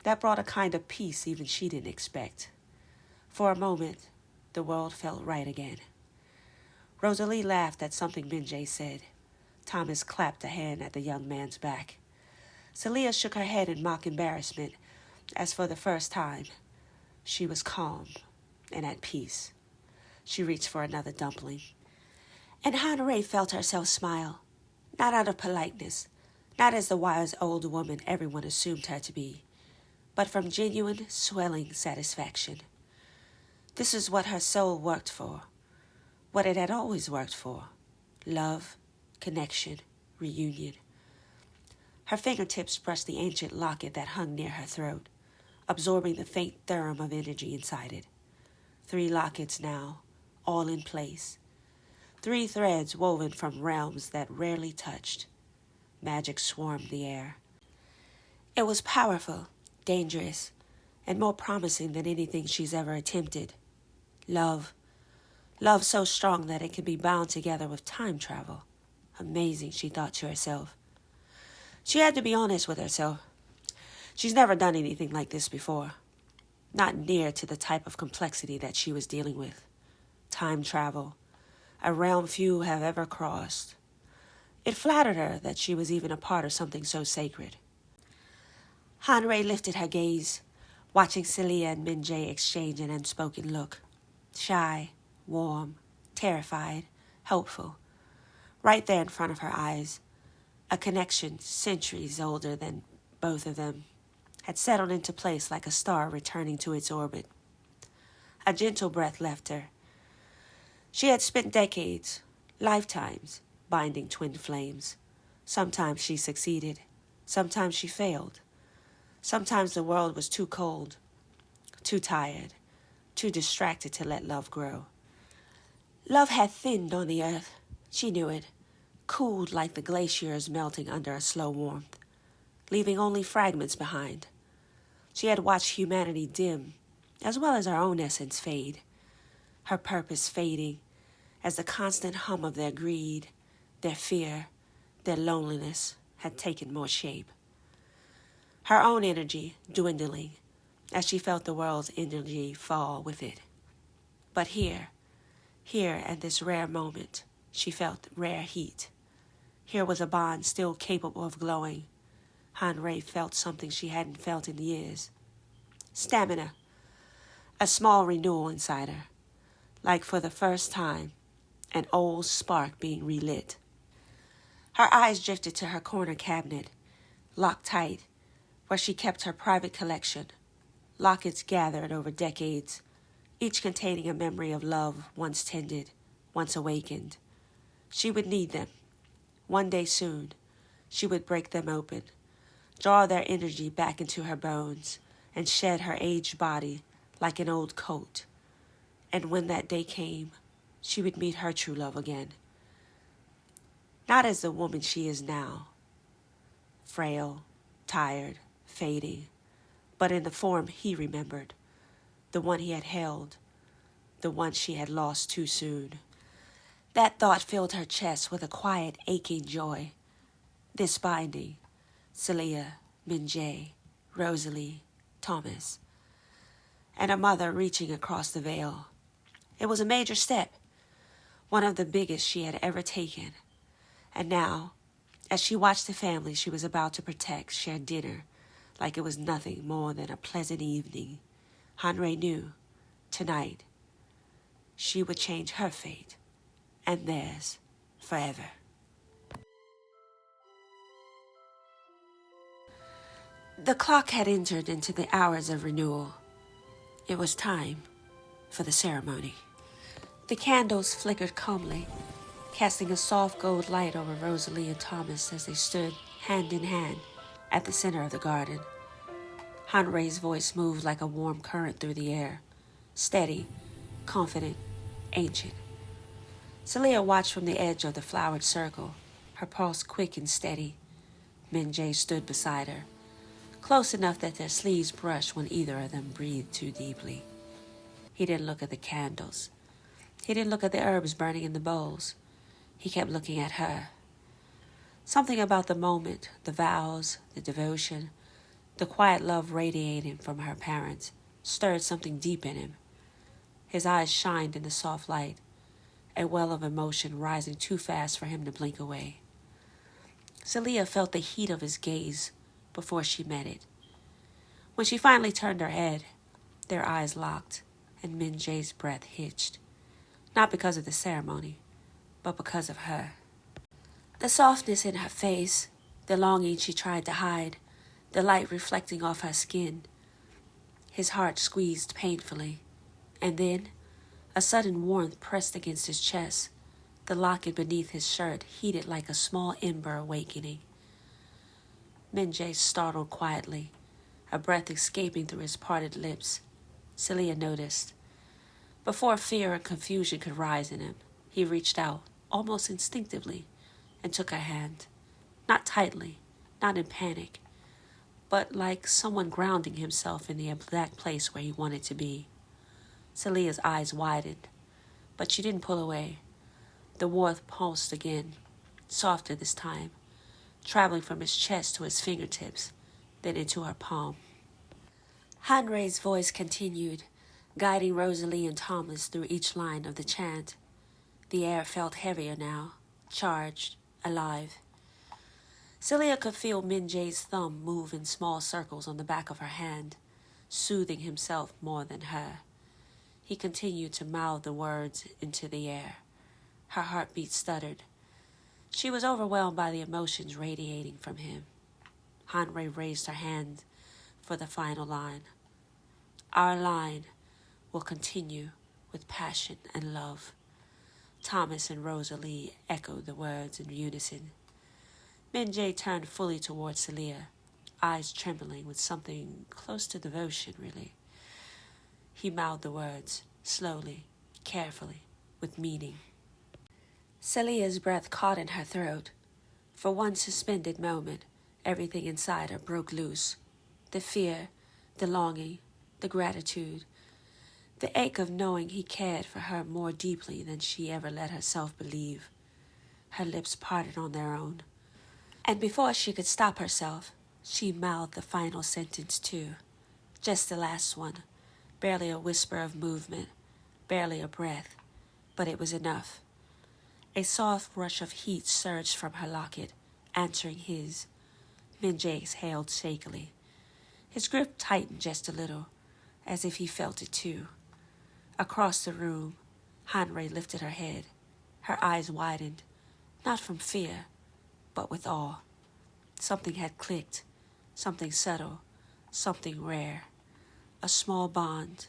that brought a kind of peace even she didn't expect. For a moment, the world felt right again. Rosalie laughed at something Minjae said. Thomas clapped a hand at the young man's back. Seleah shook her head in mock embarrassment, as for the first time, she was calm and at peace. She reached for another dumpling. And Hanare felt herself smile, not out of politeness, not as the wise old woman everyone assumed her to be, but from genuine, swelling satisfaction. This is what her soul worked for, what it had always worked for: love, connection, reunion. Her fingertips brushed the ancient locket that hung near her throat, absorbing the faint thrum of energy inside it. 3 lockets now, all in place. 3 threads woven from realms that rarely touched. Magic swarmed the air. It was powerful, dangerous, and more promising than anything she's ever attempted. Love. Love so strong that it can be bound together with time travel. Amazing, she thought to herself. She had to be honest with herself. She's never done anything like this before. Not near to the type of complexity that she was dealing with. Time travel. A realm few have ever crossed. It flattered her that she was even a part of something so sacred. Hanrei lifted her gaze, watching Seleah and Minjae exchange an unspoken look. Shy, warm, terrified, hopeful. Right there in front of her eyes, a connection centuries older than both of them had settled into place like a star returning to its orbit. A gentle breath left her. She had spent decades, lifetimes, binding twin flames. Sometimes she succeeded. Sometimes she failed. Sometimes the world was too cold, too tired, too distracted to let love grow. Love had thinned on the earth. She knew it, cooled like the glaciers melting under a slow warmth, leaving only fragments behind. She had watched humanity dim, as well as her own essence fade, her purpose fading as the constant hum of their greed, their fear, their loneliness had taken more shape. Her own energy dwindling as she felt the world's energy fall with it. But here at this rare moment, she felt rare heat. Here was a bond still capable of glowing. Hanrei felt something she hadn't felt in years. Stamina. A small renewal inside her. Like for the first time, an old spark being relit. Her eyes drifted to her corner cabinet, locked tight, where she kept her private collection. Lockets gathered over decades, each containing a memory of love once tended, once awakened. She would need them. One day soon, she would break them open, draw their energy back into her bones, and shed her aged body like an old coat. And when that day came, she would meet her true love again. Not as the woman she is now, frail, tired, fading, but in the form he remembered, the one he had held, the one she had lost too soon. That thought filled her chest with a quiet, aching joy. This binding, Seleah, Minjae, Rosalie, Thomas, and a mother reaching across the veil. It was a major step, one of the biggest she had ever taken. And now, as she watched the family she was about to protect share dinner like it was nothing more than a pleasant evening, Hanrei knew, tonight, she would change her fate and theirs forever. The clock had entered into the hours of renewal. It was time for the ceremony. The candles flickered calmly, casting a soft gold light over Rosalie and Thomas as they stood hand in hand at the center of the garden. Hanrei's voice moved like a warm current through the air, steady, confident, ancient. Seleah watched from the edge of the flowered circle, her pulse quick and steady. Minjae stood beside her, close enough that their sleeves brushed when either of them breathed too deeply. He didn't look at the candles. He didn't look at the herbs burning in the bowls. He kept looking at her. Something about the moment, the vows, the devotion, the quiet love radiating from her parents, stirred something deep in him. His eyes shined in the soft light, a well of emotion rising too fast for him to blink away. Seleah felt the heat of his gaze before she met it. When she finally turned her head, their eyes locked, and Minjae's breath hitched, not because of the ceremony, but because of her. The softness in her face, the longing she tried to hide, the light reflecting off her skin. His heart squeezed painfully, and then a sudden warmth pressed against his chest. The locket beneath his shirt heated like a small ember awakening. Minjae startled quietly, a breath escaping through his parted lips. Seleah noticed. Before fear or confusion could rise in him, he reached out, almost instinctively, and took her hand. Not tightly, not in panic, but like someone grounding himself in the exact place where he wanted to be. Seleah's eyes widened, but she didn't pull away. The warmth pulsed again, softer this time, traveling from his chest to his fingertips, then into her palm. Hanrei's voice continued, guiding Rosalie and Thomas through each line of the chant. The air felt heavier now, charged, alive. Seleah could feel Minjae's thumb move in small circles on the back of her hand, soothing himself more than her. He continued to mouth the words into the air. Her heartbeat stuttered. She was overwhelmed by the emotions radiating from him. Hanrei raised her hand for the final line. Our line will continue with passion and love. Thomas and Rosalie echoed the words in unison. Minjae turned fully towards Seleah, eyes trembling with something close to devotion, really. He mouthed the words, slowly, carefully, with meaning. Seleah's breath caught in her throat. For one suspended moment, everything inside her broke loose. The fear, the longing, the gratitude, the ache of knowing he cared for her more deeply than she ever let herself believe. Her lips parted on their own. And before she could stop herself, she mouthed the final sentence too. Just the last one. Barely a whisper of movement, barely a breath, but it was enough. A soft rush of heat surged from her locket, answering his. Minjae exhaled shakily. His grip tightened just a little, as if he felt it too. Across the room, Hanrei lifted her head. Her eyes widened, not from fear, but with awe. Something had clicked, something subtle, something rare. A small bond,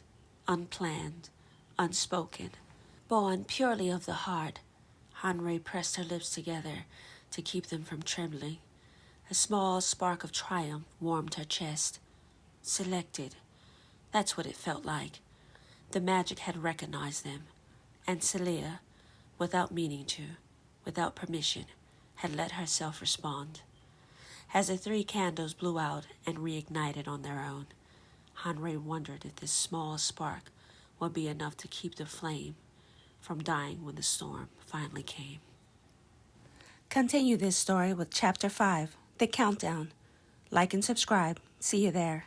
unplanned, unspoken, born purely of the heart. Hanrei pressed her lips together to keep them from trembling. A small spark of triumph warmed her chest. Selected. That's what it felt like. The magic had recognized them, and Seleah, without meaning to, without permission, had let herself respond. As the 3 candles blew out and reignited on their own, Hanrei wondered if this small spark would be enough to keep the flame from dying when the storm finally came. Continue this story with Chapter 5, The Countdown. Like and subscribe. See you there.